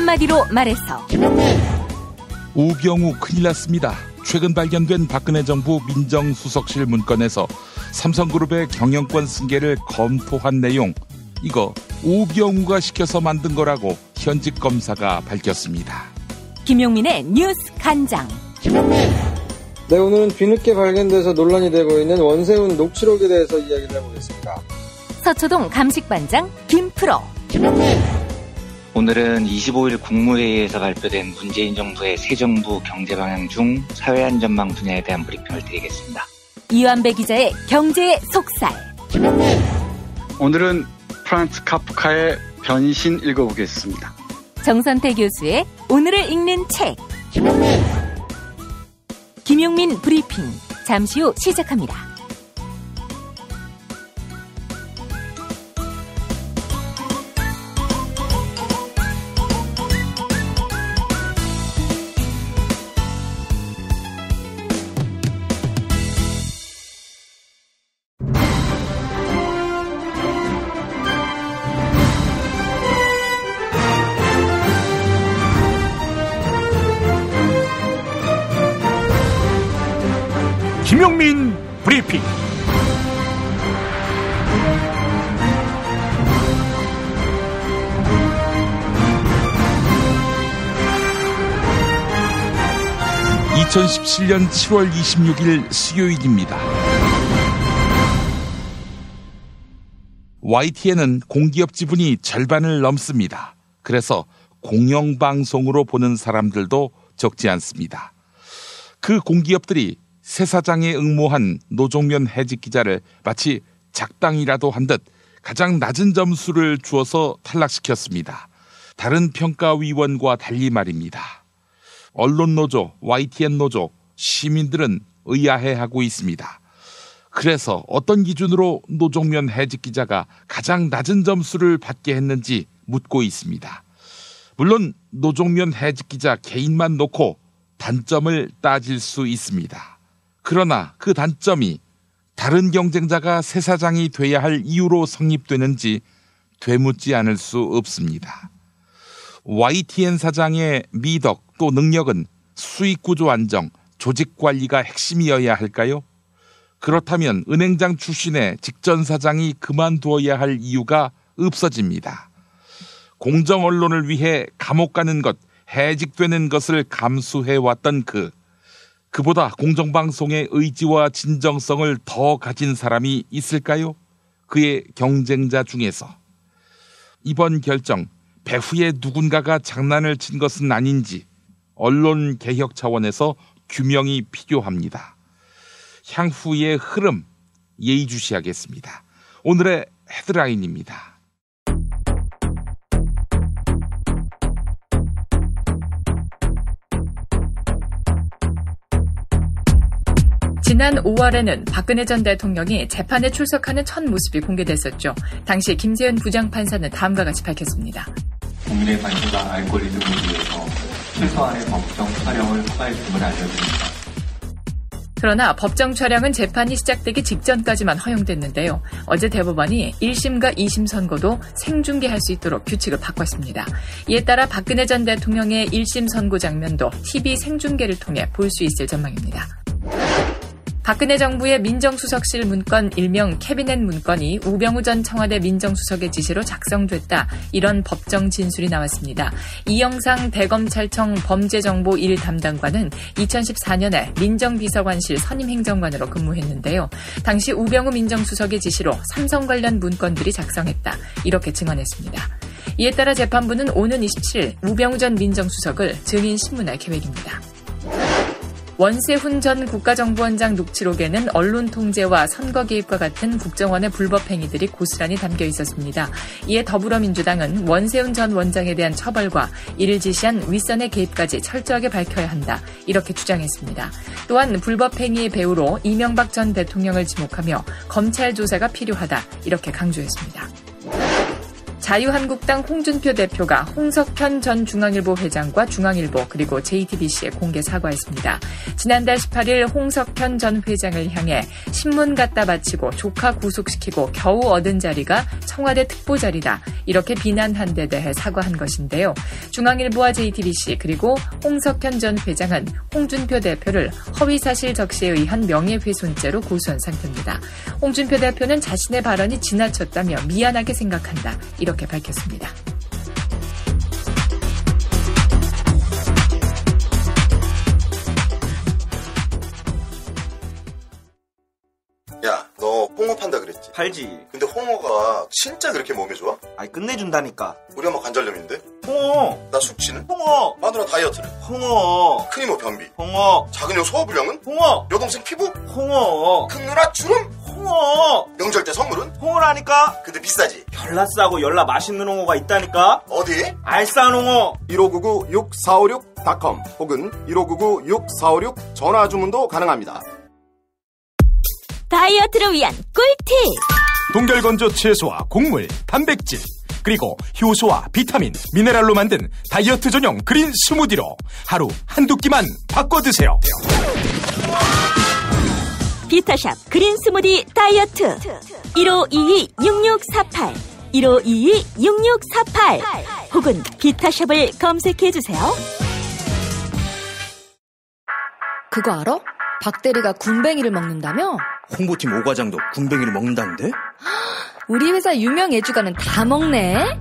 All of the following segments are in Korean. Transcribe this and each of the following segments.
한마디로 말해서 우병우 큰일 났습니다. 최근 발견된 박근혜 정부 민정수석실 문건에서 삼성그룹의 경영권 승계를 검토한 내용, 이거 우병우가 시켜서 만든 거라고 현직 검사가 밝혔습니다. 김용민의 뉴스 간장. 네, 오늘은 뒤늦게 발견돼서 논란이 되고 있는 원세훈 녹취록에 대해서 이야기를 해보겠습니다. 서초동 감식반장 김프로. 오늘은 25일 국무회의에서 발표된 문재인 정부의 새 정부 경제방향 중 사회안전망 분야에 대한 브리핑을 드리겠습니다. 이완배 기자의 경제의 속살. 오늘은 프란츠 카프카의 변신 읽어보겠습니다. 정선태 교수의 오늘을 읽는 책. 김용민 브리핑, 잠시 후 시작합니다. 김용민 브리핑. (2017년 7월 26일) 수요일입니다. YTN은 공기업 지분이 절반을 넘습니다. 그래서 공영방송으로 보는 사람들도 적지 않습니다. 그 공기업들이 새 사장에 응모한 노종면 해직 기자를 마치 작당이라도 한 듯 가장 낮은 점수를 주어서 탈락시켰습니다. 다른 평가위원과 달리 말입니다. 언론노조, YTN 노조, 시민들은 의아해하고 있습니다. 그래서 어떤 기준으로 노종면 해직 기자가 가장 낮은 점수를 받게 했는지 묻고 있습니다. 물론 노종면 해직 기자 개인만 놓고 단점을 따질 수 있습니다. 그러나 그 단점이 다른 경쟁자가 새 사장이 돼야 할 이유로 성립되는지 되묻지 않을 수 없습니다. YTN 사장의 미덕 또 능력은 수익구조 안정, 조직관리가 핵심이어야 할까요? 그렇다면 은행장 출신의 직전 사장이 그만두어야 할 이유가 없어집니다. 공정 언론을 위해 감옥 가는 것, 해직되는 것을 감수해왔던 그보다 공정방송의 의지와 진정성을 더 가진 사람이 있을까요? 그의 경쟁자 중에서. 이번 결정, 배후에 누군가가 장난을 친 것은 아닌지 언론 개혁 차원에서 규명이 필요합니다. 향후의 흐름 예의주시하겠습니다. 오늘의 헤드라인입니다. 지난 5월에는 박근혜 전 대통령이 재판에 출석하는 첫 모습이 공개됐었죠. 당시 김세윤 부장판사는 다음과 같이 밝혔습니다. 국민의 관심과 알고리즘을 위해서 최소한의 법정 촬영을 허가했음을 알려드립니다. 그러나 법정 촬영은 재판이 시작되기 직전까지만 허용됐는데요. 어제 대법원이 1심과 2심 선고도 생중계할 수 있도록 규칙을 바꿨습니다. 이에 따라 박근혜 전 대통령의 1심 선고 장면도 TV 생중계를 통해 볼 수 있을 전망입니다. 박근혜 정부의 민정수석실 문건 일명 캐비넷 문건이 우병우 전 청와대 민정수석의 지시로 작성됐다. 이런 법정 진술이 나왔습니다. 이영상 대검찰청 범죄정보 1담당관은 2014년에 민정비서관실 선임행정관으로 근무했는데요. 당시 우병우 민정수석의 지시로 삼성 관련 문건들이 작성했다. 이렇게 증언했습니다. 이에 따라 재판부는 오는 27일 우병우 전 민정수석을 증인 신문할 계획입니다. 원세훈 전 국가정보원장 녹취록에는 언론 통제와 선거 개입과 같은 국정원의 불법 행위들이 고스란히 담겨 있었습니다. 이에 더불어민주당은 원세훈 전 원장에 대한 처벌과 이를 지시한 윗선의 개입까지 철저하게 밝혀야 한다. 이렇게 주장했습니다. 또한 불법 행위의 배우로 이명박 전 대통령을 지목하며 검찰 조사가 필요하다. 이렇게 강조했습니다. 자유한국당 홍준표 대표가 홍석현 전 중앙일보 회장과 중앙일보 그리고 JTBC에 공개 사과했습니다. 지난달 18일 홍석현 전 회장을 향해 신문 갖다 바치고 조카 구속시키고 겨우 얻은 자리가 청와대 특보 자리다. 이렇게 비난한 데 대해 사과한 것인데요. 중앙일보와 JTBC 그리고 홍석현 전 회장은 홍준표 대표를 허위사실 적시에 의한 명예훼손죄로 고소한 상태입니다. 홍준표 대표는 자신의 발언이 지나쳤다며 미안하게 생각한다. 이렇게 밝혔습니다. 야, 너 홍어 판다 그랬지? 팔지. 근데 홍어가 진짜 그렇게 몸에 좋아? 아니 끝내준다니까. 우리 엄마 관절염인데? 홍어. 나 숙취는? 홍어. 마누라 다이어트는? 홍어. 큰이모 변비? 홍어. 작은형 소화불량은? 홍어. 여동생 피부? 홍어. 큰 누나 주름? 홍어. 명절 때 선물은? 홍어라니까. 근데 비싸지? 열라 싸고 열라 맛있는 홍어가 있다니까. 어디? 알싸한 홍어. 1599-6456.com 혹은 1599-6456 전화 주문도 가능합니다. 다이어트를 위한 꿀팁! 동결건조 채소와 곡물, 단백질, 그리고 효소와 비타민, 미네랄로 만든 다이어트 전용 그린 스무디로 하루 한두 끼만 바꿔 드세요. 비타샵 그린 스무디 다이어트 1522-6648 1522-6648 혹은 비타샵을 검색해주세요. 그거 알아? 박대리가 군뱅이를 먹는다며? 홍보팀 오과장도 군뱅이를 먹는다는데? 우리 회사 유명 애주가는 다 먹네?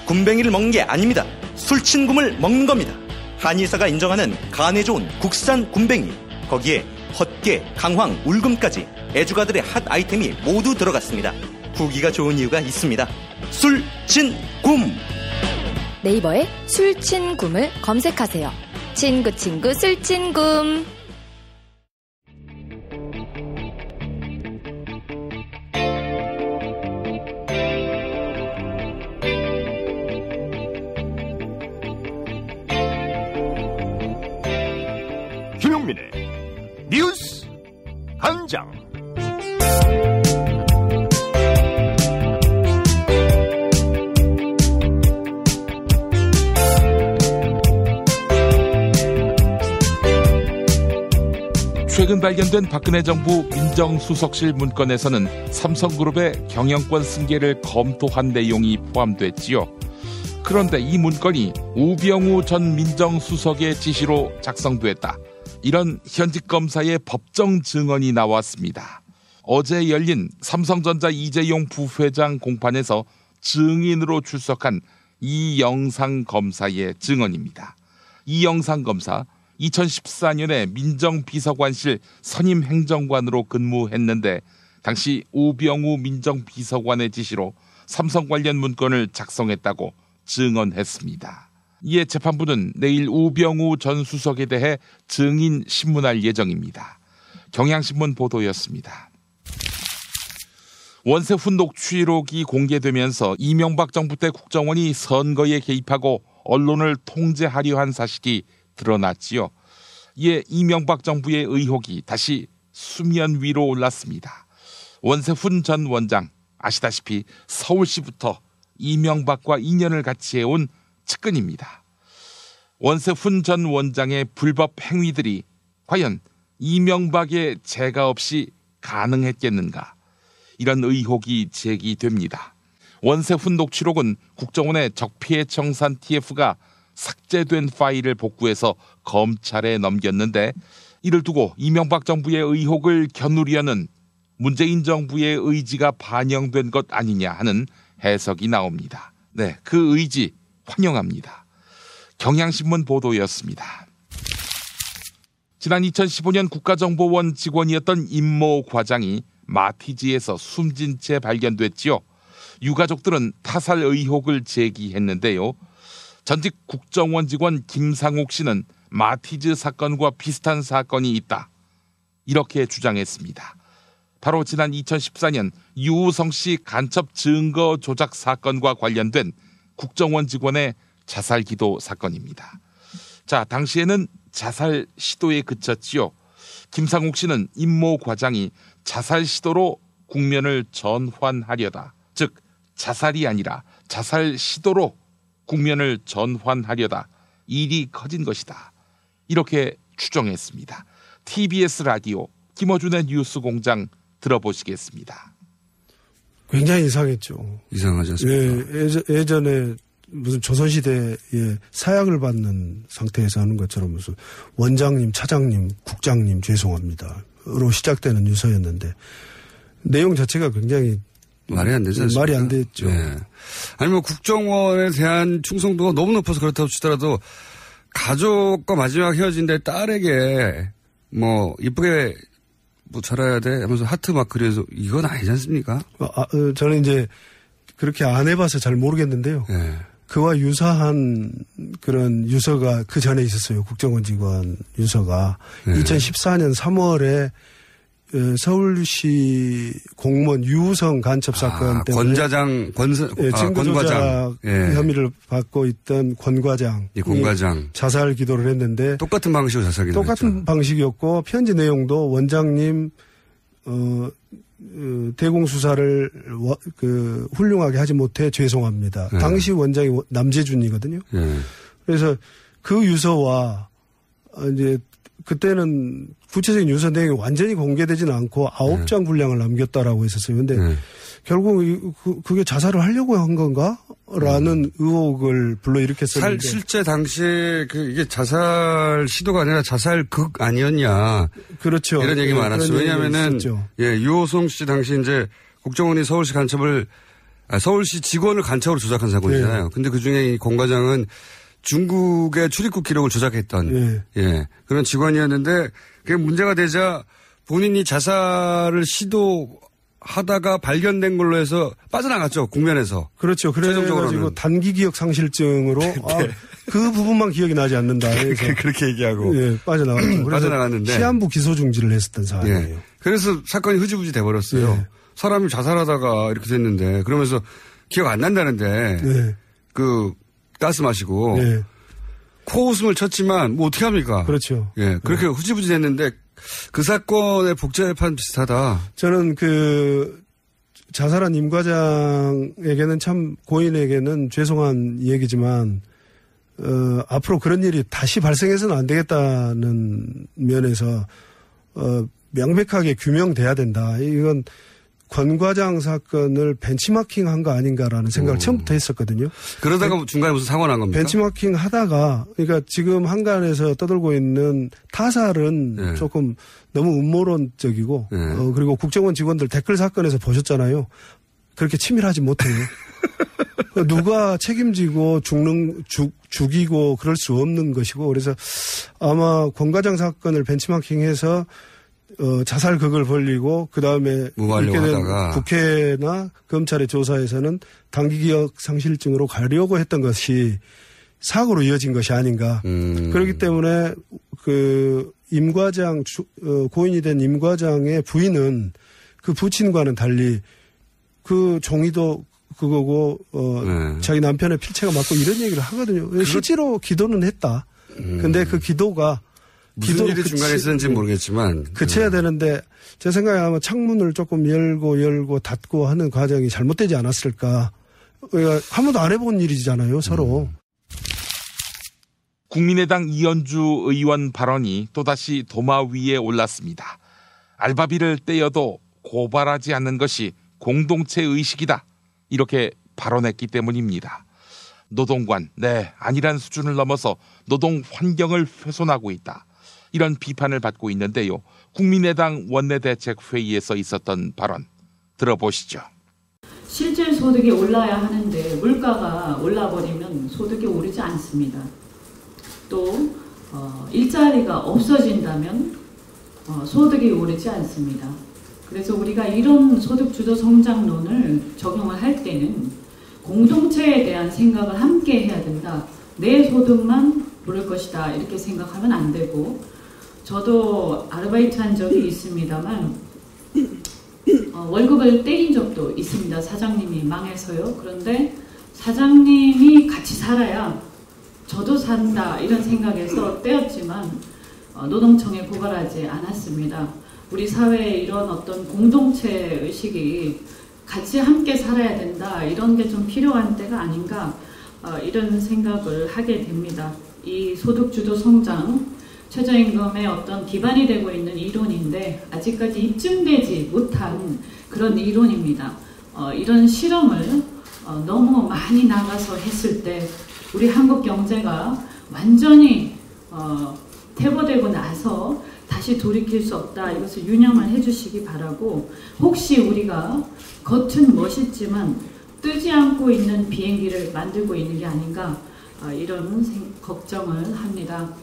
군뱅이를 먹는 게 아닙니다. 술친굼을 먹는 겁니다. 한의사가 인정하는 간에 좋은 국산 군뱅이, 거기에 헛개, 강황, 울금까지 애주가들의 핫 아이템이 모두 들어갔습니다. 후기가 좋은 이유가 있습니다. 술친굼! 네이버에 술친굼을 검색하세요. 친구 술친굼. 김용민의 뉴스 간장. 최근 발견된 박근혜 정부 민정수석실 문건에서는 삼성그룹의 경영권 승계를 검토한 내용이 포함됐지요. 그런데 이 문건이 우병우 전 민정수석의 지시로 작성됐다. 이런 현직 검사의 법정 증언이 나왔습니다. 어제 열린 삼성전자 이재용 부회장 공판에서 증인으로 출석한 이영상 검사의 증언입니다. 이영상 검사 2014년에 민정비서관실 선임행정관으로 근무했는데 당시 우병우 민정비서관의 지시로 삼성 관련 문건을 작성했다고 증언했습니다. 이에 재판부는 내일 우병우 전 수석에 대해 증인 신문할 예정입니다. 경향신문 보도였습니다. 원세훈 녹취록이 공개되면서 이명박 정부 때 국정원이 선거에 개입하고 언론을 통제하려 한 사실이 드러났지요. 이에 이명박 정부의 의혹이 다시 수면 위로 올랐습니다. 원세훈 전 원장, 아시다시피 서울시부터 이명박과 인연을 같이 해온 측근입니다. 원세훈 전 원장의 불법 행위들이 과연 이명박의 재가 없이 가능했겠는가? 이런 의혹이 제기됩니다. 원세훈 녹취록은 국정원의 적폐 청산 TF가 삭제된 파일을 복구해서 검찰에 넘겼는데 이를 두고 이명박 정부의 의혹을 겨누려는 문재인 정부의 의지가 반영된 것 아니냐 하는 해석이 나옵니다. 네, 그 의지 환영합니다. 경향신문 보도였습니다. 지난 2015년 국가정보원 직원이었던 임모 과장이 마티즈에서 숨진 채 발견됐지요. 유가족들은 타살 의혹을 제기했는데요. 전직 국정원 직원 김상욱 씨는 마티즈 사건과 비슷한 사건이 있다. 이렇게 주장했습니다. 바로 지난 2014년 유우성 씨 간첩 증거 조작 사건과 관련된 국정원 직원의 자살 기도 사건입니다. 자, 당시에는 자살 시도에 그쳤지요. 김상욱 씨는 임모 과장이 자살 시도로 국면을 전환하려다, 즉 자살이 아니라 자살 시도로 국면을 전환하려다 일이 커진 것이다. 이렇게 추정했습니다. TBS 라디오 김어준의 뉴스공장 들어보시겠습니다. 굉장히 이상했죠. 이상하지 않습니까? 예전에 무슨 조선시대에 사약을 받는 상태에서 하는 것처럼 무슨 원장님, 차장님, 국장님 죄송합니다로 시작되는 유서였는데 내용 자체가 굉장히 말이 안 되지 않습니까? 말이 안 됐죠. 네. 아니면 국정원에 대한 충성도가 너무 높아서 그렇다고 치더라도 가족과 마지막 헤어진 데 딸에게 뭐 이쁘게 뭐 잘해야 돼 하면서 하트 막 그려서 이건 아니지 않습니까? 저는 이제 그렇게 안 해봐서 잘 모르겠는데요. 네. 그와 유사한 그런 유서가 그 전에 있었어요. 국정원 직원 유서가. 네. 2014년 3월에 서울시 공무원 유우성 간첩 사건 때문에 증거 조작 혐의를 받고 있던 권 과장. 권 과장. 자살 기도를 했는데 똑같은 방식으로 자살 기도를 똑같은 했죠. 방식이었고 편지 내용도 원장님 대공 수사를 훌륭하게 하지 못해 죄송합니다. 네. 당시 원장이 남재준이거든요. 네. 그래서 그 유서와 이제 그때는 구체적인 유서 내용이 완전히 공개되지는 않고 9장 분량을 남겼다라고 했었어요. 근데 결국 그게 자살을 하려고 한 건가? 라는 의혹을 불러일으켰었는데. 실제 당시에 이게 자살 시도가 아니라 자살극 아니었냐. 그렇죠. 이런 얘기 많았어요. 왜냐면은, 유호성 씨 당시 이제 국정원이 서울시 직원을 간첩으로 조작한 사건이잖아요. 근데 그 중에 이 권 과장은 중국의 출입국 기록을 조작했던 그런 직원이었는데 그게 문제가 되자 본인이 자살을 시도하다가 발견된 걸로 해서 빠져나갔죠. 국면에서. 그렇죠. 그래가지고 단기 기억 상실증으로 그 부분만 기억이 나지 않는다. 그렇게 얘기하고 빠져나갔죠. 빠져나갔는데 시한부 기소 중지를 했었던 사안이에요. 그래서 사건이 흐지부지 돼버렸어요. 사람이 자살하다가 이렇게 됐는데 그러면서 기억 안 난다는데 가스 마시고 코웃음을 쳤지만 뭐 어떻게 합니까? 그렇죠. 그렇게 흐지부지 됐는데 그 사건의 복제판 비슷하다. 저는 자살한 임 과장에게는 참 고인에게는 죄송한 얘기지만 앞으로 그런 일이 다시 발생해서는 안 되겠다는 면에서 명백하게 규명돼야 된다. 이건 권 과장 사건을 벤치마킹한 거 아닌가라는 생각을 처음부터 했었거든요. 그러다가 중간에 무슨 사고가 난 겁니까? 벤치마킹 하다가 그러니까 지금 한간에서 떠들고 있는 타살은 조금 너무 음모론적이고 그리고 국정원 직원들 댓글 사건에서 보셨잖아요. 그렇게 치밀하지 못해요. 누가 책임지고 죽이고 그럴 수 없는 것이고 그래서 아마 권 과장 사건을 벤치마킹해서 자살극을 벌리고 그다음에 이렇게 된 국회나 검찰의 조사에서는 단기 기억 상실증으로 가려고 했던 것이 사고로 이어진 것이 아닌가. 그렇기 때문에 임 과장 고인이 된 임 과장의 부인은 그 부친과는 달리 그 종이도 그거고 자기 남편의 필체가 맞고 이런 얘기를 하거든요. 실제로 기도는 했다. 근데 그 기도가 무슨 일이 중간에 있었는지 모르겠지만 그쳐야 되는데 제 생각에 아마 창문을 조금 열고 닫고 하는 과정이 잘못되지 않았을까. 그러니까 한 번도 안 해본 일이잖아요, 서로. 국민의당 이현주 의원 발언이 또다시 도마 위에 올랐습니다. 알바비를 떼어도 고발하지 않는 것이 공동체 의식이다. 이렇게 발언했기 때문입니다. 노동관, 아니란 수준을 넘어서 노동 환경을 훼손하고 있다. 이런 비판을 받고 있는데요. 국민의당 원내대책회의에서 있었던 발언 들어보시죠. 실질 소득이 올라야 하는데 물가가 올라버리면 소득이 오르지 않습니다. 또 일자리가 없어진다면 소득이 오르지 않습니다. 그래서 우리가 이런 소득주도 성장론을 적용을 할 때는 공동체에 대한 생각을 함께 해야 된다. 내 소득만 오를 것이다. 이렇게 생각하면 안 되고 저도 아르바이트 한 적이 있습니다만 월급을 떼인 적도 있습니다. 사장님이 망해서요. 그런데 사장님이 같이 살아야 저도 산다 이런 생각에서 떼었지만 노동청에 고발하지 않았습니다. 우리 사회에 이런 어떤 공동체 의식이 같이 함께 살아야 된다. 이런 게 좀 필요한 때가 아닌가 이런 생각을 하게 됩니다. 이 소득주도 성장, 최저임금의 어떤 기반이 되고 있는 이론인데 아직까지 입증되지 못한 그런 이론입니다. 이런 실험을 너무 많이 나가서 했을 때 우리 한국 경제가 완전히 퇴보되고 나서 다시 돌이킬 수 없다. 이것을 유념을 해주시기 바라고, 혹시 우리가 겉은 멋있지만 뜨지 않고 있는 비행기를 만들고 있는 게 아닌가 이런 걱정을 합니다.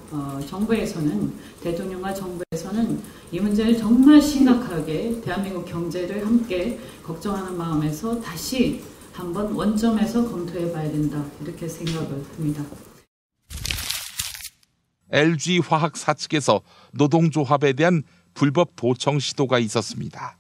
정부에서는, 대통령과 정부에서는 이 문제를 정말 심각하게 대한민국 경제를 함께 걱정하는 마음에서 다시 한번 원점에서 검토해 봐야 된다. 이렇게 생각을 합니다. LG화학 사측에서 노동조합에 대한 불법 도청 시도가 있었습니다.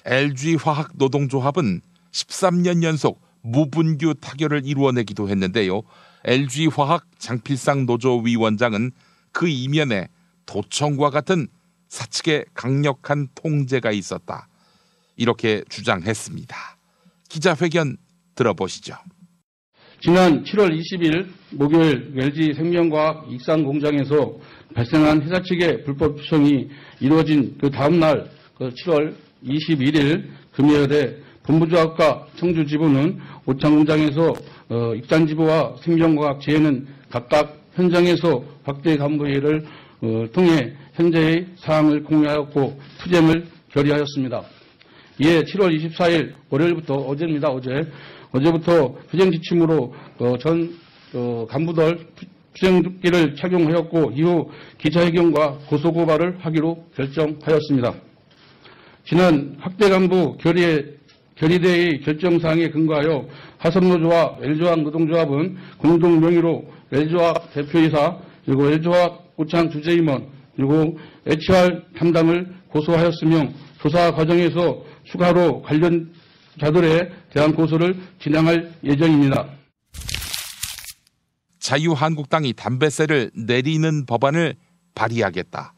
LG화학 노동조합은 13년 연속 무분규 타결을 이루어내기도 했는데요. LG화학 장필상 노조위원장은 그 이면에 도청과 같은 사측의 강력한 통제가 있었다. 이렇게 주장했습니다. 기자회견 들어보시죠. 지난 7월 20일 목요일 LG생명과학 익산공장에서 발생한 회사 측의 불법 추청이 이루어진 그 다음날 7월 21일 금요일에 본부조합과 청주지부는 오창공장에서 익산지부와 생명과학 지회는 각각 현장에서 확대 간부회의를 통해 현재의 사항을 공유하였고 투쟁을 결의하였습니다. 이에 7월 24일 월요일부터 어제입니다. 어제부터 투쟁 지침으로 전 간부들 투쟁기를 착용하였고 이후 기자회견과 고소고발을 하기로 결정하였습니다. 지난 학대 간부 결의대의 결정사항에 근거하여 하선노조와 LG화학 노동조합은 공동 명의로 LG화학 대표이사 그리고 LG화학 오창 주재임원 그리고 HR 담당을 고소하였으며 조사 과정에서 추가로 관련자들에 대한 고소를 진행할 예정입니다. 자유한국당이 담배세를 내리는 법안을 발의하겠다.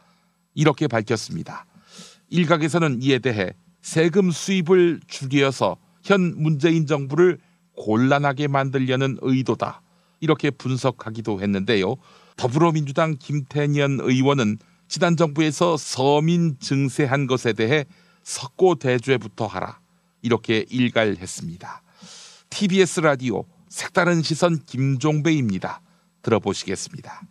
이렇게 밝혔습니다. 일각에서는 이에 대해 세금 수입을 줄여서 현 문재인 정부를 곤란하게 만들려는 의도다. 이렇게 분석하기도 했는데요. 더불어민주당 김태년 의원은 지난 정부에서 서민 증세한 것에 대해 석고대죄부터 하라. 이렇게 일갈했습니다. TBS 라디오 색다른 시선 김종배입니다. 들어보시겠습니다.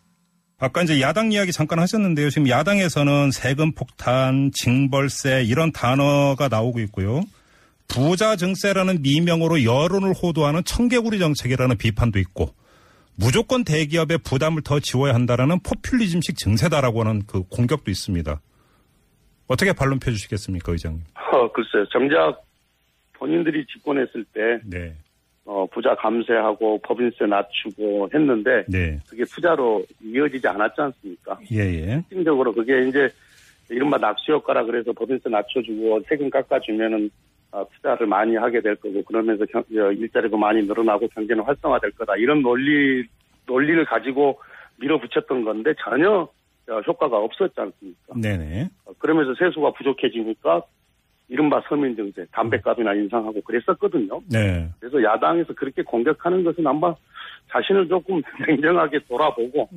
아까 이제 야당 이야기 잠깐 하셨는데요. 지금 야당에서는 세금 폭탄, 징벌세 이런 단어가 나오고 있고요. 부자 증세라는 미명으로 여론을 호도하는 청개구리 정책이라는 비판도 있고 무조건 대기업의 부담을 더 지워야 한다라는 포퓰리즘식 증세다라고 하는 그 공격도 있습니다. 어떻게 반론 펴주시겠습니까, 의장님? 글쎄요. 정작 본인들이 집권했을 때 네. 부자 감세하고 법인세 낮추고 했는데 네. 그게 투자로 이어지지 않았지 않습니까? 예예. 핵심적으로 그게 이제 이른바 낙수 효과라 그래서 법인세 낮춰주고 세금 깎아주면은 투자를 많이 하게 될 거고 그러면서 일자리도 많이 늘어나고 경제는 활성화될 거다 이런 논리를 가지고 밀어붙였던 건데 전혀 효과가 없었지 않습니까? 네네. 그러면서 세수가 부족해지니까 이른바 서민증세, 담배값이나 인상하고 그랬었거든요. 네. 그래서 야당에서 그렇게 공격하는 것은 아마 자신을 조금 냉정하게 돌아보고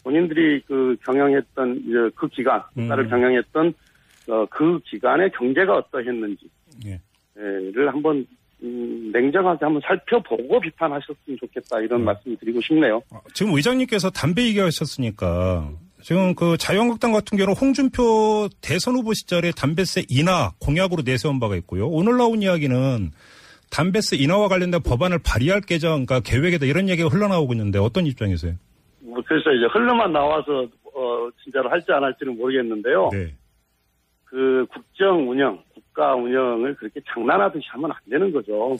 본인들이 그 경영했던 그 기간, 국가를 경영했던 그 기간의 경제가 어떠했는지를 한번 냉정하게 한번 살펴보고 비판하셨으면 좋겠다 이런 말씀을 드리고 싶네요. 지금 의장님께서 담배 얘기하셨으니까 지금 그 자유한국당 같은 경우는 홍준표 대선 후보 시절에 담배세 인하 공약으로 내세운 바가 있고요. 오늘 나온 이야기는 담배세 인하와 관련된 법안을 발의할 그러니까 계획에다 이런 얘기가 흘러나오고 있는데 어떤 입장이세요? 그래서 이제 흘러만 나와서 진짜로 할지 안 할지는 모르겠는데요. 네. 그 국정 운영, 국가 운영을 그렇게 장난하듯이 하면 안 되는 거죠.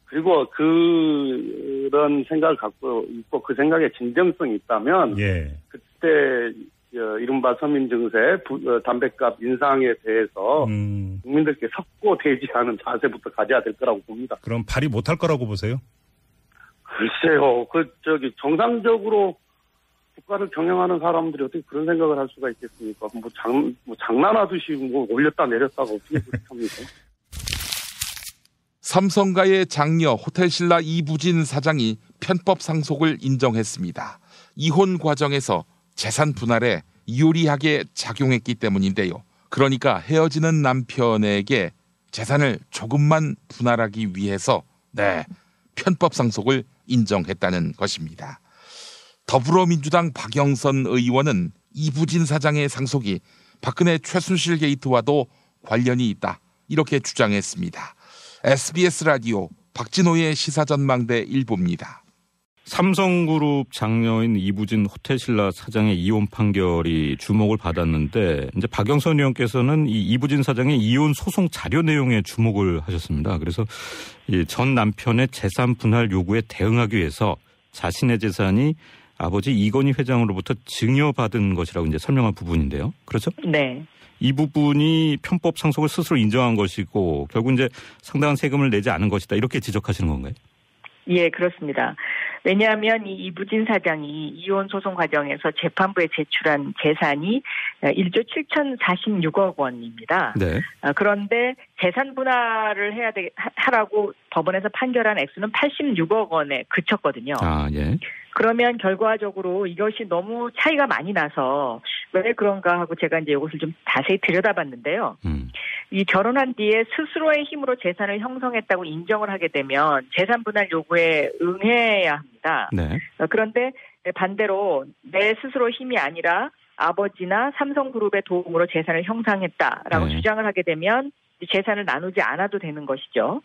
그리고 그런 생각을 갖고 있고 그 생각에 진정성이 있다면 그때 이른바 서민증세, 담배값 인상에 대해서 국민들께 석고대지하는 자세부터 가져야 될 거라고 봅니다. 그럼 발의 못할 거라고 보세요? 글쎄요. 정상적으로 국가를 경영하는 사람들이 어떻게 그런 생각을 할 수가 있겠습니까? 장난하듯이 올렸다 내렸다가 어떻게 그렇게 합니까? 삼성가의 장녀 호텔신라 이부진 사장이 편법 상속을 인정했습니다. 이혼 과정에서 재산 분할에 유리하게 작용했기 때문인데요. 그러니까 헤어지는 남편에게 재산을 조금만 분할하기 위해서 편법 상속을 인정했다는 것입니다. 더불어민주당 박영선 의원은 이부진 사장의 상속이 박근혜 최순실 게이트와도 관련이 있다, 이렇게 주장했습니다. SBS 라디오 박진호의 시사전망대 1부입니다. 삼성그룹 장녀인 이부진 호텔신라 사장의 이혼 판결이 주목을 받았는데, 이제 박영선 의원께서는 이 이부진 사장의 이혼 소송 자료 내용에 주목을 하셨습니다. 그래서 이 전 남편의 재산 분할 요구에 대응하기 위해서 자신의 재산이 아버지 이건희 회장으로부터 증여받은 것이라고 이제 설명한 부분인데요. 그렇죠? 네. 이 부분이 편법 상속을 스스로 인정한 것이고 결국 이제 상당한 세금을 내지 않은 것이다, 이렇게 지적하시는 건가요? 예, 그렇습니다. 왜냐하면 이 이부진 사장이 이혼 소송 과정에서 재판부에 제출한 재산이 1조 7,046억 원입니다. 네. 그런데 재산 분할을 하라고 법원에서 판결한 액수는 86억 원에 그쳤거든요. 예. 그러면 결과적으로 이것이 너무 차이가 많이 나서 왜 그런가 하고 제가 이제 이것을 좀 자세히 들여다봤는데요. 이 결혼한 뒤에 스스로의 힘으로 재산을 형성했다고 인정을 하게 되면 재산 분할 요구에 응해야 합니다. 네. 그런데 반대로 내 스스로 힘이 아니라 아버지나 삼성그룹의 도움으로 재산을 형성했다라고 주장을 하게 되면 재산을 나누지 않아도 되는 것이죠.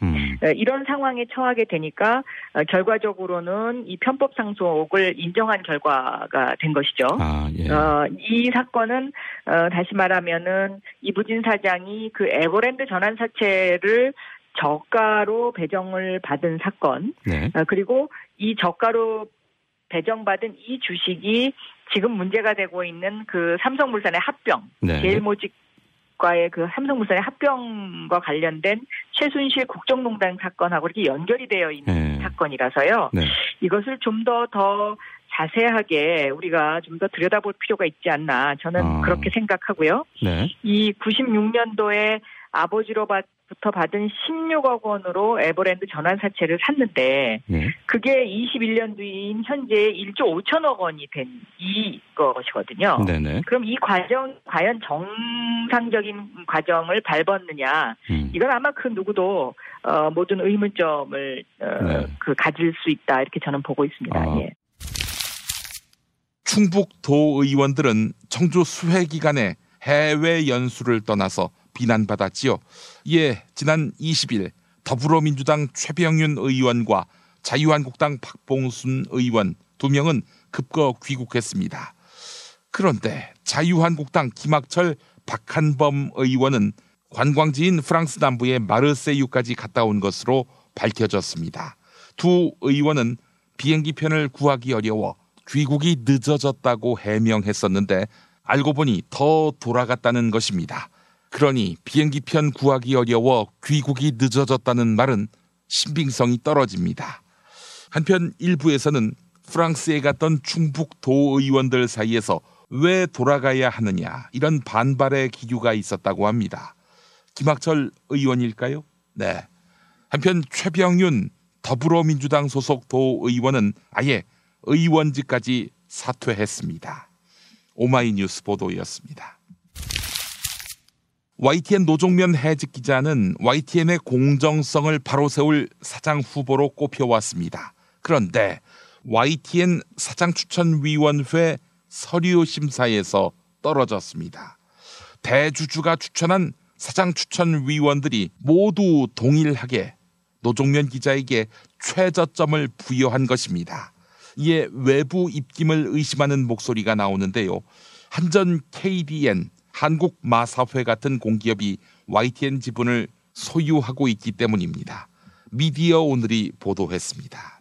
이런 상황에 처하게 되니까 결과적으로는 이 편법 상속을 인정한 결과가 된 것이죠. 예. 이 사건은 다시 말하면은 이부진 사장이 그 에버랜드 전환사채를 저가로 배정을 받은 사건, 네. 그리고 이 저가로 배정받은 이 주식이 지금 문제가 되고 있는 그 삼성물산의 합병, 네. 제일모직과의 그 삼성물산의 합병과 관련된 최순실 국정농단 사건하고 이렇게 연결이 되어 있는 사건이라서요. 네. 이것을 좀 더 자세하게 우리가 좀 더 들여다볼 필요가 있지 않나, 저는 그렇게 생각하고요. 네. 이 96년도에 아버지로부터 받은 16억 원으로 에버랜드 전환사채를 샀는데 그게 21년 뒤인 현재 1조 5천억 원이 된 이것이거든요. 네네. 그럼 이 과정 과연 정상적인 과정을 밟았느냐, 이건 아마 그 누구도 모든 의문점을 가질 수 있다, 이렇게 저는 보고 있습니다. 예. 충북도 의원들은 청주 수회 기간에 해외 연수를 떠나서 비난받았지요. 이에 지난 20일 더불어민주당 최병윤 의원과 자유한국당 박봉순 의원 2명은 급거 귀국했습니다. 그런데 자유한국당 김학철 박한범 의원은 관광지인 프랑스 남부의 마르세유까지 갔다 온 것으로 밝혀졌습니다. 두 의원은 비행기편을 구하기 어려워 귀국이 늦어졌다고 해명했었는데 알고 보니 더 돌아갔다는 것입니다. 그러니 비행기편 구하기 어려워 귀국이 늦어졌다는 말은 신빙성이 떨어집니다. 한편 일부에서는 프랑스에 갔던 충북도 의원들 사이에서 왜 돌아가야 하느냐, 이런 반발의 기류가 있었다고 합니다. 김학철 의원일까요? 네. 한편 최병윤 더불어민주당 소속 도의원은 아예 의원직까지 사퇴했습니다. 오마이뉴스 보도였습니다. YTN 노종면 해직 기자는 YTN의 공정성을 바로 세울 사장 후보로 꼽혀왔습니다. 그런데 YTN 사장추천위원회 서류심사에서 떨어졌습니다. 대주주가 추천한 사장추천위원들이 모두 동일하게 노종면 기자에게 최저점을 부여한 것입니다. 이에 외부 입김을 의심하는 목소리가 나오는데요. 한전 KDN, 한국마사회 같은 공기업이 YTN 지분을 소유하고 있기 때문입니다. 미디어 오늘이 보도했습니다.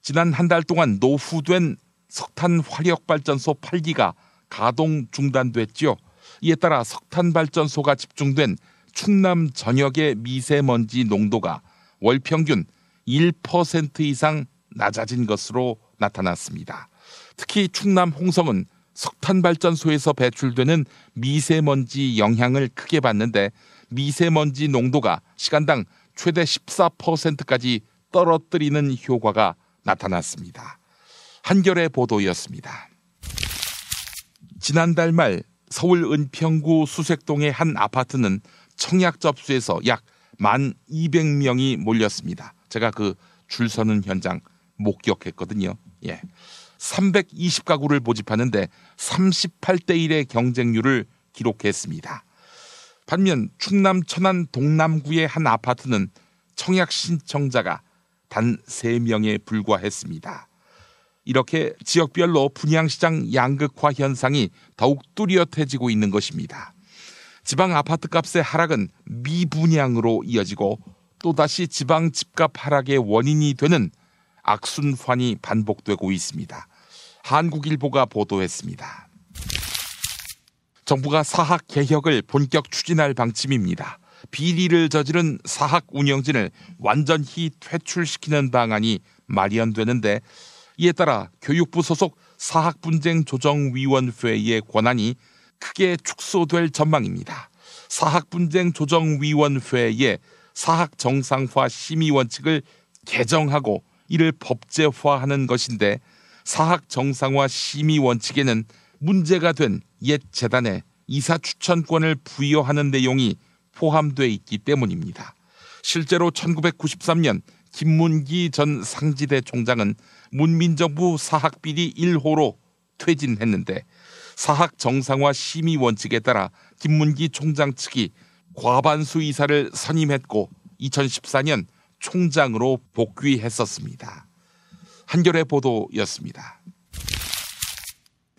지난 한 달 동안 노후된 석탄 화력발전소 8기가 가동 중단됐죠. 이에 따라 석탄발전소가 집중된 충남 전역의 미세먼지 농도가 월 평균 1% 이상 낮아진 것으로 나타났습니다. 특히 충남 홍성은 석탄발전소에서 배출되는 미세먼지 영향을 크게 받는데 미세먼지 농도가 시간당 최대 14%까지 떨어뜨리는 효과가 나타났습니다. 한겨레 보도였습니다. 지난달 말 서울 은평구 수색동의 한 아파트는 청약 접수에서 약 1,200명이 몰렸습니다. 제가 그 줄 서는 현장 목격했거든요. 320가구를 모집하는데 38대 1의 경쟁률을 기록했습니다. 반면 충남 천안 동남구의 한 아파트는 청약 신청자가 단 3명에 불과했습니다. 이렇게 지역별로 분양시장 양극화 현상이 더욱 뚜렷해지고 있는 것입니다. 지방 아파트 값의 하락은 미분양으로 이어지고 또다시 지방 집값 하락의 원인이 되는 악순환이 반복되고 있습니다. 한국일보가 보도했습니다. 정부가 사학 개혁을 본격 추진할 방침입니다. 비리를 저지른 사학 운영진을 완전히 퇴출시키는 방안이 마련되는데 이에 따라 교육부 소속 사학분쟁조정위원회의 권한이 크게 축소될 전망입니다. 사학분쟁조정위원회의 사학정상화 심의원칙을 개정하고 이를 법제화하는 것인데 사학정상화 심의원칙에는 문제가 된 옛 재단에 이사 추천권을 부여하는 내용이 포함되어 있기 때문입니다. 실제로 1993년 김문기 전 상지대 총장은 문민정부 사학비리 1호로 퇴진했는데 사학정상화 심의원칙에 따라 김문기 총장 측이 과반수 이사를 선임했고 2014년 총장으로 복귀했었습니다. 한겨레 보도였습니다.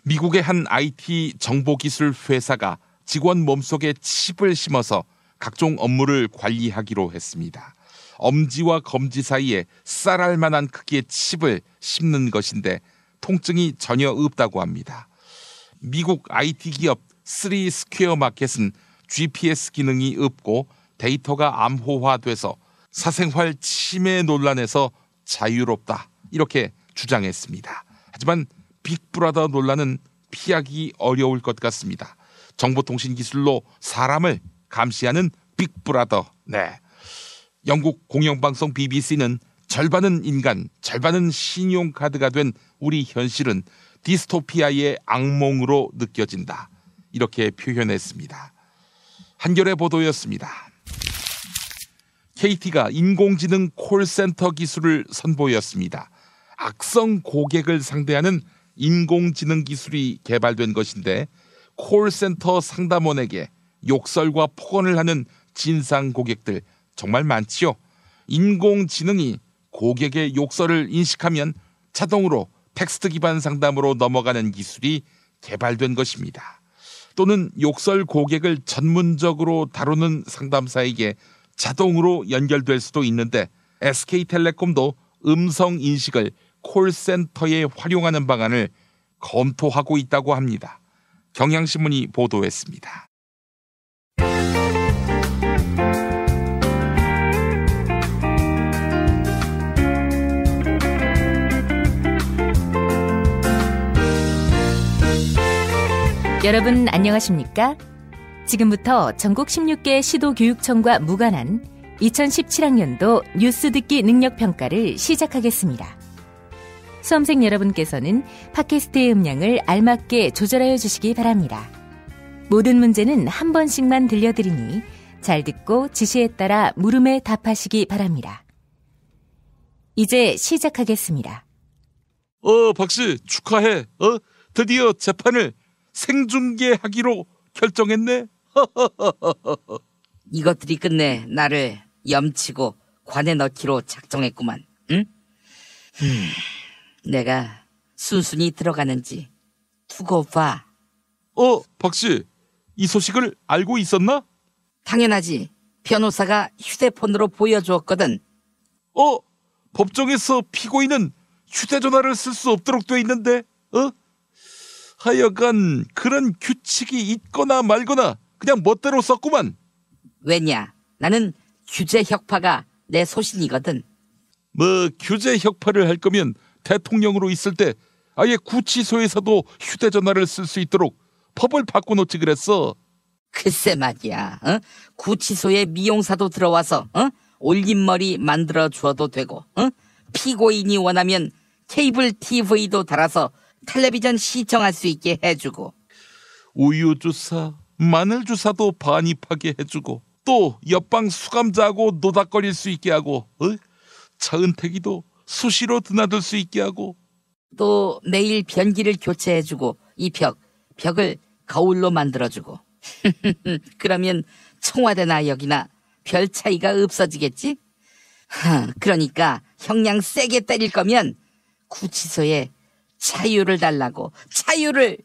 미국의 한 IT 정보기술 회사가 직원 몸속에 칩을 심어서 각종 업무를 관리하기로 했습니다. 엄지와 검지 사이에 쌀알 만한 크기의 칩을 심는 것인데 통증이 전혀 없다고 합니다. 미국 IT 기업 3스퀘어 마켓은 GPS 기능이 없고 데이터가 암호화돼서 사생활 침해 논란에서 자유롭다 이렇게 주장했습니다. 하지만 빅브라더 논란은 피하기 어려울 것 같습니다. 정보통신기술로 사람을 감시하는 빅브라더. 영국 공영방송 BBC는 절반은 인간, 절반은 신용카드가 된 우리 현실은 디스토피아의 악몽으로 느껴진다. 이렇게 표현했습니다. 한겨레 보도였습니다. KT가 인공지능 콜센터 기술을 선보였습니다. 악성 고객을 상대하는 인공지능 기술이 개발된 것인데 콜센터 상담원에게 욕설과 폭언을 하는 진상 고객들 정말 많지요. 인공지능이 고객의 욕설을 인식하면 자동으로 텍스트 기반 상담으로 넘어가는 기술이 개발된 것입니다. 또는 욕설 고객을 전문적으로 다루는 상담사에게 자동으로 연결될 수도 있는데 SK텔레콤도 음성 인식을 콜센터에 활용하는 방안을 검토하고 있다고 합니다. 경향신문이 보도했습니다. 여러분 안녕하십니까? 지금부터 전국 16개 시도교육청과 무관한 2017학년도 뉴스 듣기 능력평가를 시작하겠습니다. 수험생 여러분께서는 팟캐스트의 음량을 알맞게 조절하여 주시기 바랍니다. 모든 문제는 한 번씩만 들려드리니 잘 듣고 지시에 따라 물음에 답하시기 바랍니다. 이제 시작하겠습니다. 박씨 축하해. 드디어 재판을 생중계하기로 결정했네. 이것들이 끝내 나를 염치고 관에 넣기로 작정했구만. 응? 내가 순순히 들어가는지 두고 봐. 박씨, 이 소식을 알고 있었나? 당연하지. 변호사가 휴대폰으로 보여주었거든. 법정에서 피고인은 휴대전화를 쓸 수 없도록 돼 있는데, 하여간 그런 규칙이 있거나 말거나 그냥 멋대로 썼구만. 왜냐? 나는 규제 혁파가 내 소신이거든. 규제 혁파를 할 거면 대통령으로 있을 때 아예 구치소에서도 휴대전화를 쓸 수 있도록 법을 바꿔놓지 그랬어. 글쎄 말이야. 구치소에 미용사도 들어와서 올림머리 만들어 주어도 되고, 피고인이 원하면 케이블 TV도 달아서 텔레비전 시청할 수 있게 해주고, 우유주사, 마늘주사도 반입하게 해주고, 또 옆방 수감자하고 노닥거릴 수 있게 하고, 차은택이도 수시로 드나들 수 있게 하고, 또 매일 변기를 교체해주고, 이 벽을 거울로 만들어주고. 그러면 청와대나 여기나 별 차이가 없어지겠지? 그러니까 형량 세게 때릴 거면 구치소에 차유를 달라고. 차유를.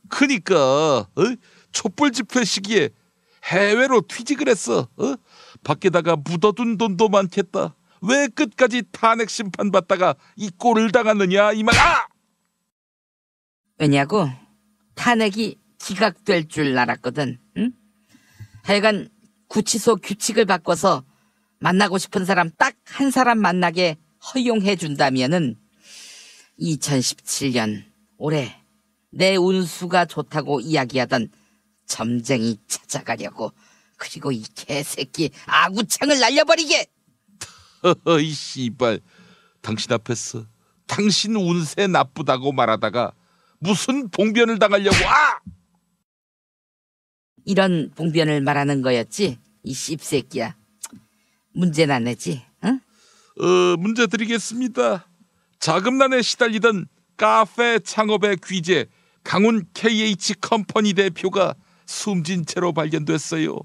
그니까 촛불 집회 시기에 해외로 튀지 그랬어. 밖에다가 묻어둔 돈도 많겠다. 왜 끝까지 탄핵 심판 받다가 이 꼴을 당하느냐 이 말. 왜냐고? 탄핵이 기각될 줄 알았거든. 하여간 구치소 규칙을 바꿔서 만나고 싶은 사람 딱 한 사람 만나게 허용해 준다면은 2017년 올해 내 운수가 좋다고 이야기하던 점쟁이 찾아가려고. 그리고 이 개새끼 아구창을 날려버리게. 이 씨발, 당신 앞에서 당신 운세 나쁘다고 말하다가 무슨 봉변을 당하려고. 이런 봉변을 말하는 거였지, 이 씹새끼야. 문제나 내지, 응? 문제 드리겠습니다. 자금난에 시달리던 카페 창업의 귀재 강훈 KH 컴퍼니 대표가 숨진 채로 발견됐어요.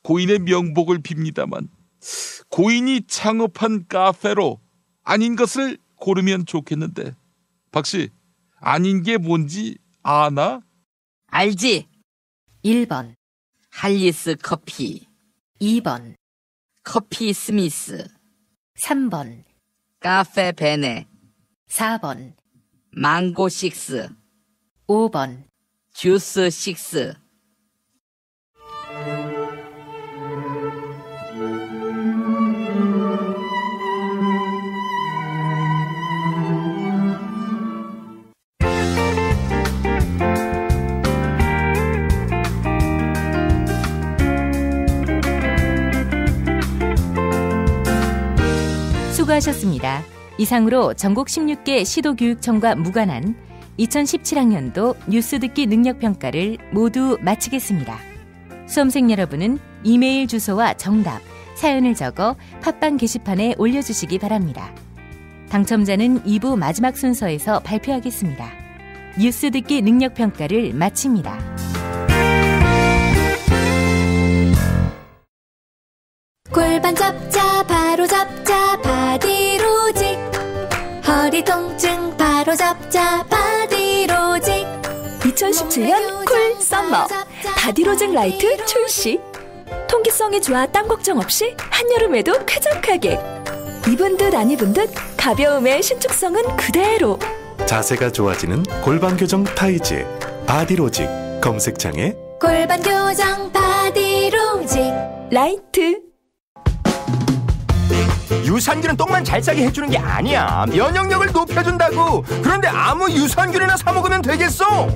고인의 명복을 빕니다만 고인이 창업한 카페로 아닌 것을 고르면 좋겠는데, 박씨, 아닌 게 뭔지 아나? 알지? 1번 할리스 커피, 2번 커피 스미스, 3번 카페 베네, 4번 망고 식스, 5번 주스 식스. 수고하셨습니다. 이상으로 전국 16개 시도교육청과 무관한 2017학년도 뉴스 듣기 능력평가를 모두 마치겠습니다. 수험생 여러분은 이메일 주소와 정답, 사연을 적어 팟빵 게시판에 올려주시기 바랍니다. 당첨자는 2부 마지막 순서에서 발표하겠습니다. 뉴스 듣기 능력평가를 마칩니다. 골반 잡자 바로 잡자 바디로직, 허리 통증 바로 잡자 바디로직. 2017년 쿨 썸머 바디로직 라이트 출시. 통기성이 좋아 땀 걱정 없이 한여름에도 쾌적하게. 입은 듯 안 입은 듯 가벼움의 신축성은 그대로. 자세가 좋아지는 골반 교정 타이즈 바디로직. 검색창에 골반 교정 바디로직 라이트. 유산균은 똥만 잘 싸게 해주는 게 아니야. 면역력을 높여준다고. 그런데 아무 유산균이나 사 먹으면 되겠어?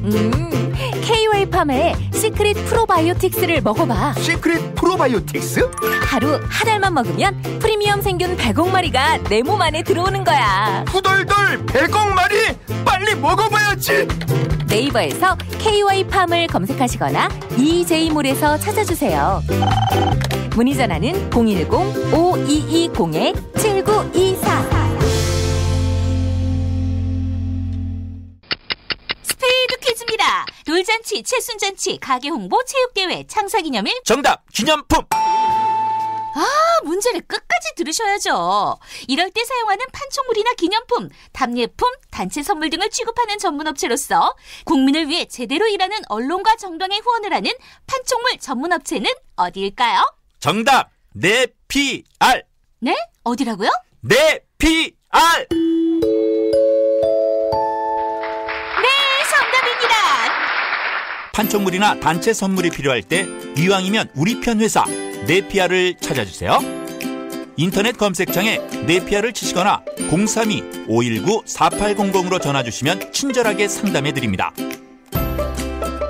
KOA팜의 시크릿 프로바이오틱스를 먹어봐. 시크릿 프로바이오틱스? 하루 한 알만 먹으면 프리미엄 생균 100억마리가 내 몸 안에 들어오는 거야. 후덜덜 100억마리? 빨리 먹어봐야지. 네이버에서 KOA팜을 검색하시거나 EJ몰에서 찾아주세요. 문의 전화는 010-5220-7924. 스피드 퀴즈입니다. 돌잔치, 칠순잔치, 가게 홍보, 체육대회, 창사기념일. 정답, 기념품. 문제를 끝까지 들으셔야죠. 이럴 때 사용하는 판촉물이나 기념품, 답례품, 단체 선물 등을 취급하는 전문업체로서 국민을 위해 제대로 일하는 언론과 정당에 후원을 하는 판촉물 전문업체는 어디일까요? 정답, 네피알. 네? 어디라고요? 네피알. 네, 정답입니다. 판촉물이나 단체 선물이 필요할 때 이왕이면 우리 편 회사 네피알을 찾아주세요. 인터넷 검색창에 네피아를 치시거나 032-519-4800으로 전화주시면 친절하게 상담해드립니다.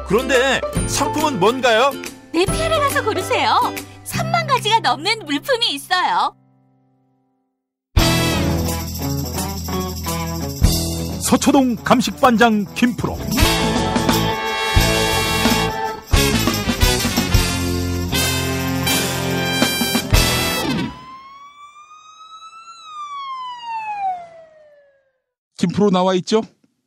그런데 상품은 뭔가요? 네피아를 가서 고르세요. 3만 가지가 넘는 물품이 있어요. 서초동 감식반장 김프로. 김프로 나와 있죠?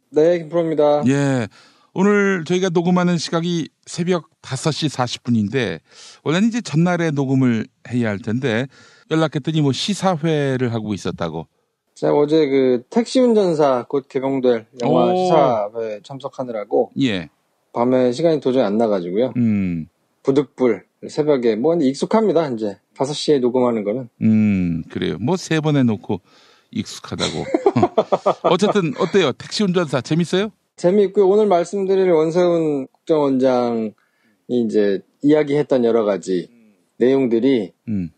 네, 김프로입니다. 예. 오늘 저희가 녹음하는 시각이 새벽 5시 40분인데, 원래는 이제 전날에 녹음을 해야 할 텐데, 연락했더니 뭐 시사회를 하고 있었다고. 제가 어제 그 택시 운전사 곧 개봉될 영화 시사회 참석하느라고. 예. 밤에 시간이 도저히 안 나가지고요. 부득불 새벽에 뭐 익숙합니다. 이제 5시에 녹음하는 거는. 그래요. 뭐 3번 해놓고 익숙하다고. 어쨌든 어때요? 택시 운전사 재밌어요? 재미있고요. 오늘 말씀드릴 원세훈 국정원장이 이제 이야기했던 여러 가지 내용들이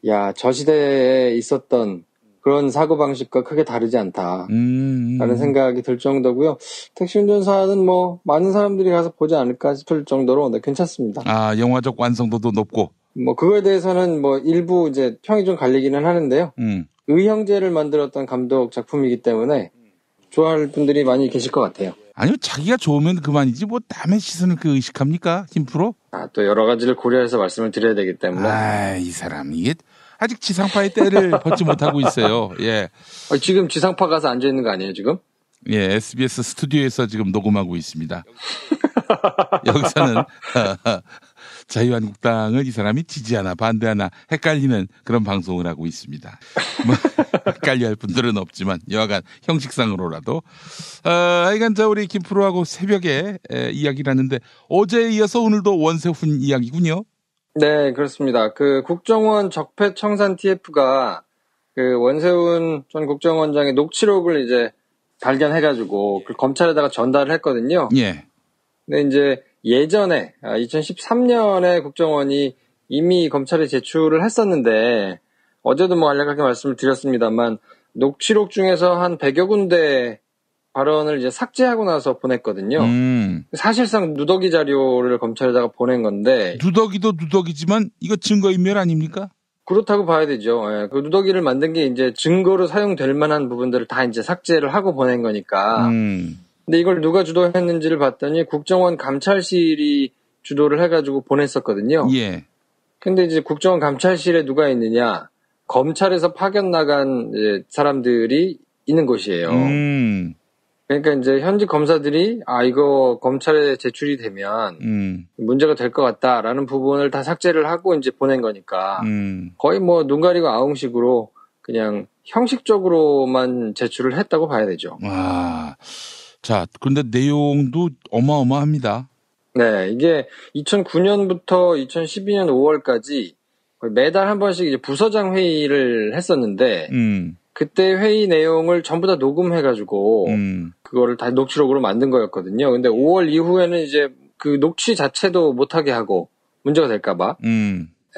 야, 저 시대에 있었던 그런 사고방식과 크게 다르지 않다 라는 생각이 들 정도고요. 택시 운전사는 뭐 많은 사람들이 가서 보지 않을까 싶을 정도로 네, 괜찮습니다. 아, 영화적 완성도도 높고. 뭐 그거에 대해서는 뭐 일부 이제 평이 좀 갈리기는 하는데요. 의형제를 만들었던 감독 작품이기 때문에 좋아할 분들이 많이 계실 것 같아요. 아니요, 자기가 좋으면 그만이지 뭐 남의 시선을 그 의식합니까, 김프로? 아, 또 여러 가지를 고려해서 말씀을 드려야 되기 때문에. 아, 이 사람 이게 아직 지상파의 때를 벗지 못하고 있어요. 예. 지금 지상파 가서 앉아 있는 거 아니에요, 지금? 예, SBS 스튜디오에서 지금 녹음하고 있습니다. 여기서는 자유한국당을 이 사람이 지지하나 반대하나 헷갈리는 그런 방송을 하고 있습니다. 뭐 헷갈려할 분들은 없지만 여하간 형식상으로라도. 하여간 우리 김프로하고 새벽에 이야기를 하는데 어제에 이어서 오늘도 원세훈 이야기군요. 네, 그렇습니다. 그 국정원 적폐청산 TF가 그 원세훈 전 국정원장의 녹취록을 이제 발견해가지고 그 검찰에다가 전달을 했거든요. 예. 근데 이제 예전에 2013년에 국정원이 이미 검찰에 제출을 했었는데 어제도 뭐 간략하게 말씀을 드렸습니다만 녹취록 중에서 한 100여 군데 발언을 이제 삭제하고 나서 보냈거든요. 사실상 누더기 자료를 검찰에다가 보낸 건데. 누더기도 누더기지만 이거 증거인멸 아닙니까? 그렇다고 봐야 되죠. 예, 그 누더기를 만든 게 이제 증거로 사용될 만한 부분들을 다 이제 삭제를 하고 보낸 거니까. 근데 이걸 누가 주도했는지를 봤더니 국정원 감찰실이 주도를 해가지고 보냈었거든요. 예. 근데 이제 국정원 감찰실에 누가 있느냐? 검찰에서 파견 나간 이제 사람들이 있는 곳이에요. 그러니까 이제 현직 검사들이 이거 검찰에 제출이 되면 문제가 될 것 같다라는 부분을 다 삭제를 하고 이제 보낸 거니까 거의 뭐 눈 가리고 아웅식으로 그냥 형식적으로만 제출을 했다고 봐야 되죠. 와, 자, 그런데 내용도 어마어마합니다. 네, 이게 2009년부터 2012년 5월까지 거의 매달 한 번씩 이제 부서장 회의를 했었는데. 그때 회의 내용을 전부 다 녹음해가지고, 그거를 다 녹취록으로 만든 거였거든요. 근데 5월 이후에는 이제 그 녹취 자체도 못하게 하고, 문제가 될까봐.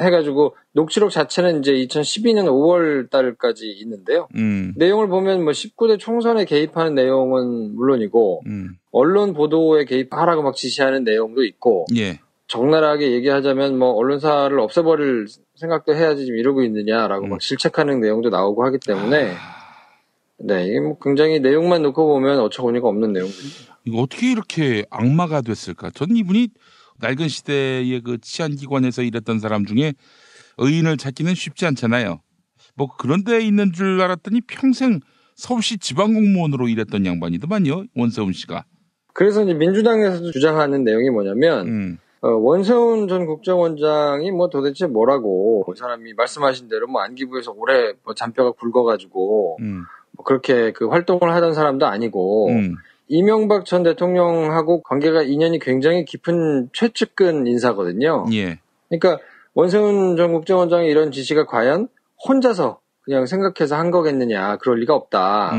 해가지고, 녹취록 자체는 이제 2012년 5월 달까지 있는데요. 내용을 보면 뭐 19대 총선에 개입하는 내용은 물론이고, 언론 보도에 개입하라고 막 지시하는 내용도 있고, 예. 적나라하게 얘기하자면 뭐 언론사를 없애버릴 생각도 해야지 지금 이러고 있느냐라고 막 질책하는 내용도 나오고 하기 때문에 네, 이게 뭐 굉장히 내용만 놓고 보면 어처구니가 없는 내용들입니다. 이거 어떻게 이렇게 악마가 됐을까? 전 이분이 낡은 시대의 그 치안기관에서 일했던 사람 중에 의인을 찾기는 쉽지 않잖아요. 뭐 그런 데 있는 줄 알았더니 평생 서울시 지방공무원으로 일했던 양반이더만요, 원세훈 씨가. 그래서 이제 민주당에서도 주장하는 내용이 뭐냐면 원세훈 전 국정원장이 뭐 도대체 뭐라고 그 사람이 말씀하신 대로 뭐 안기부에서 오래 뭐 잔뼈가 굵어가지고 뭐 그렇게 그 활동을 하던 사람도 아니고 이명박 전 대통령하고 관계가 인연이 굉장히 깊은 최측근 인사거든요. 예. 그러니까 원세훈 전 국정원장의 이런 지시가 과연 혼자서 그냥 생각해서 한 거겠느냐, 그럴 리가 없다.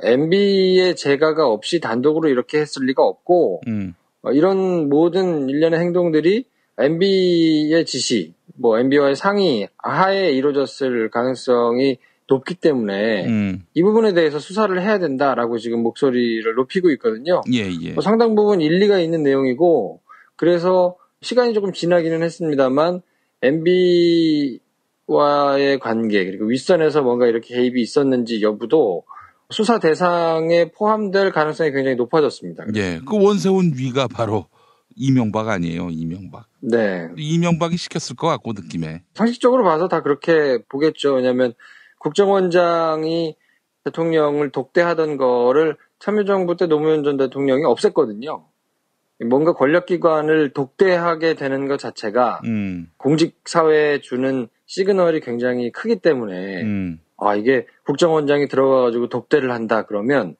MB의 재가가 없이 단독으로 이렇게 했을 리가 없고 이런 모든 일련의 행동들이 MB의 지시, 뭐 MB와의 상의 하에 이루어졌을 가능성이 높기 때문에 이 부분에 대해서 수사를 해야 된다라고 지금 목소리를 높이고 있거든요. 예. 뭐 상당 부분 일리가 있는 내용이고 그래서 시간이 조금 지나기는 했습니다만 MB와의 관계 그리고 윗선에서 뭔가 이렇게 개입이 있었는지 여부도 수사 대상에 포함될 가능성이 굉장히 높아졌습니다. 예, 그 원세훈 위가 바로 이명박 아니에요, 이명박. 네. 이명박이 시켰을 것 같고 느낌에. 상식적으로 봐서 다 그렇게 보겠죠. 왜냐하면 국정원장이 대통령을 독대하던 거를 참여정부 때 노무현 전 대통령이 없앴거든요. 뭔가 권력기관을 독대하게 되는 것 자체가 공직사회에 주는 시그널이 굉장히 크기 때문에 이게 국정원장이 들어가가지고 독대를 한다 그러면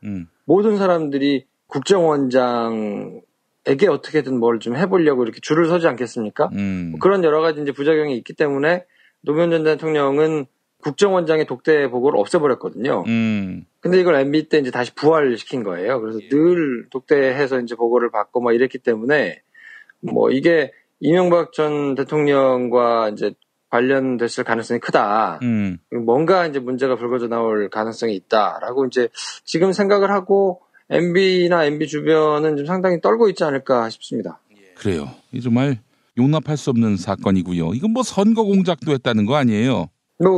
모든 사람들이 국정원장에게 어떻게든 뭘 좀 해보려고 이렇게 줄을 서지 않겠습니까? 그런 여러 가지 이제 부작용이 있기 때문에 노무현 전 대통령은 국정원장의 독대 보고를 없애버렸거든요. 근데 이걸 MB 때 이제 다시 부활시킨 거예요. 그래서 늘 독대해서 이제 보고를 받고 막 이랬기 때문에 뭐 이게 이명박 전 대통령과 이제 관련됐을 가능성이 크다. 뭔가 이제 문제가 불거져 나올 가능성이 있다라고 이제 지금 생각을 하고 MB나 MB 주변은 좀 상당히 떨고 있지 않을까 싶습니다. 그래요. 이 정말 용납할 수 없는 사건이고요. 이건 뭐 선거 공작도 했다는 거 아니에요?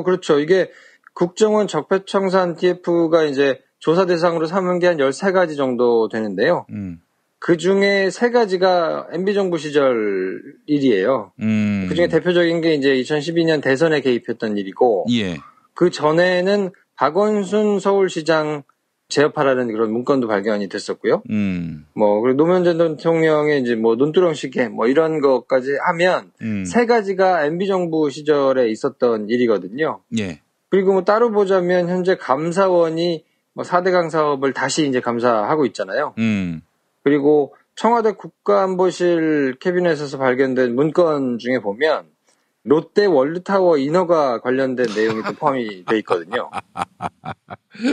그렇죠. 이게 국정원 적폐청산 TF가 이제 조사 대상으로 삼은 게 한 13가지 정도 되는데요. 그 중에 3가지가 MB정부 시절 일이에요. 그 중에 대표적인 게 이제 2012년 대선에 개입했던 일이고, 예. 그 전에는 박원순 서울시장 재협하라는 그런 문건도 발견이 됐었고요. 뭐, 그리고 노무현 전 대통령의 이제 뭐 논두렁 시계 뭐 이런 것까지 하면 3가지가 MB정부 시절에 있었던 일이거든요. 예. 그리고 뭐 따로 보자면 현재 감사원이 뭐 4대강 사업을 다시 이제 감사하고 있잖아요. 그리고 청와대 국가안보실 캐비넷에서 발견된 문건 중에 보면 롯데 월드타워 인허가 관련된 내용이 또 포함이 돼 있거든요.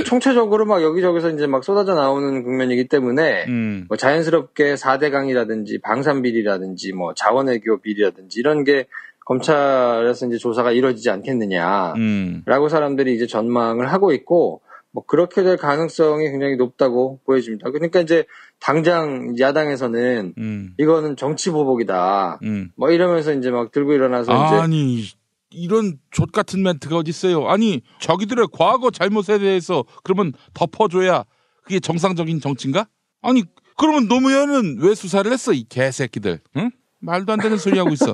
총체적으로 막 여기저기서 이제 막 쏟아져 나오는 국면이기 때문에 뭐 자연스럽게 4대강이라든지 방산비리라든지 뭐 자원외교 비리라든지 이런 게 검찰에서 이제 조사가 이루어지지 않겠느냐라고 사람들이 이제 전망을 하고 있고 뭐 그렇게 될 가능성이 굉장히 높다고 보여집니다. 그러니까 이제 당장 야당에서는 이거는 정치 보복이다. 뭐 이러면서 이제 막 들고 일어나서 아니 이런 족 같은 멘트가 어디 있어요? 아니 저기들의 과거 잘못에 대해서 그러면 덮어줘야 그게 정상적인 정치인가? 아니 그러면 노무현은 왜 수사를 했어 이 개새끼들? 응? 말도 안 되는 소리 하고 있어.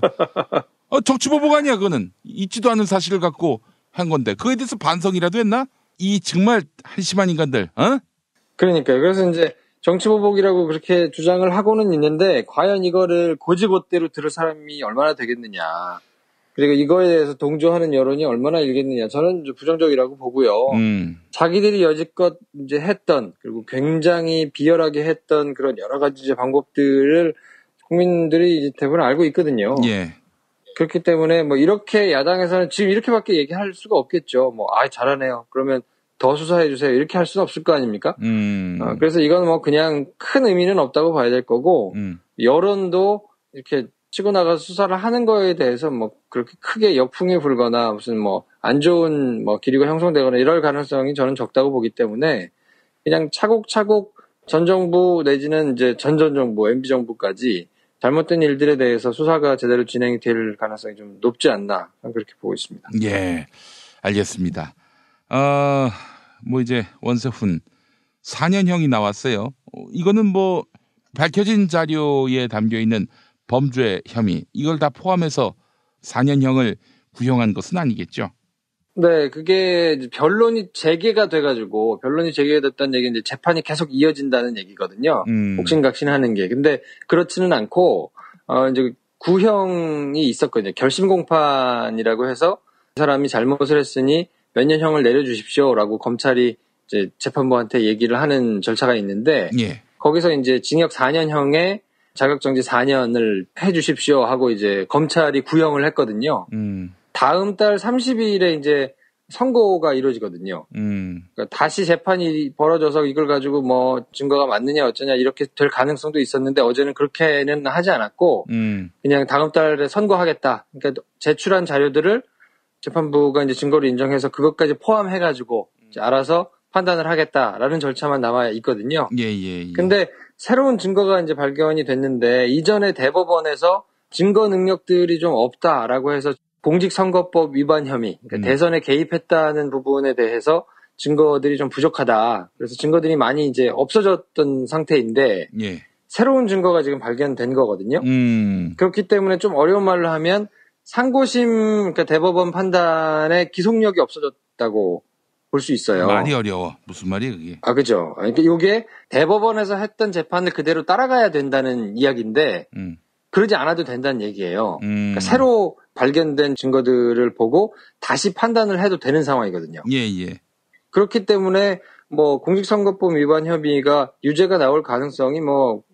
정치 보복 아니야 그거는. 있지도 않은 사실을 갖고 한 건데 그거에 대해서 반성이라도 했나? 이 정말 한심한 인간들. 그러니까요. 그래서 이제 정치보복이라고 그렇게 주장을 하고는 있는데 과연 이거를 고지고대로 들을 사람이 얼마나 되겠느냐. 그리고 이거에 대해서 동조하는 여론이 얼마나 일겠느냐. 저는 부정적이라고 보고요. 자기들이 여지껏 이제 했던 그리고 굉장히 비열하게 했던 그런 여러 가지 이제 방법들을 국민들이 이제 대부분 알고 있거든요. 예. 그렇기 때문에 뭐 이렇게 야당에서는 지금 이렇게밖에 얘기할 수가 없겠죠. 뭐 잘하네요. 그러면 더 수사해 주세요. 이렇게 할 수는 없을 거 아닙니까? 그래서 이건 뭐 그냥 큰 의미는 없다고 봐야 될 거고 여론도 이렇게 치고 나가서 수사를 하는 거에 대해서 뭐 그렇게 크게 역풍이 불거나 무슨 뭐 안 좋은 뭐 기류가 형성되거나 이럴 가능성이 저는 적다고 보기 때문에 그냥 차곡차곡 전 정부 내지는 이제 전 정부, MB 정부까지 잘못된 일들에 대해서 수사가 제대로 진행이 될 가능성이 좀 높지 않나 그렇게 보고 있습니다. 예, 알겠습니다. 뭐 이제 원세훈 4년형이 나왔어요. 이거는 뭐 밝혀진 자료에 담겨 있는 범죄 혐의 이걸 다 포함해서 4년형을 구형한 것은 아니겠죠? 네, 그게 변론이 재개가 돼가지고 변론이 재개됐다는 얘기는 이제 재판이 계속 이어진다는 얘기거든요. 옥신각신하는 게. 근데 그렇지는 않고 이제 구형이 있었거든요. 결심 공판이라고 해서 그 사람이 잘못을 했으니 몇 년 형을 내려주십시오라고 검찰이 이제 재판부한테 얘기를 하는 절차가 있는데 예. 거기서 이제 징역 4년형에 자격정지 4년을 해주십시오 하고 이제 검찰이 구형을 했거든요. 다음 달 30일에 이제 선고가 이루어지거든요. 그러니까 다시 재판이 벌어져서 이걸 가지고 뭐 증거가 맞느냐 어쩌냐 이렇게 될 가능성도 있었는데 어제는 그렇게는 하지 않았고 그냥 다음 달에 선고하겠다. 그러니까 제출한 자료들을 재판부가 이제 증거를 인정해서 그것까지 포함해가지고 이제 알아서 판단을 하겠다라는 절차만 남아 있거든요. 예. 근데 새로운 증거가 이제 발견이 됐는데 이전에 대법원에서 증거 능력들이 좀 없다라고 해서 공직선거법 위반 혐의, 그러니까 대선에 개입했다는 부분에 대해서 증거들이 좀 부족하다. 그래서 증거들이 많이 이제 없어졌던 상태인데 예. 새로운 증거가 지금 발견된 거거든요. 그렇기 때문에 좀 어려운 말로 하면 상고심, 그러니까 대법원 판단에 기속력이 없어졌다고 볼 수 있어요. 말이 어려워. 무슨 말이야 그게? 그죠. 그러니까 이게 대법원에서 했던 재판을 그대로 따라가야 된다는 이야기인데 그러지 않아도 된다는 얘기예요. 그러니까 새로 발견된 증거들을 보고 다시 판단을 해도 되는 상황이거든요. 예. 그렇기 때문에 뭐 공직선거법 위반 혐의가 유죄가 나올 가능성이 뭐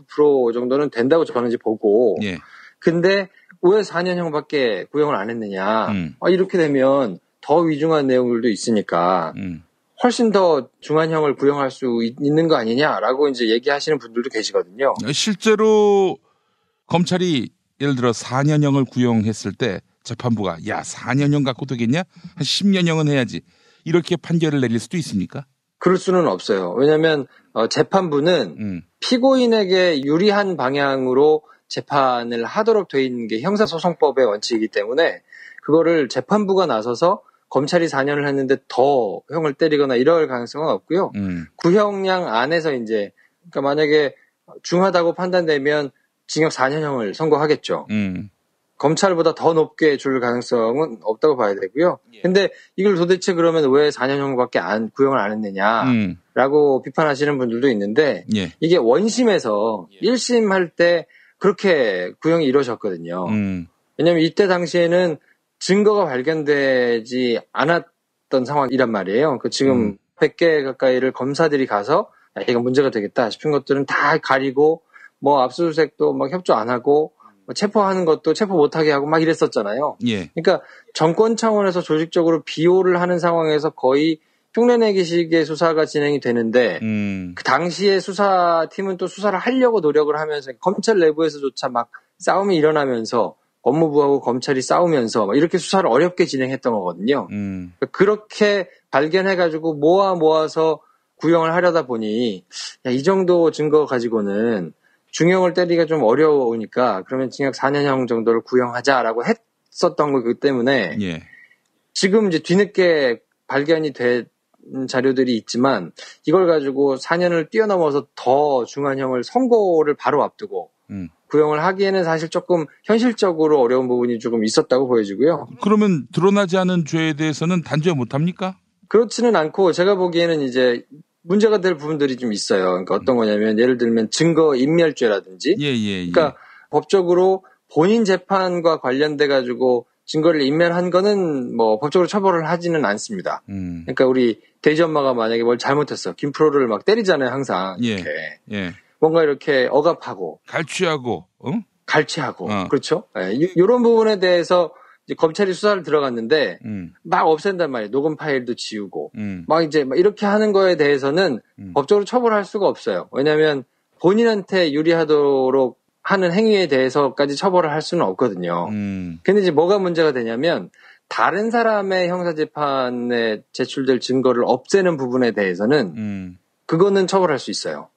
99% 정도는 된다고 저는 이제 보고. 예. 근데 왜 4년형밖에 구형을 안 했느냐. 이렇게 되면 더 위중한 내용들도 있으니까 훨씬 더 중한형을 구형할 수 있는 거 아니냐라고 이제 얘기하시는 분들도 계시거든요. 실제로 검찰이 예를 들어 4년형을 구형했을 때 재판부가 야 4년형 갖고 되겠냐? 한 10년형은 해야지. 이렇게 판결을 내릴 수도 있습니까? 그럴 수는 없어요. 왜냐하면 재판부는 피고인에게 유리한 방향으로 재판을 하도록 돼 있는 게 형사소송법의 원칙이기 때문에 그거를 재판부가 나서서 검찰이 4년을 했는데 더 형을 때리거나 이럴 가능성은 없고요. 구형량 안에서 이제 그러니까 만약에 중하다고 판단되면 징역 4년형을 선고하겠죠. 검찰보다 더 높게 줄 가능성은 없다고 봐야 되고요. 근데 이걸 도대체 그러면 왜 4년형밖에 구형을 안 했느냐라고 비판하시는 분들도 있는데 이게 원심에서 1심 할 때 그렇게 구형이 이루어졌거든요. 왜냐하면 이때 당시에는 증거가 발견되지 않았던 상황이란 말이에요. 지금 100개 가까이를 검사들이 가서 이거 문제가 되겠다 싶은 것들은 다 가리고 뭐 압수수색도 막 협조 안 하고 뭐 체포하는 것도 체포 못하게 하고 막 이랬었잖아요. 예. 그러니까 정권 차원에서 조직적으로 비호를 하는 상황에서 거의 흉내내기식의 수사가 진행이 되는데 그 당시에 수사팀은 또 수사를 하려고 노력을 하면서 검찰 내부에서조차 막 싸움이 일어나면서 법무부하고 검찰이 싸우면서 막 이렇게 수사를 어렵게 진행했던 거거든요. 그렇게 발견해가지고 모아서 구형을 하려다 보니 이 정도 증거 가지고는 중형을 때리기가 좀 어려우니까 그러면 징역 4년형 정도를 구형하자라고 했었던 거기 때문에 지금 이제 뒤늦게 발견이 된 자료들이 있지만 이걸 가지고 4년을 뛰어넘어서 더 중한형을 선고를 바로 앞두고 구형을 하기에는 사실 조금 현실적으로 어려운 부분이 조금 있었다고 보여지고요. 그러면 드러나지 않은 죄에 대해서는 단죄 못합니까? 그렇지는 않고 제가 보기에는 이제 문제가 될 부분들이 좀 있어요. 그러니까 어떤 거냐면 예를 들면 증거인멸죄라든지 그러니까 법적으로 본인 재판과 관련돼 가지고 증거를 인멸한 거는 뭐 법적으로 처벌을 하지는 않습니다. 그러니까 우리 돼지 엄마가 만약에 뭘 잘못했어. 김프로를 막 때리잖아요, 항상. 이렇게. 뭔가 이렇게 억압하고 갈취하고 갈취하고 그렇죠? 이런 부분에 대해서 이제 검찰이 수사를 들어갔는데 막 없앤단 말이에요. 녹음 파일도 지우고 막 이제 이렇게 하는 거에 대해서는 법적으로 처벌할 수가 없어요. 왜냐하면 본인한테 유리하도록 하는 행위에 대해서까지 처벌을 할 수는 없거든요. 근데 이제 뭐가 문제가 되냐면 다른 사람의 형사재판에 제출될 증거를 없애는 부분에 대해서는 그거는 처벌할 수 있어요.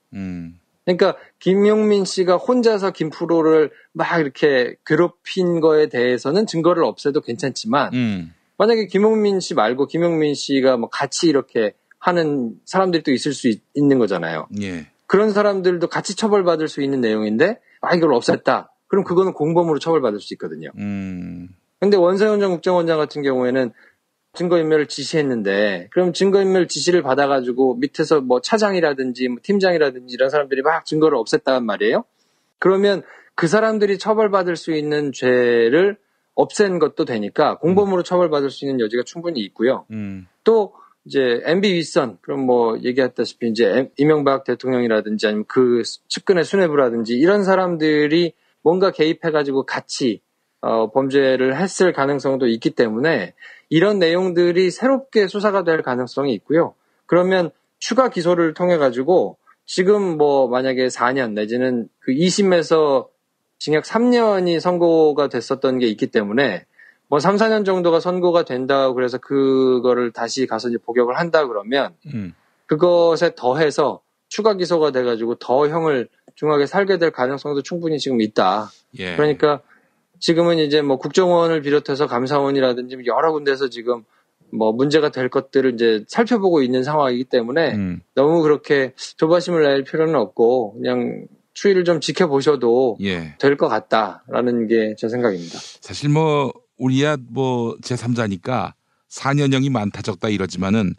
그러니까 김용민 씨가 혼자서 김프로를 막 이렇게 괴롭힌 거에 대해서는 증거를 없애도 괜찮지만 만약에 김용민 씨 말고 김용민 씨가 뭐 같이 이렇게 하는 사람들이 또 있을 수 있는 거잖아요. 그런 사람들도 같이 처벌받을 수 있는 내용인데 이걸 없앴다. 그럼 그거는 공범으로 처벌받을 수 있거든요. 근데 원세훈 전 국정원장 같은 경우에는 증거인멸을 지시했는데 그럼 증거인멸 지시를 받아가지고 밑에서 뭐 차장이라든지 뭐 팀장이라든지 이런 사람들이 막 증거를 없앴단 말이에요. 그러면 그 사람들이 처벌받을 수 있는 죄를 없앤 것도 되니까 공범으로 처벌받을 수 있는 여지가 충분히 있고요. 또 이제 MB 윗선 그럼 뭐 얘기했다시피 이제 이명박 대통령이라든지 아니면 그 측근의 수뇌부라든지 이런 사람들이 뭔가 개입해가지고 같이 범죄를 했을 가능성도 있기 때문에 이런 내용들이 새롭게 수사가 될 가능성이 있고요. 그러면 추가 기소를 통해 가지고 지금 뭐 만약에 4년 내지는 그 2심에서 징역 3년이 선고가 됐었던 게 있기 때문에 뭐 3, 4년 정도가 선고가 된다고 그래서 그거를 다시 가서 이제 복역을 한다 그러면 그것에 더해서 추가 기소가 돼가지고 더 형을 중하게 살게 될 가능성도 충분히 지금 있다. 예. 그러니까 지금은 이제 뭐 국정원을 비롯해서 감사원이라든지 여러 군데서 지금 뭐 문제가 될 것들을 이제 살펴보고 있는 상황이기 때문에 너무 그렇게 조바심을 낼 필요는 없고 그냥 추이를 좀 지켜보셔도 예. 될 것 같다라는 게 제 생각입니다. 사실 뭐 우리야 뭐 제3자니까 4년형이 많다 적다 이러지만은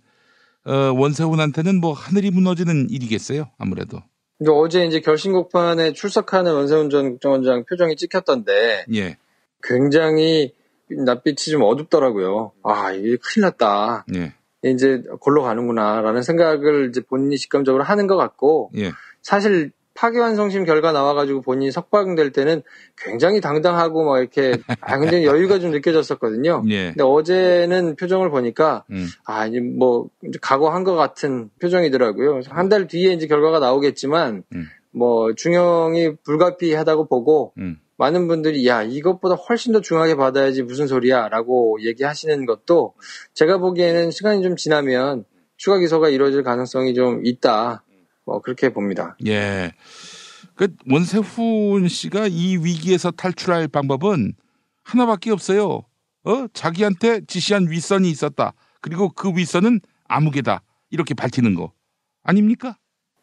원세훈한테는 뭐 하늘이 무너지는 일이겠어요. 아무래도. 근데 어제 이제 결심곡판에 출석하는 원세훈 전 국정원장 표정이 찍혔던데 예. 굉장히 낯빛이 좀 어둡더라고요. 아, 이게 큰일 났다. 예. 이제 골로 가는구나라는 생각을 이제 본인이 직감적으로 하는 것 같고 예. 사실 파기환송심 결과 나와가지고 본인이 석방될 때는 굉장히 당당하고 막 이렇게 굉장히 여유가 좀 느껴졌었거든요. 예. 근데 어제는 표정을 보니까 이제 뭐 이제 각오한 것 같은 표정이더라고요. 한 달 뒤에 이제 결과가 나오겠지만 뭐 중형이 불가피하다고 보고 많은 분들이 야 이것보다 훨씬 더 중하게 받아야지 무슨 소리야라고 얘기하시는 것도 제가 보기에는 시간이 좀 지나면 추가 기소가 이루어질 가능성이 좀 있다. 뭐 그렇게 봅니다. 예. 그 원세훈 씨가 이 위기에서 탈출할 방법은 하나밖에 없어요. 자기한테 지시한 윗선이 있었다. 그리고 그 윗선은 아무개다. 이렇게 밝히는 거 아닙니까?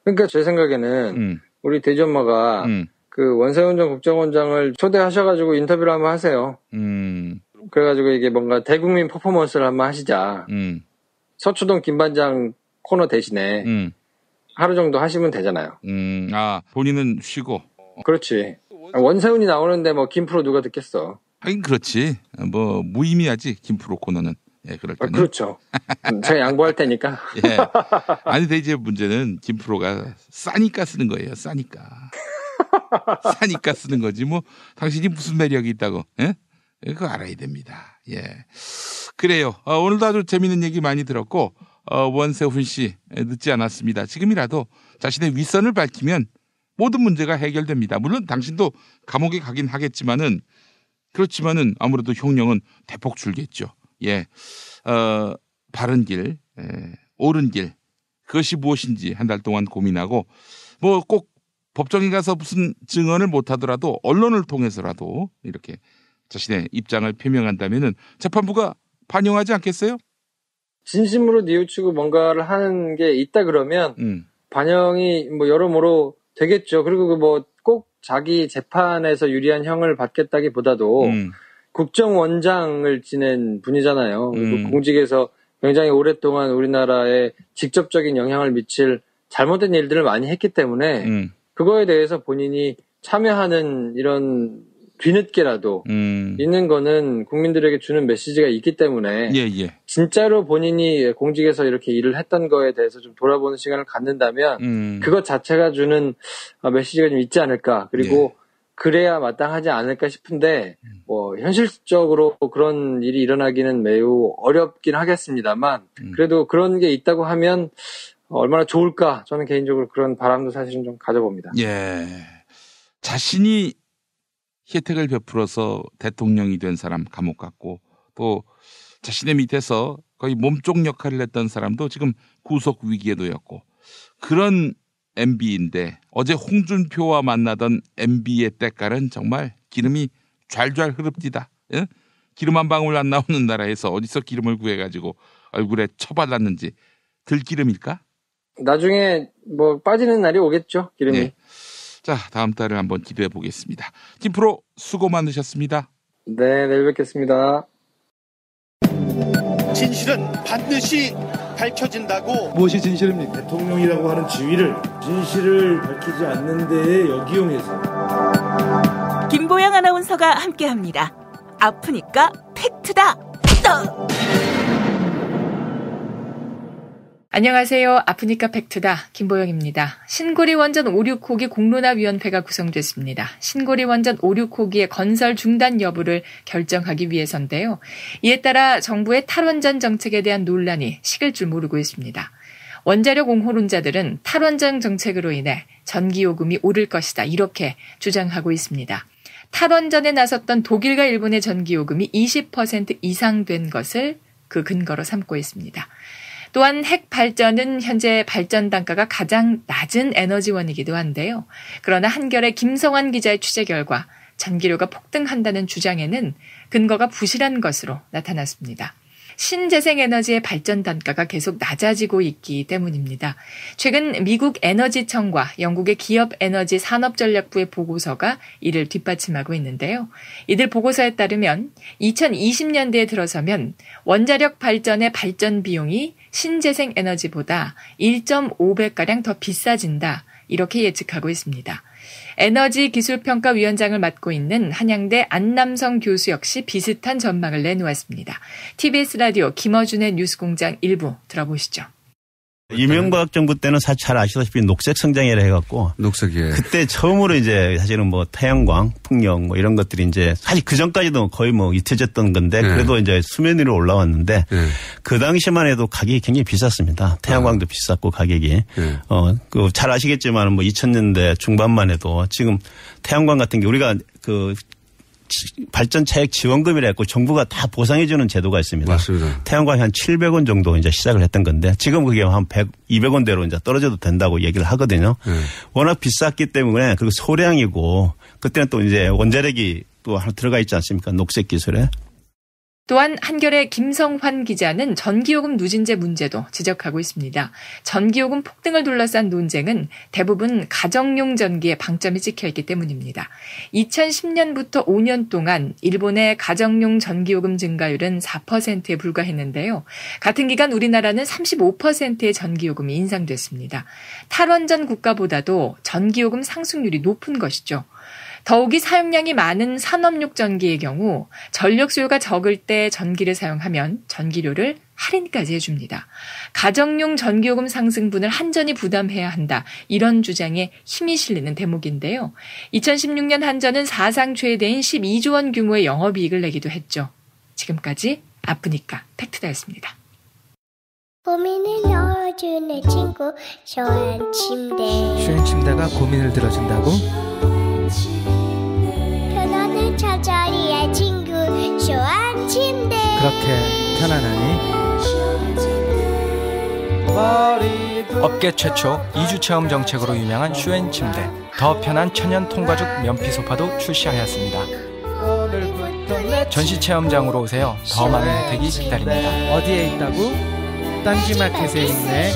그러니까 제 생각에는 우리 대지 엄마가 그 원세훈 전 국정원장을 초대하셔가지고 인터뷰를 한번 하세요. 그래가지고 이게 뭔가 대국민 퍼포먼스를 한번 하시자. 서초동 김반장 코너 대신에 하루 정도 하시면 되잖아요. 본인은 쉬고. 그렇지. 원세훈이 나오는데 뭐 김프로 누가 듣겠어. 하긴 그렇지. 뭐 무의미하지 김프로 코너는. 예, 그럴 때는. 그렇죠. 제가 양보할 테니까. 예. 아니, 근데 이제 문제는 김프로가 싸니까 쓰는 거예요. 싸니까. 싸니까 쓰는 거지. 뭐 당신이 무슨 매력이 있다고. 예? 그거 알아야 됩니다. 예. 그래요. 오늘도 아주 재밌는 얘기 많이 들었고 원세훈 씨 늦지 않았습니다. 지금이라도 자신의 윗선을 밝히면 모든 문제가 해결됩니다. 물론 당신도 감옥에 가긴 하겠지만은 그렇지만은 아무래도 형량은 대폭 줄겠죠. 예, 바른 길, 옳은 길 그것이 무엇인지 한 달 동안 고민하고 뭐 꼭 법정에 가서 무슨 증언을 못하더라도 언론을 통해서라도 이렇게 자신의 입장을 표명한다면은 재판부가 반영하지 않겠어요? 진심으로 뉘우치고 뭔가를 하는 게 있다 그러면 반영이 뭐 여러모로 되겠죠. 그리고 뭐 꼭 자기 재판에서 유리한 형을 받겠다기보다도 국정원장을 지낸 분이잖아요. 그리고 공직에서 굉장히 오랫동안 우리나라에 직접적인 영향을 미칠 잘못된 일들을 많이 했기 때문에 그거에 대해서 본인이 참여하는 이런 뒤늦게라도 있는 거는 국민들에게 주는 메시지가 있기 때문에 진짜로 본인이 공직에서 이렇게 일을 했던 거에 대해서 좀 돌아보는 시간을 갖는다면 그것 자체가 주는 메시지가 좀 있지 않을까. 그리고 그래야 마땅하지 않을까 싶은데 뭐 현실적으로 그런 일이 일어나기는 매우 어렵긴 하겠습니다만 그래도 그런 게 있다고 하면 얼마나 좋을까. 저는 개인적으로 그런 바람도 사실은 좀 가져봅니다. 예, 자신이 혜택을 베풀어서 대통령이 된 사람 감옥 갔고 또 자신의 밑에서 거의 몸쪽 역할을 했던 사람도 지금 구속 위기에 놓였고 그런 MB인데 어제 홍준표와 만나던 MB의 때깔은 정말 기름이 좔좔 흐릅디다. 예? 기름 한 방울 안 나오는 나라에서 어디서 기름을 구해가지고 얼굴에 쳐발랐는지 들기름일까? 나중에 뭐 빠지는 날이 오겠죠. 기름이. 네. 자, 다음 달을 한번 기대해 보겠습니다. 김프로 수고 많으셨습니다. 네, 내일 뵙겠습니다. 진실은 반드시 밝혀진다고. 무엇이 진실입니까? 대통령이라고 하는 지위를 진실을 밝히지 않는 데에 역이용해서. 김보영 아나운서가 함께합니다. 아프니까 팩트다. 안녕하세요. 아프니까 팩트다. 김보영입니다. 신고리 원전 56호기 공론화위원회가 구성됐습니다. 신고리 원전 56호기의 건설 중단 여부를 결정하기 위해서인데요. 이에 따라 정부의 탈원전 정책에 대한 논란이 식을 줄 모르고 있습니다. 원자력 옹호론자들은 탈원전 정책으로 인해 전기요금이 오를 것이다. 이렇게 주장하고 있습니다. 탈원전에 나섰던 독일과 일본의 전기요금이 20% 이상 된 것을 그 근거로 삼고 있습니다. 또한 핵 발전은 현재 발전 단가가 가장 낮은 에너지원이기도 한데요. 그러나 한겨레 김성환 기자의 취재 결과 전기료가 폭등한다는 주장에는 근거가 부실한 것으로 나타났습니다. 신재생에너지의 발전 단가가 계속 낮아지고 있기 때문입니다. 최근 미국 에너지청과 영국의 기업에너지 산업전략부의 보고서가 이를 뒷받침하고 있는데요. 이들 보고서에 따르면 2020년대에 들어서면 원자력 발전의 발전 비용이 신재생에너지보다 1.5배가량 더 비싸진다. 이렇게 예측하고 있습니다. 에너지기술평가위원장을 맡고 있는 한양대 안남성 교수 역시 비슷한 전망을 내놓았습니다. TBS 라디오 김어준의 뉴스공장 일부 들어보시죠. 이명박 정부 때는 사실 잘 아시다시피 녹색 성장이라 해갖고. 녹색이에요. 그때 처음으로 이제 사실은 뭐 태양광, 풍력 뭐 이런 것들이 이제 사실 그 전까지도 거의 뭐 잊혀졌던 건데 그래도 이제 수면 위로 올라왔는데 그 당시만 해도 가격이 굉장히 비쌌습니다. 태양광도 비쌌고 가격이. 그 잘 아시겠지만 뭐 2000년대 중반만 해도 지금 태양광 같은 게 우리가 그 발전 차액 지원금이라 했고 정부가 다 보상해 주는 제도가 있습니다. 맞습니다. 태양광이 한 700원 정도 이제 시작을 했던 건데 지금 그게 한 200원대로 이제 떨어져도 된다고 얘기를 하거든요. 워낙 비쌌기 때문에 그리고 소량이고 그때는 또 이제 원자력이 또 하나 들어가 있지 않습니까? 녹색 기술에. 또한 한겨레 김성환 기자는 전기요금 누진제 문제도 지적하고 있습니다. 전기요금 폭등을 둘러싼 논쟁은 대부분 가정용 전기에 방점이 찍혀 있기 때문입니다. 2010년부터 5년 동안 일본의 가정용 전기요금 증가율은 4%에 불과했는데요. 같은 기간 우리나라는 35%의 전기요금이 인상됐습니다. 탈원전 국가보다도 전기요금 상승률이 높은 것이죠. 더욱이 사용량이 많은 산업용 전기의 경우 전력 수요가 적을 때 전기를 사용하면 전기료를 할인까지 해줍니다. 가정용 전기요금 상승분을 한전이 부담해야 한다. 이런 주장에 힘이 실리는 대목인데요. 2016년 한전은 사상 최대인 12조 원 규모의 영업이익을 내기도 했죠. 지금까지 아프니까 팩트다였습니다. 고민을 넣어준 내 친구 쇼앤침대. 쇼앤침대가 고민을 들어준다고? 편안한 잠자리의 친구 쇼앤침대. 그렇게 편안하니? 업계 최초 2주 체험 정책으로 유명한 쇼앤침대. 더 편한 천연 통가죽 면피 소파도 출시하였습니다. 전시 체험장으로 오세요. 더 많은 혜택이 기다립니다. 어디에 있다고? 딴지마켓에 있네.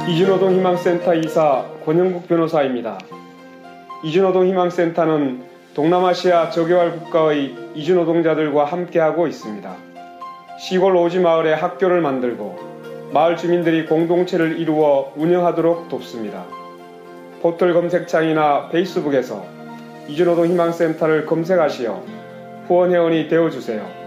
이주노동 희망센터 이사 권영국 변호사입니다. 이주노동 희망센터는 동남아시아 저개발 국가의 이주노동자들과 함께하고 있습니다. 시골 오지 마을에 학교를 만들고 마을 주민들이 공동체를 이루어 운영하도록 돕습니다. 포털 검색창이나 페이스북에서 이주노동 희망센터를 검색하시어 후원회원이 되어주세요.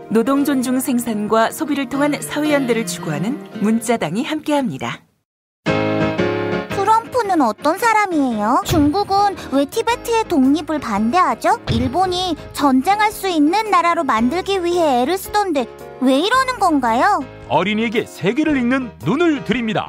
노동 존중 생산과 소비를 통한 사회연대를 추구하는 문자당이 함께합니다. 트럼프는 어떤 사람이에요? 중국은 왜 티베트의 독립을 반대하죠? 일본이 전쟁할 수 있는 나라로 만들기 위해 애를 쓰던데 왜 이러는 건가요? 어린이에게 세계를 읽는 눈을 드립니다.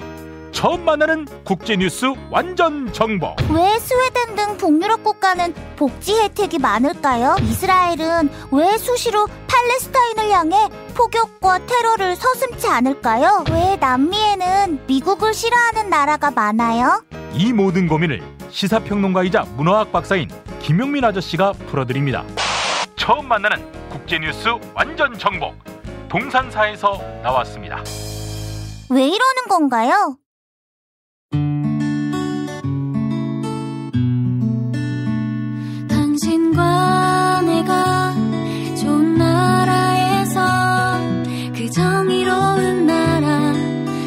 처음 만나는 국제뉴스 완전 정보. 왜 스웨덴 등 북유럽 국가는 복지 혜택이 많을까요? 이스라엘은 왜 수시로 팔레스타인을 향해 폭격과 테러를 서슴지 않을까요? 왜 남미에는 미국을 싫어하는 나라가 많아요? 이 모든 고민을 시사평론가이자 문화학 박사인 김용민 아저씨가 풀어드립니다. 처음 만나는 국제뉴스 완전 정보. 동산사에서 나왔습니다. 왜 이러는 건가요? 당신과 내가 좋은 나라에서 그 정의로운 나라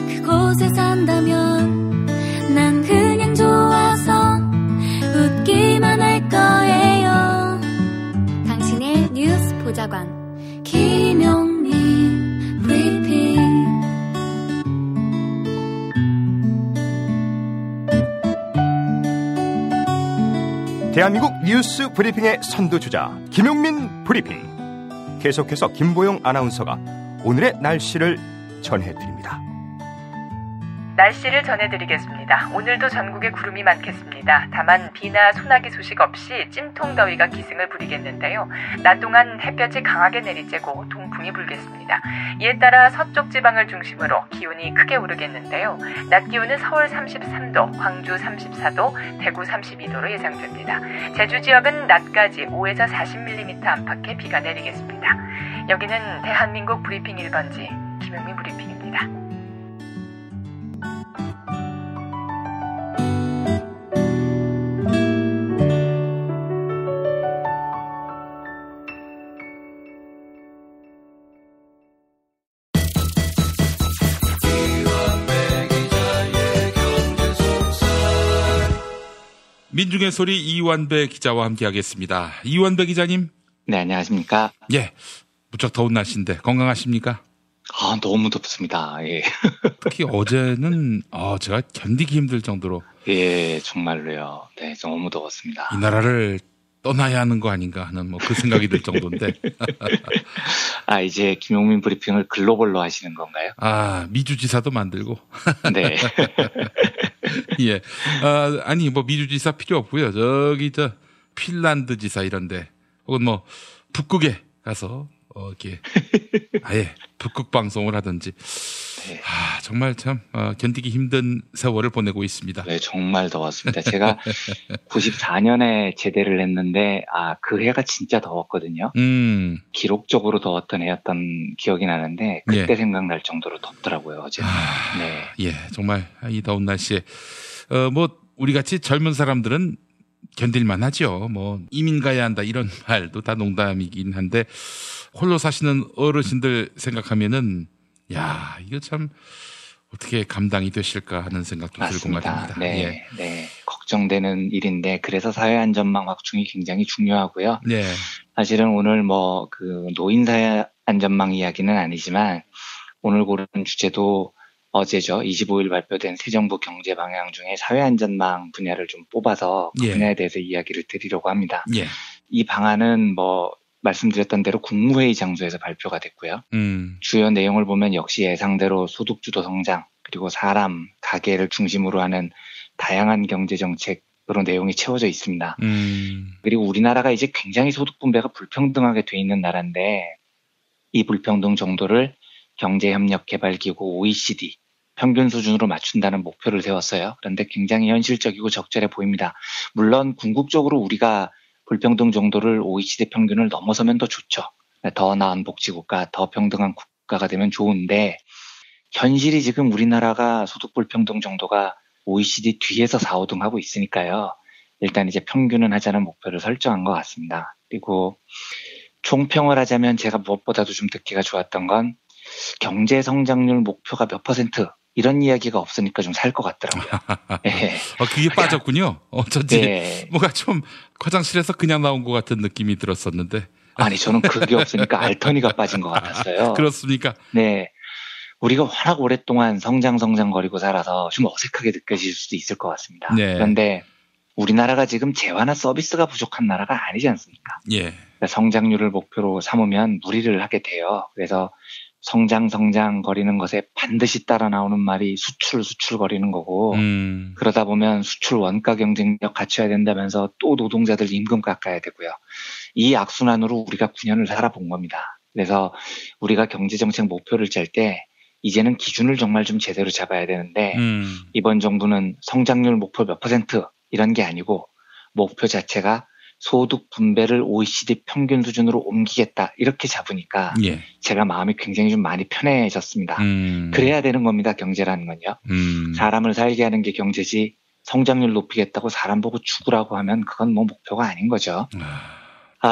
그곳에 산다면 난 그냥 좋아서 웃기만 대한민국 뉴스 브리핑의 선두주자 김용민 브리핑. 계속해서 김보영 아나운서가 오늘의 날씨를 전해드립니다. 날씨를 전해드리겠습니다. 오늘도 전국에 구름이 많겠습니다. 다만 비나 소나기 소식 없이 찜통더위가 기승을 부리겠는데요. 낮 동안 햇볕이 강하게 내리쬐고 동풍이 불겠습니다. 이에 따라 서쪽 지방을 중심으로 기온이 크게 오르겠는데요. 낮 기온은 서울 33도, 광주 34도, 대구 32도로 예상됩니다. 제주 지역은 낮까지 5에서 40mm 안팎의 비가 내리겠습니다. 여기는 대한민국 브리핑 1번지 김용민 브리핑입니다. 민중의 소리 이완배 기자와 함께하겠습니다. 이완배 기자님. 네, 안녕하십니까. 예, 무척 더운 날씨인데 건강하십니까? 너무 덥습니다. 예. 특히 어제는 제가 견디기 힘들 정도로. 예, 정말로요. 네, 너무 더웠습니다. 이 나라를 떠나야 하는 거 아닌가 하는 그 생각이 들 정도인데. 이제 김용민 브리핑을 글로벌로 하시는 건가요? 미주지사도 만들고. 네. 예. 미주지사 필요 없고요. 핀란드 지사 이런데, 혹은 북극에 가서, 이렇게, 아예 북극 방송을 하든지. 네. 정말 참, 견디기 힘든 세월을 보내고 있습니다. 네, 정말 더웠습니다. 제가 94년에 제대를 했는데, 그 해가 진짜 더웠거든요. 기록적으로 더웠던 해였던 기억이 나는데, 그때 생각날 정도로 덥더라고요, 어제. 네. 예, 정말 이 더운 날씨에, 우리 같이 젊은 사람들은 견딜만 하죠. 이민 가야 한다 이런 말도 다 농담이긴 한데, 홀로 사시는 어르신들 생각하면은, 이거 참 어떻게 감당이 되실까 하는 생각도 들고 말입니다. 네, 예. 네, 걱정되는 일인데 그래서 사회안전망 확충이 굉장히 중요하고요. 네. 사실은 오늘 노인 사회안전망 이야기는 아니지만 오늘 고른 주제도 어제죠. 25일 발표된 새 정부 경제 방향 중에 사회안전망 분야를 좀 뽑아서 그 분야에 대해서 이야기를 드리려고 합니다. 예. 이 방안은 말씀드렸던 대로 국무회의 장소에서 발표가 됐고요. 주요 내용을 보면 역시 예상대로 소득주도 성장, 그리고 사람, 가계를 중심으로 하는 다양한 경제정책으로 내용이 채워져 있습니다. 그리고 우리나라가 이제 굉장히 소득 분배가 불평등하게 돼 있는 나라인데 이 불평등 정도를 경제협력개발기구 OECD 평균 수준으로 맞춘다는 목표를 세웠어요. 그런데 굉장히 현실적이고 적절해 보입니다. 물론 궁극적으로 우리가 불평등 정도를 OECD 평균을 넘어서면 더 좋죠. 더 나은 복지국가, 더 평등한 국가가 되면 좋은데 현실이 지금 우리나라가 소득 불평등 정도가 OECD 뒤에서 4, 5등 하고 있으니까요. 일단 이제 평균은 하자는 목표를 설정한 것 같습니다. 그리고 총평을 하자면 제가 무엇보다도 좀 듣기가 좋았던 건 경제 성장률 목표가 몇 %? 이런 이야기가 없으니까 좀 살 것 같더라고요. 네. 그게 빠졌군요. 어쩐지 뭔가 좀 화장실에서 그냥 나온 것 같은 느낌이 들었었는데. 저는 그게 없으니까 알터니가 빠진 것 같았어요. 그렇습니까? 네. 우리가 워낙 오랫동안 성장거리고 살아서 좀 어색하게 느껴질 수도 있을 것 같습니다. 네. 그런데 우리나라가 지금 재화나 서비스가 부족한 나라가 아니지 않습니까? 예. 그러니까 성장률을 목표로 삼으면 무리를 하게 돼요. 그래서 성장거리는 것에 반드시 따라 나오는 말이 수출거리는 거고, 그러다 보면 수출 원가 경쟁력 갖춰야 된다면서 또 노동자들 임금 깎아야 되고요. 이 악순환으로 우리가 9년을 살아본 겁니다. 그래서 우리가 경제정책 목표를 짤 때 이제는 기준을 정말 좀 제대로 잡아야 되는데, 이번 정부는 성장률 목표 몇 %? 이런 게 아니고 목표 자체가 소득 분배를 OECD 평균 수준으로 옮기겠다 이렇게 잡으니까 제가 마음이 굉장히 좀 많이 편해졌습니다. 그래야 되는 겁니다. 경제라는 건요. 사람을 살게 하는 게 경제지 성장률 높이겠다고 사람 보고 죽으라고 하면 그건 목표가 아닌 거죠.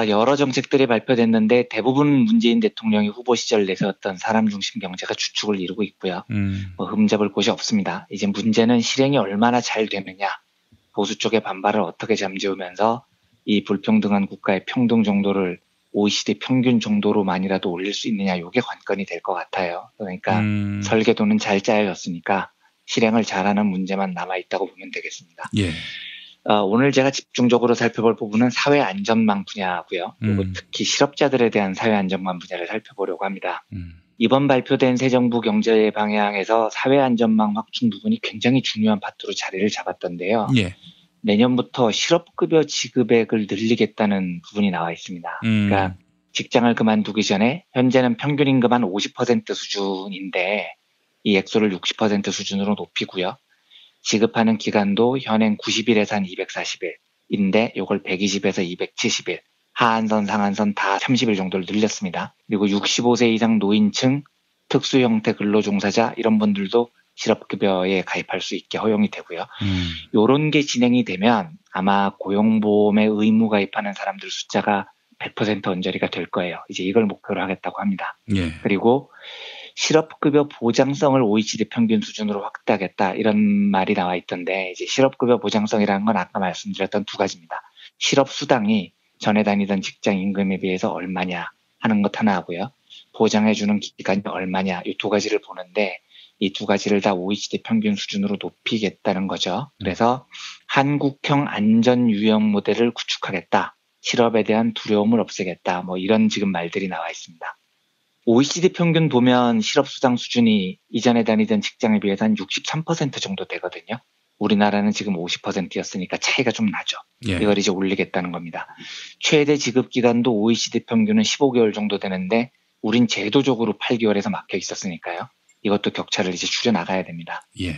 여러 정책들이 발표됐는데 대부분 문재인 대통령이 후보 시절 내세웠던 사람 중심 경제가 주축을 이루고 있고요. 흠잡을 곳이 없습니다. 이제 문제는 실행이 얼마나 잘 되느냐, 보수 쪽의 반발을 어떻게 잠재우면서 이 불평등한 국가의 평등 정도를 OECD 평균 정도로만이라도 올릴 수 있느냐, 이게 관건이 될 것 같아요. 그러니까 설계도는 잘 짜여졌으니까 실행을 잘하는 문제만 남아있다고 보면 되겠습니다. 예. 오늘 제가 집중적으로 살펴볼 부분은 사회안전망 분야고요. 그리고 특히 실업자들에 대한 사회안전망 분야를 살펴보려고 합니다. 이번 발표된 새 정부 경제 방향에서 사회안전망 확충 부분이 굉장히 중요한 파트로 자리를 잡았던데요. 예. 내년부터 실업급여 지급액을 늘리겠다는 부분이 나와 있습니다. 그러니까 직장을 그만두기 전에 현재는 평균 임금 한 50% 수준인데 이 액수를 60% 수준으로 높이고요. 지급하는 기간도 현행 90일에서 한 240일인데 이걸 120에서 270일, 하한선, 상한선 다 30일 정도를 늘렸습니다. 그리고 65세 이상 노인층, 특수 형태 근로종사자 이런 분들도 실업급여에 가입할 수 있게 허용이 되고요. 이런 게 진행이 되면 아마 고용보험에 의무 가입하는 사람들 숫자가 100% 언저리가 될 거예요. 이제 이걸 목표로 하겠다고 합니다. 예. 그리고 실업급여 보장성을 OECD 평균 수준으로 확대하겠다 이런 말이 나와 있던데 이제 실업급여 보장성이라는 건 아까 말씀드렸던 두 가지입니다. 실업수당이 전에 다니던 직장 임금에 비해서 얼마냐 하는 것 하나 하고요. 보장해주는 기간이 얼마냐 이 두 가지를 보는데 이 두 가지를 다 OECD 평균 수준으로 높이겠다는 거죠. 그래서 한국형 안전유형 모델을 구축하겠다. 실업에 대한 두려움을 없애겠다. 뭐 이런 지금 말들이 나와 있습니다. OECD 평균 보면 실업수당 수준이 이전에 다니던 직장에 비해서 한 63% 정도 되거든요. 우리나라는 지금 50%였으니까 차이가 좀 나죠. 예. 이걸 이제 올리겠다는 겁니다. 최대 지급 기간도 OECD 평균은 15개월 정도 되는데 우린 제도적으로 8개월에서 막혀 있었으니까요. 이것도 격차를 이제 줄여나가야 됩니다. 예.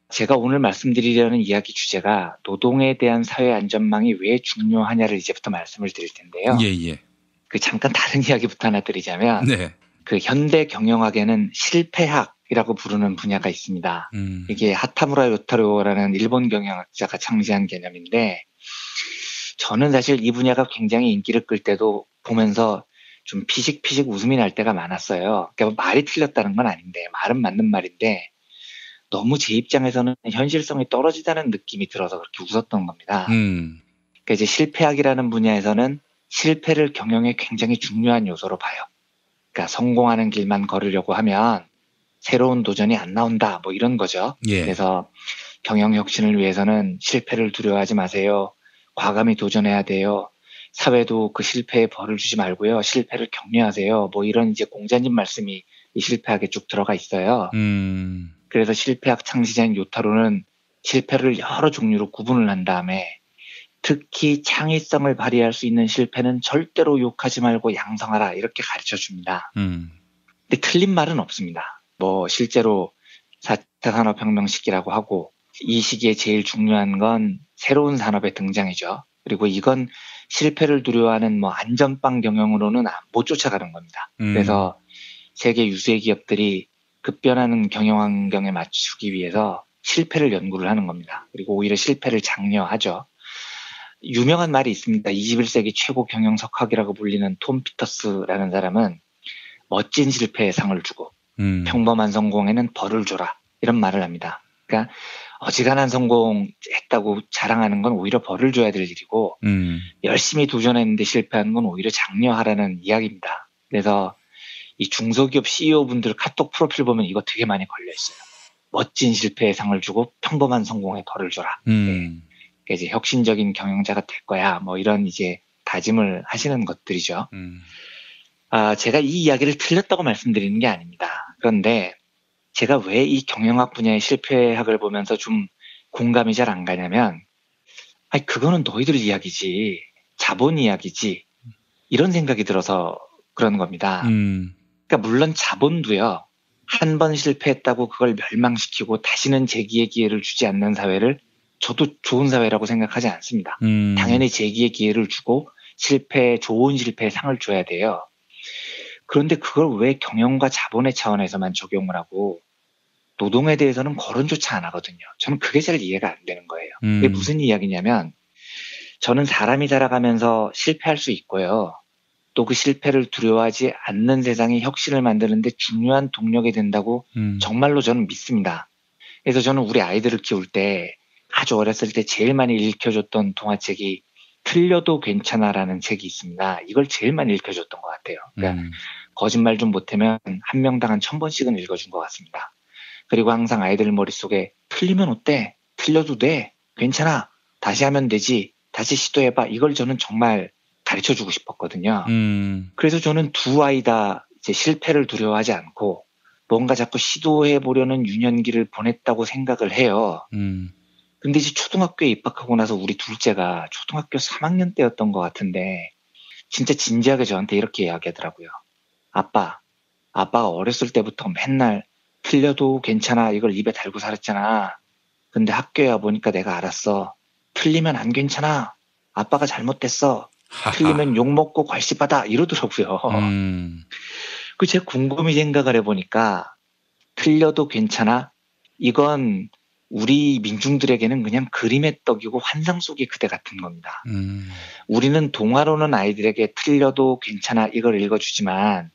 제가 오늘 말씀드리려는 이야기 주제가 노동에 대한 사회 안전망이 왜 중요하냐를 이제부터 말씀을 드릴 텐데요. 예. 그 잠깐 다른 이야기부터 하나 드리자면 네. 그 현대 경영학에는 실패학이라고 부르는 분야가 있습니다. 이게 하타무라 요타로라는 일본 경영학자가 창시한 개념인데 저는 사실 이 분야가 굉장히 인기를 끌 때도 보면서 좀 피식피식 웃음이 날 때가 많았어요. 그러니까 말이 틀렸다는 건 아닌데 말은 맞는 말인데 너무 제 입장에서는 현실성이 떨어지다는 느낌이 들어서 그렇게 웃었던 겁니다. 그러니까 이제 실패학이라는 분야에서는 실패를 경영에 굉장히 중요한 요소로 봐요. 그러니까 성공하는 길만 걸으려고 하면 새로운 도전이 안 나온다 뭐 이런 거죠. 예. 그래서 경영 혁신을 위해서는 실패를 두려워하지 마세요. 과감히 도전해야 돼요. 사회도 그 실패에 벌을 주지 말고요. 실패를 격려하세요. 뭐 이런 이제 공자님 말씀이 이 실패학에 쭉 들어가 있어요. 그래서 실패학 창시자인 요타로는 실패를 여러 종류로 구분을 한 다음에 특히 창의성을 발휘할 수 있는 실패는 절대로 욕하지 말고 양성하라 이렇게 가르쳐 줍니다. 근데 틀린 말은 없습니다. 뭐 실제로 4차 산업혁명 시기라고 하고 이 시기에 제일 중요한 건 새로운 산업의 등장이죠. 그리고 이건 실패를 두려워하는 뭐 안전빵 경영으로는 못 쫓아가는 겁니다. 그래서 세계 유수의 기업들이 급변하는 경영 환경에 맞추기 위해서 실패를 연구를 하는 겁니다. 그리고 오히려 실패를 장려하죠. 유명한 말이 있습니다. 21세기 최고 경영 석학이라고 불리는 톰 피터스라는 사람은 멋진 실패에 상을 주고 평범한 성공에는 벌을 줘라 이런 말을 합니다. 그러니까 어지간한 성공했다고 자랑하는 건 오히려 벌을 줘야 될 일이고 열심히 도전했는데 실패하는 건 오히려 장려하라는 이야기입니다. 그래서 이 중소기업 CEO분들 카톡 프로필 보면 이거 되게 많이 걸려있어요. 멋진 실패에 상을 주고 평범한 성공에 벌을 줘라. 네. 이제 혁신적인 경영자가 될 거야. 뭐 이런 이제 다짐을 하시는 것들이죠. 제가 이 이야기를 틀렸다고 말씀드리는 게 아닙니다. 그런데 제가 왜 이 경영학 분야의 실패학을 보면서 좀 공감이 잘 안 가냐면, 아니, 그거는 너희들 이야기지. 자본 이야기지. 이런 생각이 들어서 그런 겁니다. 그러니까 물론 자본도요. 한 번 실패했다고 그걸 멸망시키고 다시는 재기의 기회를 주지 않는 사회를 저도 좋은 사회라고 생각하지 않습니다. 당연히 재기의 기회를 주고 좋은 실패에 상을 줘야 돼요. 그런데 그걸 왜 경영과 자본의 차원에서만 적용을 하고 노동에 대해서는 거론조차 안 하거든요. 저는 그게 잘 이해가 안 되는 거예요. 그게 무슨 이야기냐면 저는 사람이 살아가면서 실패할 수 있고요. 또 그 실패를 두려워하지 않는 세상의 혁신을 만드는데 중요한 동력이 된다고 정말로 저는 믿습니다. 그래서 저는 우리 아이들을 키울 때 아주 어렸을 때 제일 많이 읽혀줬던 동화책이 틀려도 괜찮아라는 책이 있습니다. 이걸 제일 많이 읽혀줬던 것 같아요. 그러니까 거짓말 좀 못하면 한 명당 한 1000번씩은 읽어준 것 같습니다. 그리고 항상 아이들 머릿속에 틀리면 어때? 틀려도 돼? 괜찮아? 다시 하면 되지. 다시 시도해봐. 이걸 저는 정말 가르쳐주고 싶었거든요. 그래서 저는 두 아이 다 이제 실패를 두려워하지 않고 뭔가 자꾸 시도해보려는 유년기를 보냈다고 생각을 해요. 근데 이제 초등학교에 입학하고 나서 우리 둘째가 초등학교 3학년 때였던 것 같은데 진짜 진지하게 저한테 이렇게 이야기하더라고요. 아빠가 어렸을 때부터 맨날 틀려도 괜찮아 이걸 입에 달고 살았잖아. 근데 학교에 와보니까 내가 알았어. 틀리면 안 괜찮아. 아빠가 잘못됐어. 틀리면 욕먹고 괄시받아 이러더라고요. 그 제가 곰곰이 생각을 해보니까 틀려도 괜찮아? 이건 우리 민중들에게는 그냥 그림의 떡이고 환상 속의 그대 같은 겁니다. 우리는 동화로는 아이들에게 틀려도 괜찮아 이걸 읽어주지만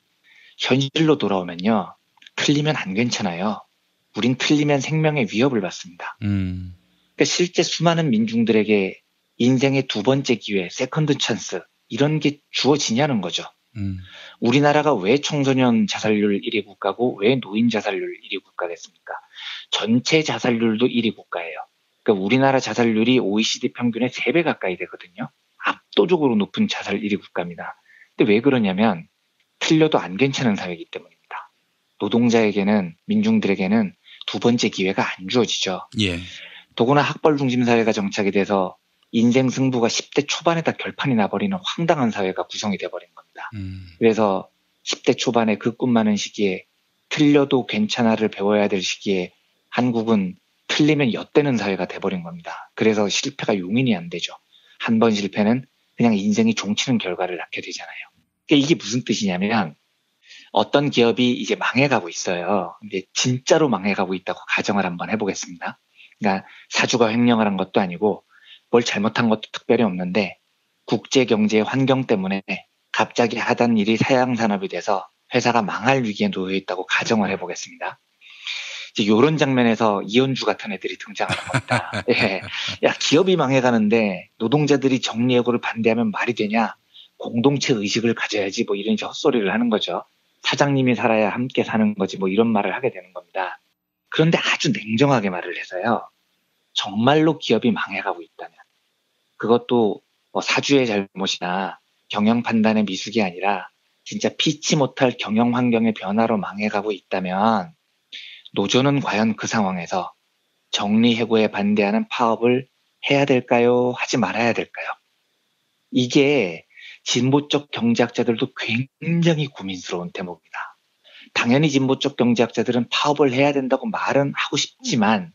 현실로 돌아오면요. 틀리면 안 괜찮아요. 우린 틀리면 생명의 위협을 받습니다. 그러니까 실제 수많은 민중들에게 인생의 두 번째 기회, 세컨드 찬스 이런 게 주어지냐는 거죠. 우리나라가 왜 청소년 자살률 1위 국가고 왜 노인 자살률 1위 국가겠습니까? 전체 자살률도 1위 국가예요. 그러니까 우리나라 자살률이 OECD 평균의 3배 가까이 되거든요. 압도적으로 높은 자살 1위 국가입니다. 근데 왜 그러냐면 틀려도 안 괜찮은 사회이기 때문입니다. 노동자에게는 민중들에게는 두 번째 기회가 안 주어지죠. 예. 더구나 학벌 중심 사회가 정착이 돼서 인생 승부가 10대 초반에 다 결판이 나버리는 황당한 사회가 구성이 돼버린 겁니다. 그래서 10대 초반에 그 꿈 많은 시기에 틀려도 괜찮아를 배워야 될 시기에 한국은 틀리면 엿대는 사회가 돼버린 겁니다. 그래서 실패가 용인이 안 되죠. 한 번 실패는 그냥 인생이 종치는 결과를 낳게 되잖아요. 그러니까 이게 무슨 뜻이냐면 어떤 기업이 이제 망해가고 있어요. 근데 진짜로 망해가고 있다고 가정을 한번 해보겠습니다. 그러니까 사주가 횡령을 한 것도 아니고 뭘 잘못한 것도 특별히 없는데 국제경제 환경 때문에 갑자기 하던 일이 사양산업이 돼서 회사가 망할 위기에 놓여 있다고 가정을 해보겠습니다. 이제 이런 장면에서 이현주 같은 애들이 등장하는 겁니다. 예. 야, 기업이 망해가는데 노동자들이 정리해고를 반대하면 말이 되냐? 공동체 의식을 가져야지 뭐 이런 헛소리를 하는 거죠. 사장님이 살아야 함께 사는 거지 뭐 이런 말을 하게 되는 겁니다. 그런데 아주 냉정하게 말을 해서요. 정말로 기업이 망해가고 있다면 그것도 뭐 사주의 잘못이나 경영 판단의 미숙이 아니라 진짜 피치 못할 경영 환경의 변화로 망해가고 있다면 노조는 과연 그 상황에서 정리해고에 반대하는 파업을 해야 될까요? 하지 말아야 될까요? 이게 진보적 경제학자들도 굉장히 고민스러운 대목입니다. 당연히 진보적 경제학자들은 파업을 해야 된다고 말은 하고 싶지만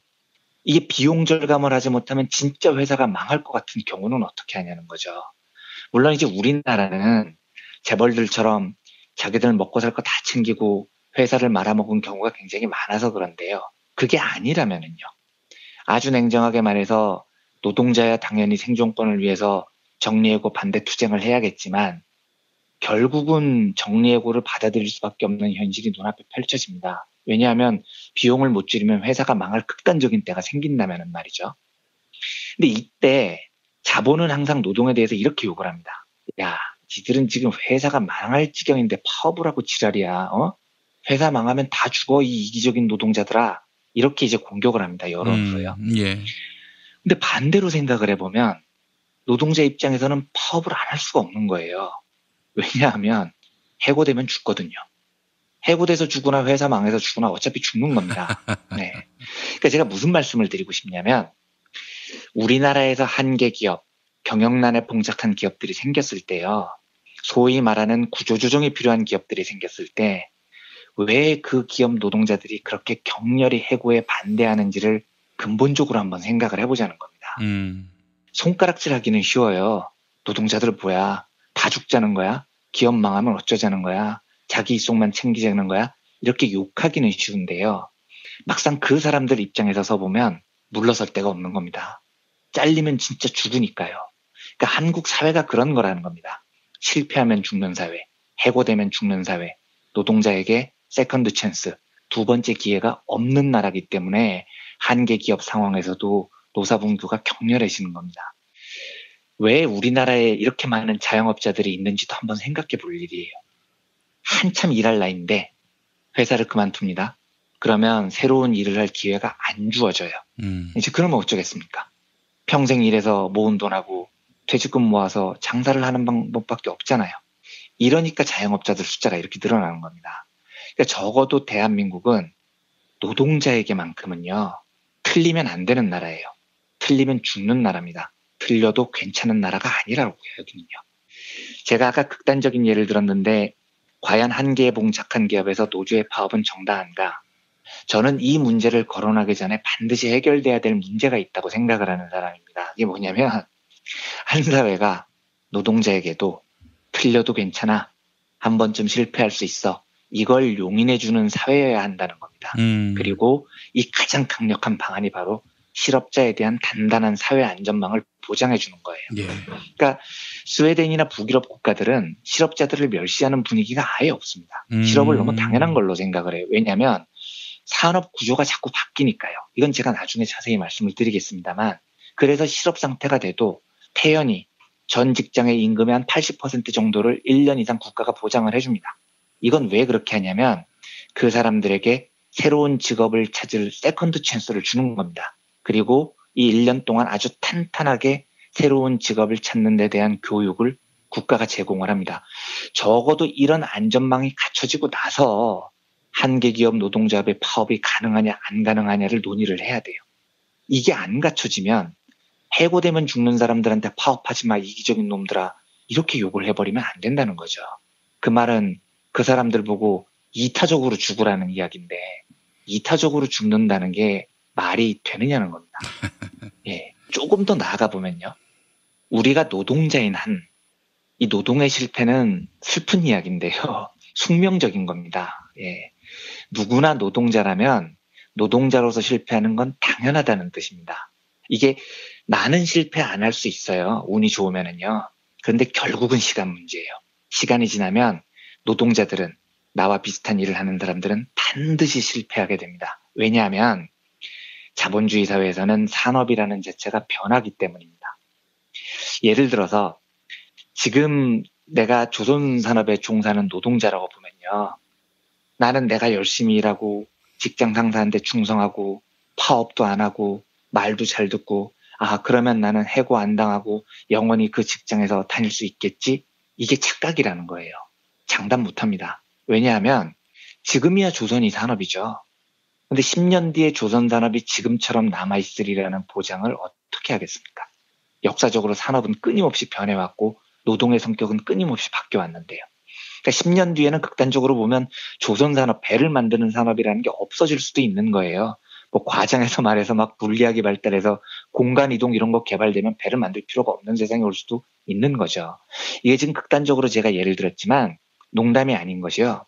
이게 비용 절감을 하지 못하면 진짜 회사가 망할 것 같은 경우는 어떻게 하냐는 거죠. 물론 이제 우리나라는 재벌들처럼 자기들 먹고 살 거 다 챙기고 회사를 말아먹은 경우가 굉장히 많아서 그런데요. 그게 아니라면은요. 아주 냉정하게 말해서 노동자야 당연히 생존권을 위해서 정리해고 반대 투쟁을 해야겠지만 결국은 정리해고를 받아들일 수밖에 없는 현실이 눈앞에 펼쳐집니다. 왜냐하면 비용을 못 줄이면 회사가 망할 극단적인 때가 생긴다면 말이죠. 근데 이때 자본은 항상 노동에 대해서 이렇게 욕을 합니다. 야, 지들은 지금 회사가 망할 지경인데 파업을 하고 지랄이야. 회사 망하면 다 죽어 이 이기적인 노동자들아. 이렇게 이제 공격을 합니다. 여론으로요. 예. 근데 반대로 생각을 해보면 노동자 입장에서는 파업을 안 할 수가 없는 거예요. 왜냐하면 해고되면 죽거든요. 해고돼서 죽거나 회사 망해서 죽거나 어차피 죽는 겁니다. 네. 그러니까 제가 무슨 말씀을 드리고 싶냐면 우리나라에서 한계 기업, 경영난에 봉착한 기업들이 생겼을 때요. 소위 말하는 구조조정이 필요한 기업들이 생겼을 때 왜 그 기업 노동자들이 그렇게 격렬히 해고에 반대하는지를 근본적으로 한번 생각을 해보자는 겁니다. 손가락질하기는 쉬워요. 노동자들 뭐야? 다 죽자는 거야? 기업 망하면 어쩌자는 거야? 자기 이속만 챙기자는 거야? 이렇게 욕하기는 쉬운데요. 막상 그 사람들 입장에서 서보면 물러설 데가 없는 겁니다. 잘리면 진짜 죽으니까요. 그러니까 한국 사회가 그런 거라는 겁니다. 실패하면 죽는 사회, 해고되면 죽는 사회, 노동자에게 세컨드 찬스, 두 번째 기회가 없는 나라이기 때문에 한계 기업 상황에서도 노사분규가 격렬해지는 겁니다. 왜 우리나라에 이렇게 많은 자영업자들이 있는지도 한번 생각해 볼 일이에요. 한참 일할 나이인데 회사를 그만둡니다. 그러면 새로운 일을 할 기회가 안 주어져요. 이제 그러면 어쩌겠습니까? 평생 일해서 모은 돈하고 퇴직금 모아서 장사를 하는 방법밖에 없잖아요. 이러니까 자영업자들 숫자가 이렇게 늘어나는 겁니다. 그러니까 적어도 대한민국은 노동자에게만큼은요, 틀리면 안 되는 나라예요. 틀리면 죽는 나라입니다. 틀려도 괜찮은 나라가 아니라고요, 여기는요. 제가 아까 극단적인 예를 들었는데, 과연 한계에 봉착한 기업에서 노조의 파업은 정당한가? 저는 이 문제를 거론하기 전에 반드시 해결돼야 될 문제가 있다고 생각을 하는 사람입니다. 이게 뭐냐면, 한 사회가 노동자에게도 틀려도 괜찮아, 한 번쯤 실패할 수 있어, 이걸 용인해주는 사회여야 한다는 겁니다. 그리고 이 가장 강력한 방안이 바로 실업자에 대한 단단한 사회 안전망을 보장해주는 거예요. 예. 그러니까 스웨덴이나 북유럽 국가들은 실업자들을 멸시하는 분위기가 아예 없습니다. 실업을 너무 당연한 걸로 생각을 해요. 왜냐하면 산업 구조가 자꾸 바뀌니까요. 이건 제가 나중에 자세히 말씀을 드리겠습니다만, 그래서 실업 상태가 돼도 태연히 전 직장의 임금의 한 80% 정도를 1년 이상 국가가 보장을 해줍니다. 이건 왜 그렇게 하냐면 그 사람들에게 새로운 직업을 찾을 세컨드 찬스를 주는 겁니다. 그리고 이 1년 동안 아주 탄탄하게 새로운 직업을 찾는 데 대한 교육을 국가가 제공을 합니다. 적어도 이런 안전망이 갖춰지고 나서 한계기업 노동자의 파업이 가능하냐 안 가능하냐를 논의를 해야 돼요. 이게 안 갖춰지면 해고되면 죽는 사람들한테 파업하지 마, 이기적인 놈들아, 이렇게 욕을 해버리면 안 된다는 거죠. 그 말은 그 사람들 보고 이타적으로 죽으라는 이야기인데, 이타적으로 죽는다는 게 말이 되느냐는 겁니다. 예, 조금 더 나아가 보면요, 우리가 노동자인 한 이 노동의 실패는 슬픈 이야기인데요, 숙명적인 겁니다. 예, 누구나 노동자라면 노동자로서 실패하는 건 당연하다는 뜻입니다. 이게 나는 실패 안 할 수 있어요, 운이 좋으면은요. 그런데 결국은 시간 문제예요. 시간이 지나면 노동자들은, 나와 비슷한 일을 하는 사람들은 반드시 실패하게 됩니다. 왜냐하면 자본주의 사회에서는 산업이라는 자체가 변하기 때문입니다. 예를 들어서 지금 내가 조선산업에 종사하는 노동자라고 보면요, 나는 내가 열심히 일하고 직장 상사한테 충성하고 파업도 안 하고 말도 잘 듣고, 아, 그러면 나는 해고 안 당하고 영원히 그 직장에서 다닐 수 있겠지? 이게 착각이라는 거예요. 장담 못합니다. 왜냐하면 지금이야 조선이 산업이죠. 근데 10년 뒤에 조선 산업이 지금처럼 남아있으리라는 보장을 어떻게 하겠습니까? 역사적으로 산업은 끊임없이 변해왔고 노동의 성격은 끊임없이 바뀌어왔는데요. 그러니까 10년 뒤에는 극단적으로 보면 조선 산업, 배를 만드는 산업이라는 게 없어질 수도 있는 거예요. 뭐 과장해서 말해서 막 물리학이 발달해서 공간 이동 이런 거 개발되면 배를 만들 필요가 없는 세상이 올 수도 있는 거죠. 이게 지금 극단적으로 제가 예를 들었지만 농담이 아닌 것이요,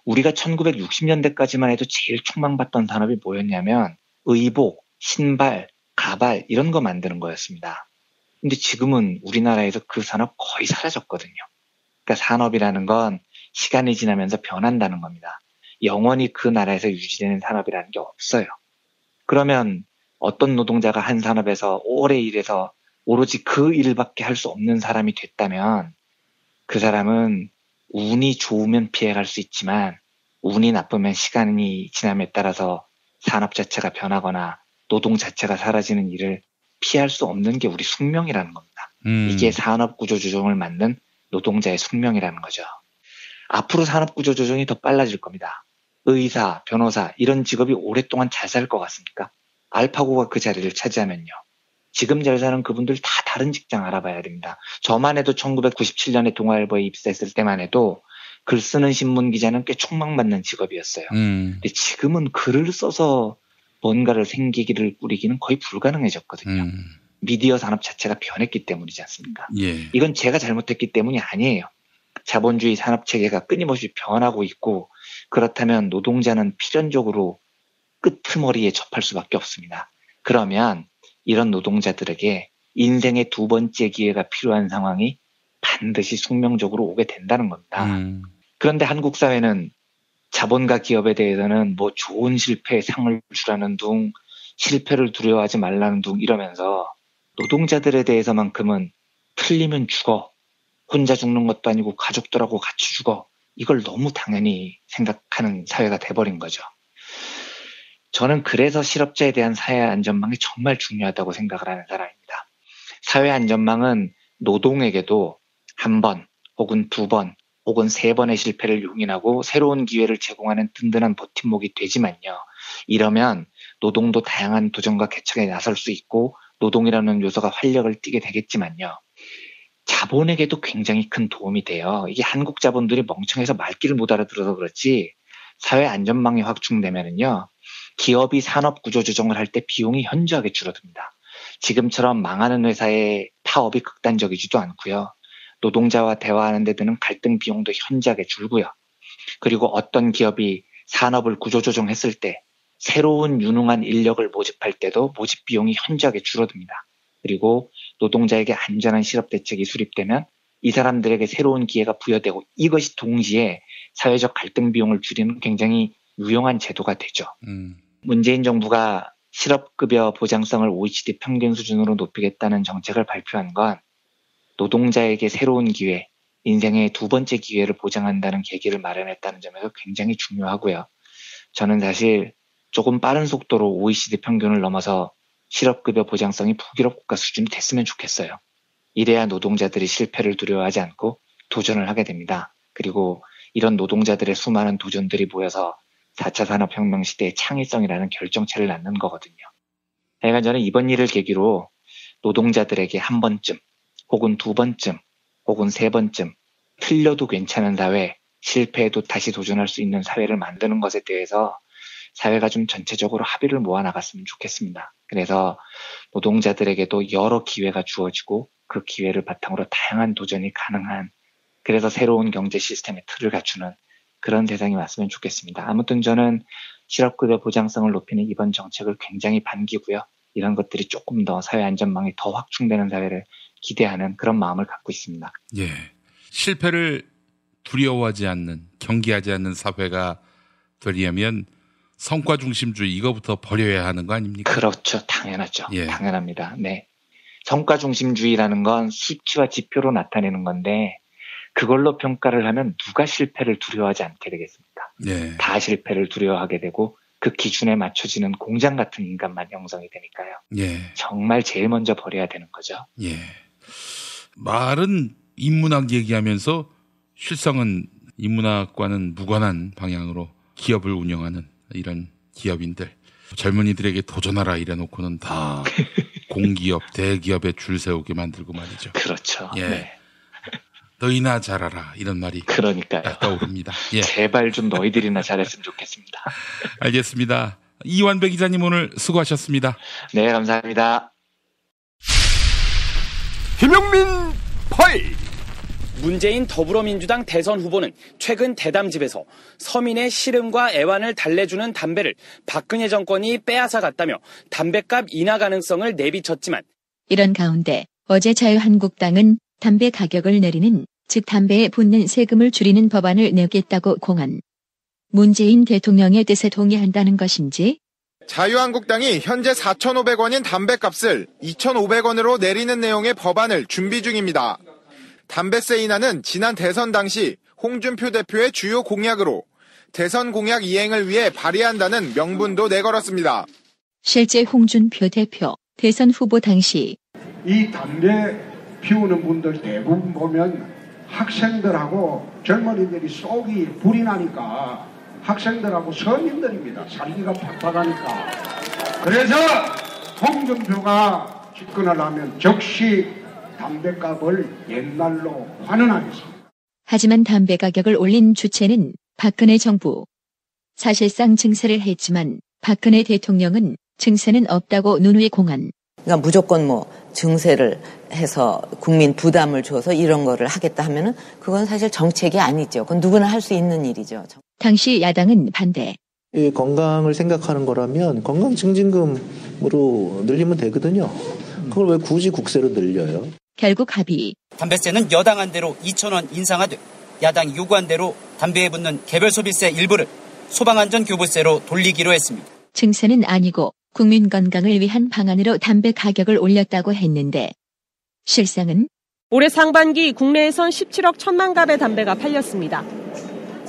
우리가 1960년대까지만 해도 제일 촉망받던 산업이 뭐였냐면 의복, 신발, 가발 이런 거 만드는 거였습니다. 근데 지금은 우리나라에서 그 산업 거의 사라졌거든요. 그러니까 산업이라는 건 시간이 지나면서 변한다는 겁니다. 영원히 그 나라에서 유지되는 산업이라는 게 없어요. 그러면 어떤 노동자가 한 산업에서 오래 일해서 오로지 그 일밖에 할 수 없는 사람이 됐다면 그 사람은 운이 좋으면 피해갈 수 있지만 운이 나쁘면 시간이 지남에 따라서 산업 자체가 변하거나 노동 자체가 사라지는 일을 피할 수 없는 게 우리 숙명이라는 겁니다. 이게 산업구조조정을 만든 노동자의 숙명이라는 거죠. 앞으로 산업구조조정이 더 빨라질 겁니다. 의사, 변호사 이런 직업이 오랫동안 잘 살 것 같습니까? 알파고가 그 자리를 차지하면요, 지금 잘 사는 그분들 다 다른 직장 알아봐야 됩니다. 저만 해도 1997년에 동아일보에 입사했을 때만 해도 글 쓰는 신문 기자는 꽤 촉망받는 직업이었어요. 근데 지금은 글을 써서 뭔가를 생기기를 꾸리기는 거의 불가능해졌거든요. 미디어 산업 자체가 변했기 때문이지 않습니까? 예. 이건 제가 잘못했기 때문이 아니에요. 자본주의 산업 체계가 끊임없이 변하고 있고, 그렇다면 노동자는 필연적으로 끄트머리에 접할 수밖에 없습니다. 그러면 이런 노동자들에게 인생의 두 번째 기회가 필요한 상황이 반드시 숙명적으로 오게 된다는 겁니다. 그런데 한국 사회는 자본가 기업에 대해서는 뭐 좋은 실패에 상을 주라는 둥, 실패를 두려워하지 말라는 둥 이러면서 노동자들에 대해서만큼은 틀리면 죽어, 혼자 죽는 것도 아니고 가족들하고 같이 죽어, 이걸 너무 당연히 생각하는 사회가 돼버린 거죠. 저는 그래서 실업자에 대한 사회 안전망이 정말 중요하다고 생각을 하는 사람입니다. 사회안전망은 노동에게도 한 번 혹은 두 번 혹은 세 번의 실패를 용인하고 새로운 기회를 제공하는 든든한 버팀목이 되지만요. 이러면 노동도 다양한 도전과 개척에 나설 수 있고 노동이라는 요소가 활력을 띠게 되겠지만요. 자본에게도 굉장히 큰 도움이 돼요. 이게 한국 자본들이 멍청해서 말귀를 못 알아들어서 그렇지 사회 안전망이 확충되면은요. 기업이 산업 구조 조정을 할 때 비용이 현저하게 줄어듭니다. 지금처럼 망하는 회사의 파업이 극단적이지도 않고요. 노동자와 대화하는 데 드는 갈등 비용도 현저하게 줄고요. 그리고 어떤 기업이 산업을 구조 조정했을 때 새로운 유능한 인력을 모집할 때도 모집 비용이 현저하게 줄어듭니다. 그리고 노동자에게 안전한 실업 대책이 수립되면 이 사람들에게 새로운 기회가 부여되고 이것이 동시에 사회적 갈등 비용을 줄이는 굉장히 유용한 제도가 되죠. 문재인 정부가 실업급여 보장성을 OECD 평균 수준으로 높이겠다는 정책을 발표한 건 노동자에게 새로운 기회, 인생의 두 번째 기회를 보장한다는 계기를 마련했다는 점에서 굉장히 중요하고요. 저는 사실 조금 빠른 속도로 OECD 평균을 넘어서 실업급여 보장성이 북유럽 국가 수준이 됐으면 좋겠어요. 이래야 노동자들이 실패를 두려워하지 않고 도전을 하게 됩니다. 그리고 이런 노동자들의 수많은 도전들이 모여서 4차 산업혁명 시대의 창의성이라는 결정체를 낳는 거거든요. 하여간 저는 이번 일을 계기로 노동자들에게 한 번쯤 혹은 두 번쯤 혹은 세 번쯤 틀려도 괜찮은 사회, 실패해도 다시 도전할 수 있는 사회를 만드는 것에 대해서 사회가 좀 전체적으로 합의를 모아나갔으면 좋겠습니다. 그래서 노동자들에게도 여러 기회가 주어지고 그 기회를 바탕으로 다양한 도전이 가능한 그래서 새로운 경제 시스템의 틀을 갖추는 그런 세상이 왔으면 좋겠습니다. 아무튼 저는 실업급여 보장성을 높이는 이번 정책을 굉장히 반기고요. 이런 것들이 조금 더 사회 안전망이 더 확충되는 사회를 기대하는 그런 마음을 갖고 있습니다. 예, 실패를 두려워하지 않는, 경계하지 않는 사회가 되려면 성과 중심주의 이거부터 버려야 하는 거 아닙니까? 그렇죠. 당연하죠. 예. 당연합니다. 네. 성과 중심주의라는 건 수치와 지표로 나타내는 건데 그걸로 평가를 하면 누가 실패를 두려워하지 않게 되겠습니까? 예. 다 실패를 두려워하게 되고 그 기준에 맞춰지는 공장 같은 인간만 형성이 되니까요. 예. 정말 제일 먼저 버려야 되는 거죠. 예. 말은 인문학 얘기하면서 실상은 인문학과는 무관한 방향으로 기업을 운영하는 이런 기업인들 젊은이들에게 도전하라 이래놓고는 다 공기업, 대기업에 줄 세우게 만들고 말이죠. 그렇죠. 예. 네. 너희나 잘하라 이런 말이 그러니까요. 떠오릅니다. 예. 제발 좀 너희들이나 잘했으면 좋겠습니다. 알겠습니다. 이완배 기자님 오늘 수고하셨습니다. 네, 감사합니다. 김용민 파일. 문재인 더불어민주당 대선 후보는 최근 대담집에서 서민의 시름과 애환을 달래주는 담배를 박근혜 정권이 빼앗아갔다며 담배값 인하 가능성을 내비쳤지만 이런 가운데 어제 자유한국당은 담배 가격을 내리는 즉 담배에 붙는 세금을 줄이는 법안을 내겠다고 공언. 문재인 대통령의 뜻에 동의한다는 것인지? 자유한국당이 현재 4,500원인 담배값을 2,500원으로 내리는 내용의 법안을 준비 중입니다. 담배세 인하는 지난 대선 당시 홍준표 대표의 주요 공약으로 대선 공약 이행을 위해 발의한다는 명분도 내걸었습니다. 실제 홍준표 대표 대선 후보 당시 이 담배 피우는 분들 대부분 보면 학생들하고 젊은이들이 속이 불이 나니까 학생들하고 서민들입니다. 살기가 팍팍하니까. 그래서 홍준표가 집권을 하면 즉시 담배값을 옛날로 환원하겠습니다. 하지만 담배 가격을 올린 주체는 박근혜 정부. 사실상 증세를 했지만 박근혜 대통령은 증세는 없다고 누누이 공언. 그러니까 무조건 증세를 해서 국민 부담을 줘서 이런 거를 하겠다 하면은 그건 사실 정책이 아니죠. 그건 누구나 할 수 있는 일이죠. 당시 야당은 반대. 이 건강을 생각하는 거라면 건강증진금으로 늘리면 되거든요. 그걸 왜 굳이 국세로 늘려요? 결국 합의. 담배세는 여당안 대로 2,000원 인상하되 야당이 요구한 대로 담배에 붙는 개별소비세 일부를 소방안전교부세로 돌리기로 했습니다. 증세는 아니고 국민 건강을 위한 방안으로 담배 가격을 올렸다고 했는데 실상은? 올해 상반기 국내에선 17억 1천만 갑의 담배가 팔렸습니다.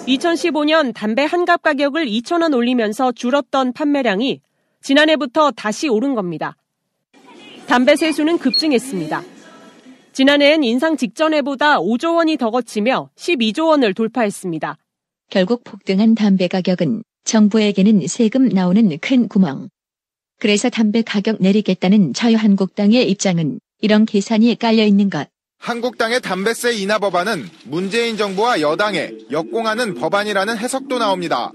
2015년 담배 한 갑 가격을 2,000원 올리면서 줄었던 판매량이 지난해부터 다시 오른 겁니다. 담배 세수는 급증했습니다. 지난해엔 인상 직전해보다 5조 원이 더 거치며 12조 원을 돌파했습니다. 결국 폭등한 담배 가격은 정부에게는 세금 나오는 큰 구멍. 그래서 담배 가격 내리겠다는 자유한국당의 입장은 이런 계산이 깔려 있는 것. 한국당의 담배세 인하 법안은 문재인 정부와 여당에 역공하는 법안이라는 해석도 나옵니다.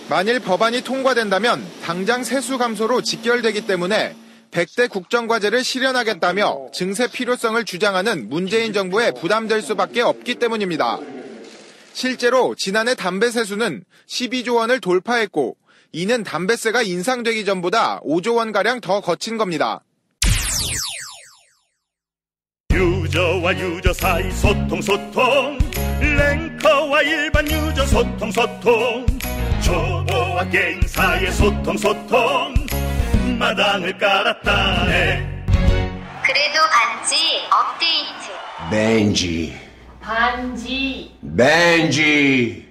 만일 법안이 통과된다면 당장 세수 감소로 직결되기 때문에 100대 국정과제를 실현하겠다며 증세 필요성을 주장하는 문재인 정부에 부담될 수밖에 없기 때문입니다. 실제로 지난해 담배 세수는 12조 원을 돌파했고 이는 담배세가 인상되기 전보다 5조 원가량 더 거친 겁니다. 유저와 유저 사이 소통 랭커와 일반 유저 소통 초보와 게임 사이의 소통 마당을 깔았다 해. 그래도 반지 업데이트 반지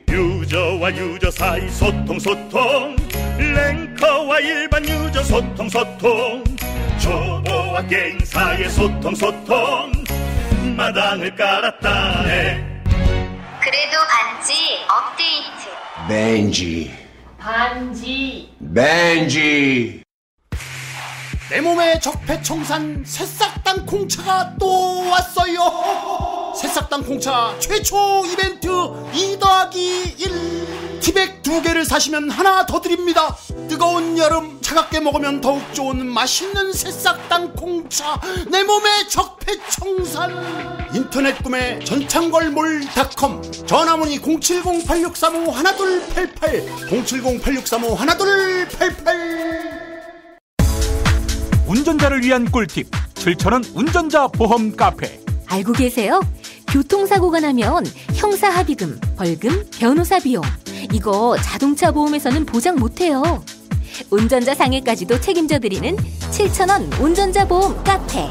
유저와 유저 사이 소통 랭커와 일반 유저 소통 초보와 게임 사이의 소통 마당을 깔았다 해. 그래도 반지 업데이트 반지 내 몸의 적폐청산 새싹당 콩차가 또 왔어요. 새싹당 콩차 최초 이벤트 2+1 티백 2개를 사시면 하나 더 드립니다. 뜨거운 여름 차갑게 먹으면 더욱 좋은 맛있는 새싹당 콩차 내 몸의 적폐청산. 인터넷 구매 전창걸몰닷컴 전화문의 070-8635-1288 070-8635-1288. 운전자를 위한 꿀팁 7,000원 운전자 보험 카페. 알고 계세요? 교통사고가 나면 형사합의금, 벌금, 변호사 비용 이거 자동차 보험에서는 보장 못해요. 운전자 상해까지도 책임져드리는 7,000원 운전자 보험 카페.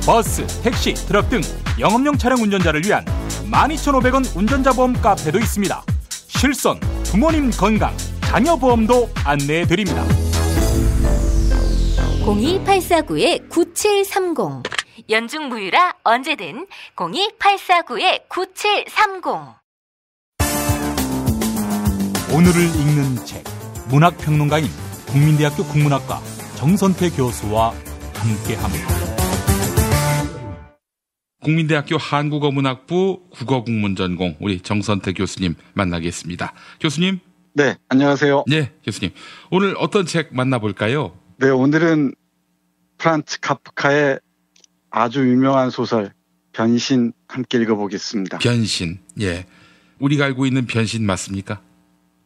버스, 택시, 트럭 등 영업용 차량 운전자를 위한 12,500원 운전자 보험 카페도 있습니다. 실손, 부모님 건강, 자녀 보험도 안내해드립니다. 02849-9730 연중 무휴라 언제든 02849-9730. 오늘을 읽는 책 문학평론가인 국민대학교 국문학과 정선태 교수와 함께합니다. 국민대학교 한국어문학부 국어국문전공 우리 정선태 교수님 만나겠습니다. 교수님. 네, 안녕하세요. 네, 교수님. 오늘 어떤 책 만나볼까요? 네, 오늘은 프란츠 카프카의 아주 유명한 소설 변신 함께 읽어보겠습니다. 변신. 예. 우리가 알고 있는 변신 맞습니까?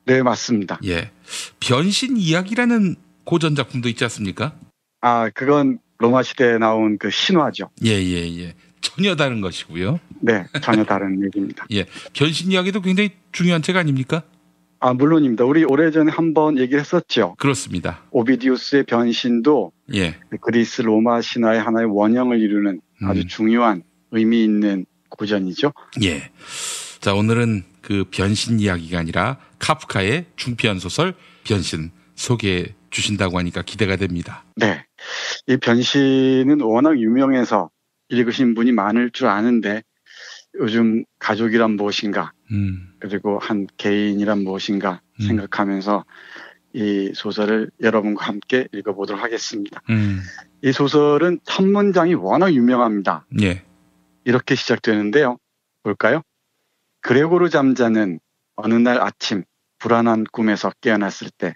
네, 맞습니다. 예. 변신 이야기라는 고전 작품도 있지 않습니까? 아, 그건 로마 시대에 나온 그 신화죠. 예. 전혀 다른 것이고요. 네, 전혀 다른 얘기입니다. 예. 변신 이야기도 굉장히 중요한 책 아닙니까? 아, 물론입니다. 우리 오래전에 한번 얘기했었죠. 그렇습니다. 오비디우스의 변신도 예. 그리스 로마 신화의 하나의 원형을 이루는 아주 중요한 의미 있는 고전이죠. 예. 자, 오늘은 그 변신 이야기가 아니라 카프카의 중편 소설 변신 소개해 주신다고 하니까 기대가 됩니다. 네. 이 변신은 워낙 유명해서 읽으신 분이 많을 줄 아는데 요즘 가족이란 무엇인가 그리고 한 개인이란 무엇인가 생각하면서 이 소설을 여러분과 함께 읽어보도록 하겠습니다. 이 소설은 첫 문장이 워낙 유명합니다. 예. 이렇게 시작되는데요. 볼까요? 그레고르 잠자는 어느 날 아침 불안한 꿈에서 깨어났을 때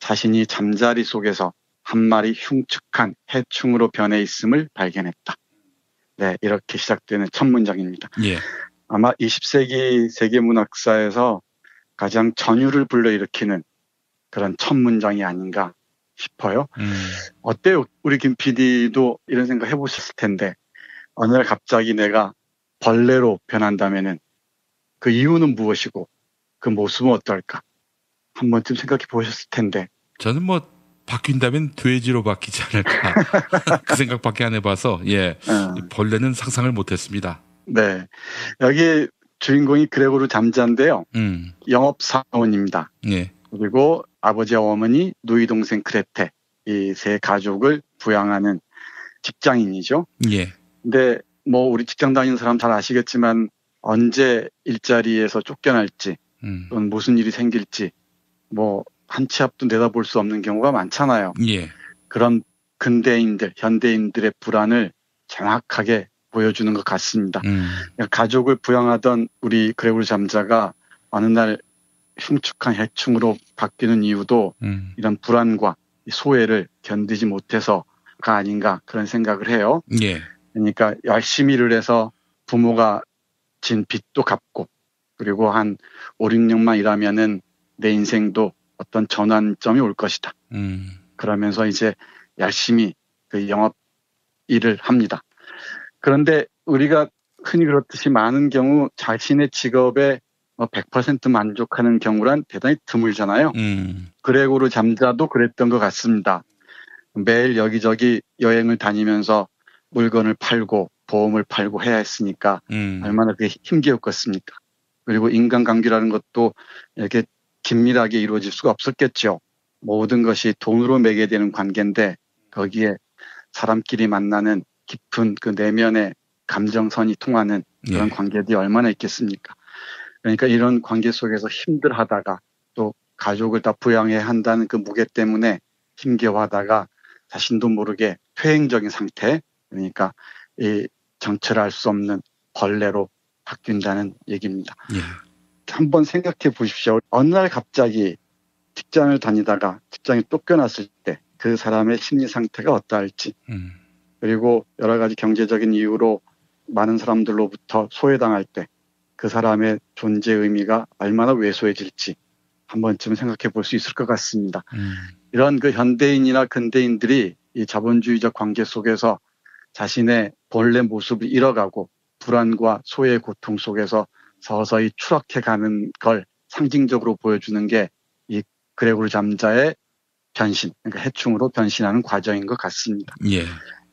자신이 잠자리 속에서 한 마리 흉측한 해충으로 변해 있음을 발견했다. 네, 이렇게 시작되는 첫 문장입니다. 예. 아마 20세기 세계문학사에서 가장 전율을 불러일으키는 그런 첫 문장이 아닌가 싶어요. 어때요? 우리 김 PD도 이런 생각 해보셨을 텐데 어느 날 갑자기 내가 벌레로 변한다면은 그 이유는 무엇이고 그 모습은 어떨까? 한 번쯤 생각해 보셨을 텐데. 저는 바뀐다면 돼지로 바뀌지 않을까. 그 생각밖에 안 해봐서, 예. 벌레는 상상을 못했습니다. 네. 여기 주인공이 그레고르 잠자인데요. 영업사원입니다. 예. 그리고 아버지와 어머니, 누이 동생 그레테, 이 세 가족을 부양하는 직장인이죠. 예. 근데 뭐 우리 직장 다니는 사람 잘 아시겠지만 언제 일자리에서 쫓겨날지 또는 무슨 일이 생길지 뭐 한 치 앞도 내다볼 수 없는 경우가 많잖아요. 예. 그런 근대인들, 현대인들의 불안을 정확하게 보여주는 것 같습니다. 그러니까 가족을 부양하던 우리 그레고리 잠자가 어느 날 흉측한 해충으로 바뀌는 이유도 이런 불안과 소외를 견디지 못해서가 아닌가 그런 생각을 해요. 예. 그러니까 열심히 일을 해서 부모가 진 빚도 갚고 그리고 한 5, 6년만 일하면은 내 인생도 어떤 전환점이 올 것이다. 그러면서 이제 열심히 그 영업 일을 합니다. 그런데 우리가 흔히 그렇듯이 많은 경우 자신의 직업에 100% 만족하는 경우란 대단히 드물잖아요. 그레고르 잠자도 그랬던 것 같습니다. 매일 여기저기 여행을 다니면서 물건을 팔고 보험을 팔고 해야 했으니까 얼마나 그게 힘겨웠겠습니까. 그리고 인간관계라는 것도 이렇게 긴밀하게 이루어질 수가 없었겠죠. 모든 것이 돈으로 매개되는 관계인데 거기에 사람끼리 만나는 깊은 그 내면의 감정선이 통하는 그런 관계들이 얼마나 있겠습니까. 그러니까 이런 관계 속에서 힘들하다가 또 가족을 다 부양해야 한다는 그 무게 때문에 힘겨워하다가 자신도 모르게 퇴행적인 상태, 그러니까 이 정체할 수 없는 벌레로 바뀐다는 얘기입니다. 예. 한번 생각해 보십시오. 어느 날 갑자기 직장을 다니다가 직장이 쫓겨났을 때 그 사람의 심리 상태가 어떠할지 그리고 여러 가지 경제적인 이유로 많은 사람들로부터 소외당할 때 그 사람의 존재 의미가 얼마나 왜소해질지 한 번쯤 생각해 볼 수 있을 것 같습니다. 이런 그 현대인이나 근대인들이 이 자본주의적 관계 속에서 자신의 본래 모습을 잃어가고 불안과 소외의 고통 속에서 서서히 추락해가는 걸 상징적으로 보여주는 게 이 그레고르 잠자의 변신, 그러니까 해충으로 변신하는 과정인 것 같습니다. 예.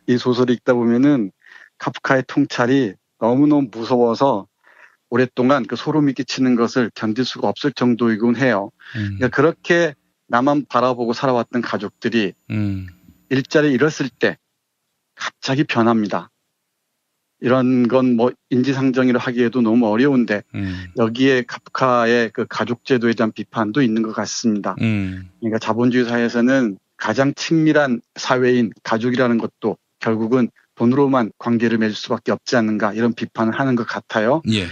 이 소설을 읽다 보면은 카프카의 통찰이 너무너무 무서워서 오랫동안 그 소름이 끼치는 것을 견딜 수가 없을 정도이곤 해요. 그러니까 그렇게 나만 바라보고 살아왔던 가족들이 일자리 잃었을 때 갑자기 변합니다. 이런 건 뭐 인지상정이라 하기에도 너무 어려운데 여기에 카프카의 그 가족제도에 대한 비판도 있는 것 같습니다. 그러니까 자본주의 사회에서는 가장 친밀한 사회인 가족이라는 것도 결국은 돈으로만 관계를 맺을 수밖에 없지 않는가 이런 비판을 하는 것 같아요. 예.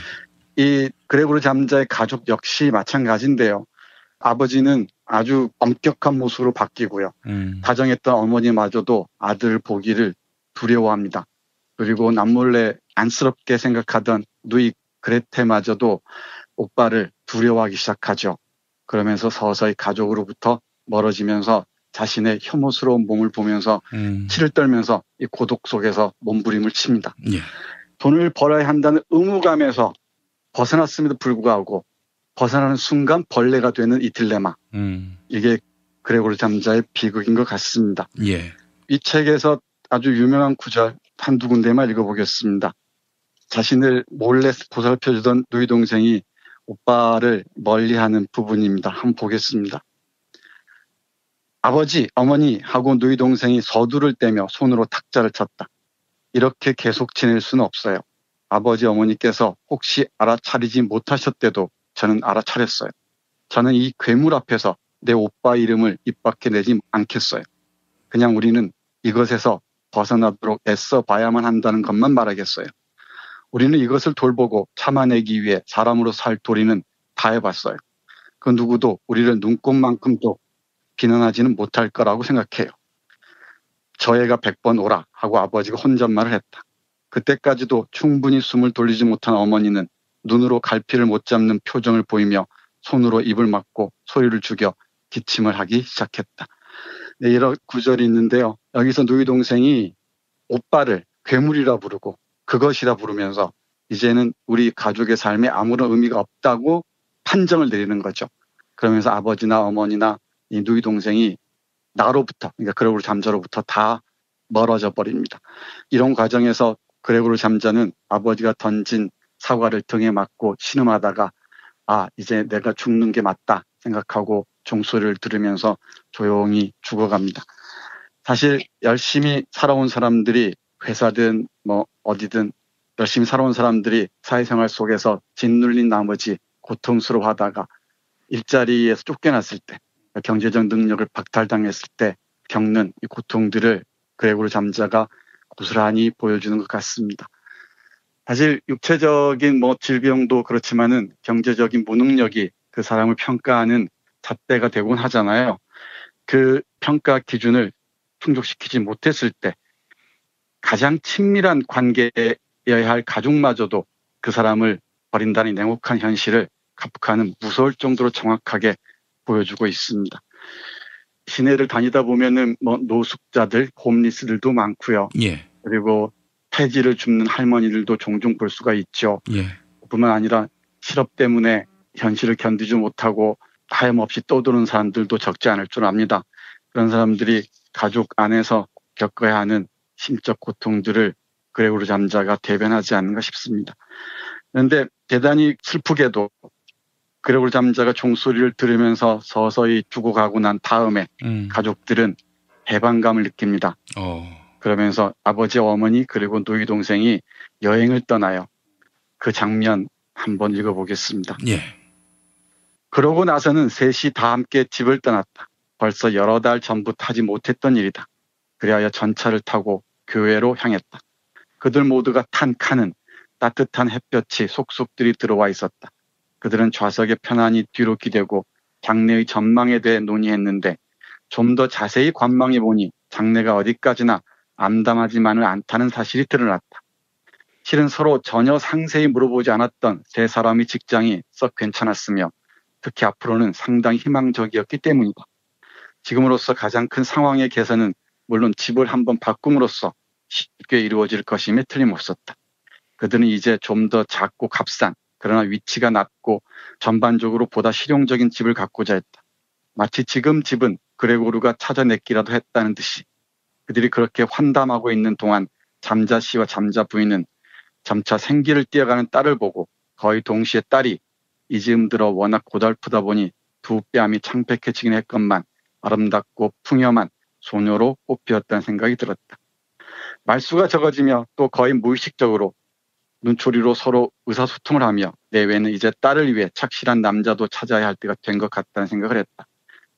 이 그레고르 잠자의 가족 역시 마찬가지인데요. 아버지는 아주 엄격한 모습으로 바뀌고요. 다정했던 어머니마저도 아들 보기를 두려워합니다. 그리고 남몰래 안쓰럽게 생각하던 누이 그레테마저도 오빠를 두려워하기 시작하죠. 그러면서 서서히 가족으로부터 멀어지면서 자신의 혐오스러운 몸을 보면서 치를 떨면서 이 고독 속에서 몸부림을 칩니다. 예. 돈을 벌어야 한다는 의무감에서 벗어났음에도 불구하고 벗어나는 순간 벌레가 되는 이 딜레마. 이게 그레고르 잠자의 비극인 것 같습니다. 예. 이 책에서 아주 유명한 구절 한두 군데만 읽어보겠습니다. 자신을 몰래 보살펴주던 누이 동생이 오빠를 멀리하는 부분입니다. 한번 보겠습니다. 아버지, 어머니 하고 누이 동생이 서두를 떼며 손으로 탁자를 쳤다. 이렇게 계속 지낼 수는 없어요. 아버지, 어머니께서 혹시 알아차리지 못하셨대도 저는 알아차렸어요. 저는 이 괴물 앞에서 내 오빠 이름을 입 밖에 내지 않겠어요. 그냥 우리는 이것에서 벗어나도록 애써 봐야만 한다는 것만 말하겠어요. 우리는 이것을 돌보고 참아내기 위해 사람으로 살 도리는 다 해봤어요. 그 누구도 우리를 눈꼽만큼도 비난하지는 못할 거라고 생각해요. 저 애가 100번 오라 하고 아버지가 혼잣말을 했다. 그때까지도 충분히 숨을 돌리지 못한 어머니는 눈으로 갈피를 못 잡는 표정을 보이며 손으로 입을 막고 소리를 죽여 기침을 하기 시작했다. 네, 이런 구절이 있는데요. 여기서 누이 동생이 오빠를 괴물이라 부르고 그것이라 부르면서 이제는 우리 가족의 삶에 아무런 의미가 없다고 판정을 내리는 거죠. 그러면서 아버지나 어머니나 이 누이 동생이 나로부터, 그러니까 그레고르 잠자로부터 다 멀어져 버립니다. 이런 과정에서 그레고르 잠자는 아버지가 던진 사과를 등에 맞고 신음하다가 아, 이제 내가 죽는 게 맞다 생각하고 종소리를 들으면서 조용히 죽어갑니다. 사실 열심히 살아온 사람들이 회사든 뭐 어디든 열심히 살아온 사람들이 사회생활 속에서 짓눌린 나머지 고통스러워하다가 일자리에서 쫓겨났을 때, 경제적 능력을 박탈당했을 때 겪는 이 고통들을 그레고르 잠자가 고스란히 보여주는 것 같습니다. 사실 육체적인 뭐 질병도 그렇지만은 경제적인 무능력이 그 사람을 평가하는 잣대가 되곤 하잖아요. 그 평가 기준을 충족시키지 못했을 때 가장 친밀한 관계여야 할 가족마저도 그 사람을 버린다는 냉혹한 현실을 카프카는 무서울 정도로 정확하게 보여주고 있습니다. 시내를 다니다 보면은 뭐 노숙자들, 홈리스들도 많고요. 예. 그리고 폐지를 줍는 할머니들도 종종 볼 수가 있죠. 예. 뿐만 아니라 실업 때문에 현실을 견디지 못하고 하염없이 떠도는 사람들도 적지 않을 줄 압니다. 그런 사람들이 가족 안에서 겪어야 하는 심적 고통들을 그레고르 잠자가 대변하지 않는가 싶습니다. 그런데 대단히 슬프게도 그레고르 잠자가 종소리를 들으면서 서서히 죽어가고 난 다음에 가족들은 해방감을 느낍니다. 그러면서 아버지, 어머니 그리고 누이 동생이 여행을 떠나요. 그 장면 한번 읽어보겠습니다. 예. 그러고 나서는 셋이 다 함께 집을 떠났다. 벌써 여러 달 전부터 하지 못했던 일이다. 그리하여 전차를 타고 교회로 향했다. 그들 모두가 탄 칸은 따뜻한 햇볕이 속속들이 들어와 있었다. 그들은 좌석에 편안히 뒤로 기대고 장래의 전망에 대해 논의했는데 좀 더 자세히 관망해 보니 장래가 어디까지나 암담하지만은 않다는 사실이 드러났다. 실은 서로 전혀 상세히 물어보지 않았던 세 사람의 직장이 썩 괜찮았으며 특히 앞으로는 상당히 희망적이었기 때문이다. 지금으로서 가장 큰 상황의 개선은 물론 집을 한번 바꿈으로써 쉽게 이루어질 것임에 틀림없었다. 그들은 이제 좀 더 작고 값싼 그러나 위치가 낮고 전반적으로 보다 실용적인 집을 갖고자 했다. 마치 지금 집은 그레고르가 찾아냈기라도 했다는 듯이 그들이 그렇게 환담하고 있는 동안 잠자 씨와 잠자 부인은 점차 생기를 띄어가는 딸을 보고 거의 동시에 딸이 이 즈음 들어 워낙 고달프다 보니 두 뺨이 창백해지긴 했건만 아름답고 풍요한 소녀로 꽃피었다는 생각이 들었다. 말수가 적어지며 또 거의 무의식적으로 눈초리로 서로 의사소통을 하며 내외는 이제 딸을 위해 착실한 남자도 찾아야 할 때가 된 것 같다는 생각을 했다.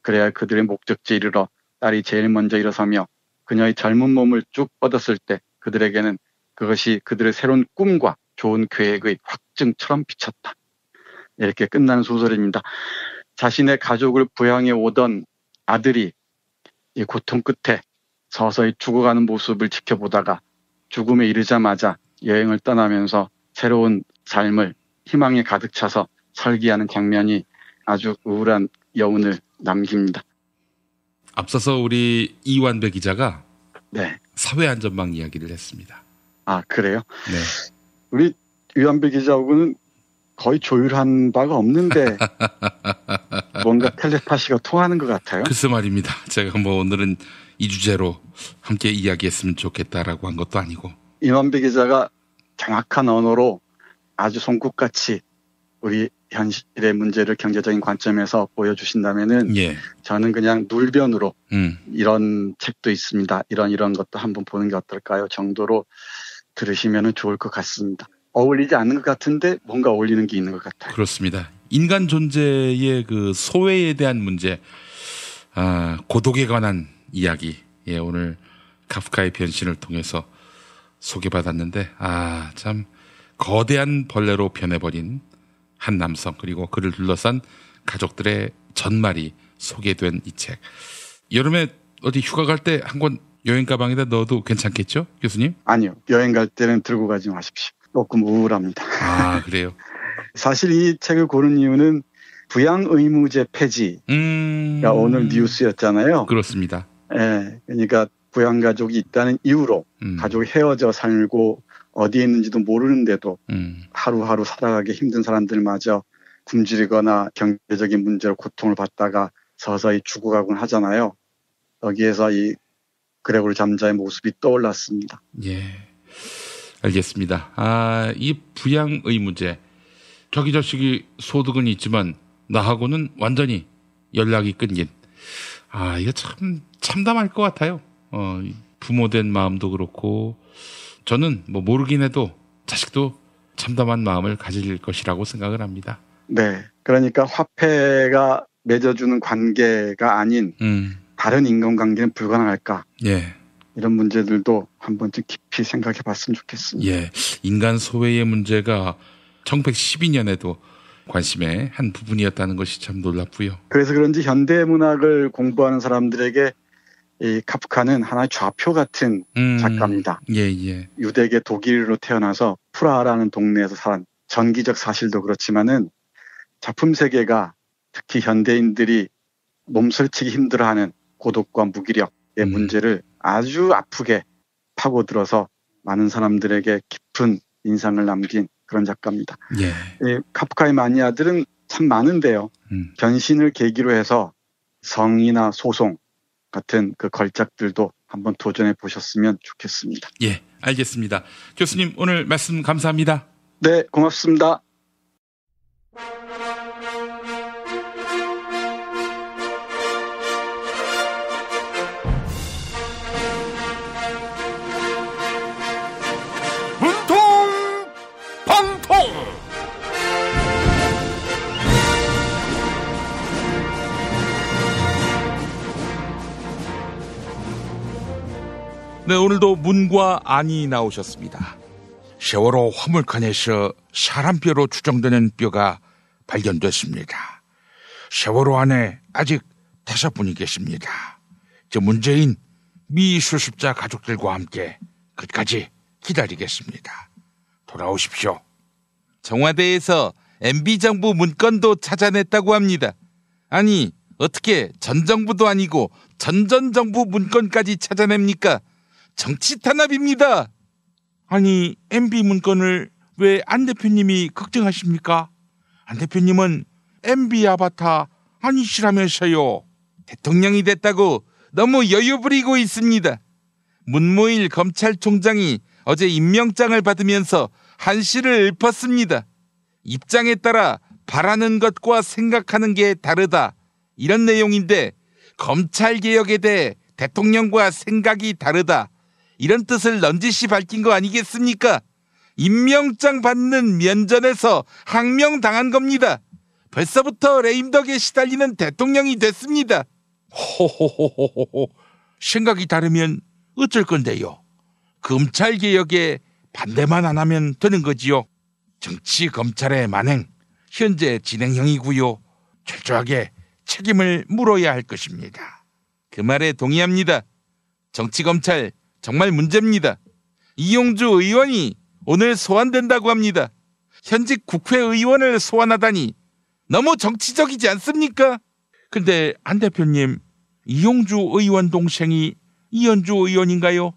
그래야 그들의 목적지에 이르러 딸이 제일 먼저 일어서며 그녀의 젊은 몸을 쭉 뻗었을 때 그들에게는 그것이 그들의 새로운 꿈과 좋은 계획의 확증처럼 비쳤다. 이렇게 끝나는 소설입니다. 자신의 가족을 부양해 오던 아들이 이 고통 끝에 서서히 죽어가는 모습을 지켜보다가 죽음에 이르자마자 여행을 떠나면서 새로운 삶을 희망에 가득 차서 설계하는 장면이 아주 우울한 여운을 남깁니다. 앞서서 우리 이완배 기자가 네. 사회안전망 이야기를 했습니다. 아, 그래요? 네. 우리 이완배 기자하고는 거의 조율한 바가 없는데 뭔가 텔레파시가 통하는 것 같아요. 글쎄 말입니다. 제가 뭐 오늘은 이 주제로 함께 이야기했으면 좋겠다라고 한 것도 아니고. 이완배 기자가 정확한 언어로 아주 손끝같이 우리 현실의 문제를 경제적인 관점에서 보여주신다면은 예. 저는 그냥 눌변으로 이런 책도 있습니다. 이런 것도 한번 보는 게 어떨까요? 정도로 들으시면은 좋을 것 같습니다. 어울리지 않는 것 같은데 뭔가 어울리는 게 있는 것 같아요. 그렇습니다. 인간 존재의 그 소외에 대한 문제, 고독에 관한 이야기, 예, 오늘 카프카의 변신을 통해서 소개받았는데, 참 거대한 벌레로 변해버린 한 남성 그리고 그를 둘러싼 가족들의 전말이 소개된 이 책. 여름에 어디 휴가 갈 때 한 권 여행 가방에다 넣어도 괜찮겠죠, 교수님? 아니요, 여행 갈 때는 들고 가지 마십시오. 조금 우울합니다. 아, 그래요? 사실 이 책을 고른 이유는 부양의무제 폐지가 오늘 뉴스였잖아요. 그렇습니다. 예, 그러니까 부양가족이 있다는 이유로 가족이 헤어져 살고 어디에 있는지도 모르는데도 하루하루 살아가기 힘든 사람들마저 굶주리거나 경제적인 문제로 고통을 받다가 서서히 죽어가곤 하잖아요. 여기에서 이 그레고르 잠자의 모습이 떠올랐습니다. 예, 알겠습니다. 이 부양 의무제, 자기 자식이 소득은 있지만 나하고는 완전히 연락이 끊긴. 이거 참 참담할 것 같아요. 부모된 마음도 그렇고 저는 뭐 모르긴 해도 자식도 참담한 마음을 가질 것이라고 생각을 합니다. 네. 그러니까 화폐가 맺어주는 관계가 아닌 다른 인간관계는 불가능할까? 예. 이런 문제들도 한 번쯤 깊이 생각해 봤으면 좋겠습니다. 예. 인간 소외의 문제가 1912년에도 관심의 한 부분이었다는 것이 참 놀랍고요. 그래서 그런지 현대문학을 공부하는 사람들에게 이 카프카는 하나의 좌표 같은 작가입니다. 예. 유대계 독일로 태어나서 프라하라는 동네에서 살은 전기적 사실도 그렇지만은 작품 세계가 특히 현대인들이 몸설치기 힘들어하는 고독과 무기력의 문제를 아주 아프게 파고들어서 많은 사람들에게 깊은 인상을 남긴 그런 작가입니다. 예. 이 카프카의 마니아들은 참 많은데요. 변신을 계기로 해서 성이나 소송 같은 그 걸작들도 한번 도전해 보셨으면 좋겠습니다. 예, 알겠습니다. 교수님 오늘 말씀 감사합니다. 네, 고맙습니다. 네, 오늘도 문과 안이 나오셨습니다. 세월호 화물칸에서 사람뼈로 추정되는 뼈가 발견됐습니다. 세월호 안에 아직 5분이 계십니다. 저 문재인 미 수습자 가족들과 함께 끝까지 기다리겠습니다. 돌아오십시오. 청와대에서 MB정부 문건도 찾아냈다고 합니다. 아니, 어떻게 전 정부도 아니고 전전정부 문건까지 찾아냅니까? 정치 탄압입니다. 아니, MB 문건을 왜 안 대표님이 걱정하십니까? 안 대표님은 MB 아바타 아니시라면서요. 대통령이 됐다고 너무 여유 부리고 있습니다. 문무일 검찰총장이 어제 임명장을 받으면서 한시를 읊었습니다. 입장에 따라 바라는 것과 생각하는 게 다르다. 이런 내용인데 검찰개혁에 대해 대통령과 생각이 다르다. 이런 뜻을 넌지시 밝힌 거 아니겠습니까? 임명장 받는 면전에서 항명당한 겁니다. 벌써부터 레임덕에 시달리는 대통령이 됐습니다. 호호호호호호. 생각이 다르면 어쩔 건데요. 검찰개혁에 반대만 안 하면 되는 거지요. 정치 검찰의 만행, 현재 진행형이고요. 철저하게 책임을 물어야 할 것입니다. 그 말에 동의합니다. 정치 검찰 정말 문제입니다. 이용주 의원이 오늘 소환된다고 합니다. 현직 국회의원을 소환하다니 너무 정치적이지 않습니까? 근데 안 대표님, 이용주 의원 동생이 이현주 의원인가요?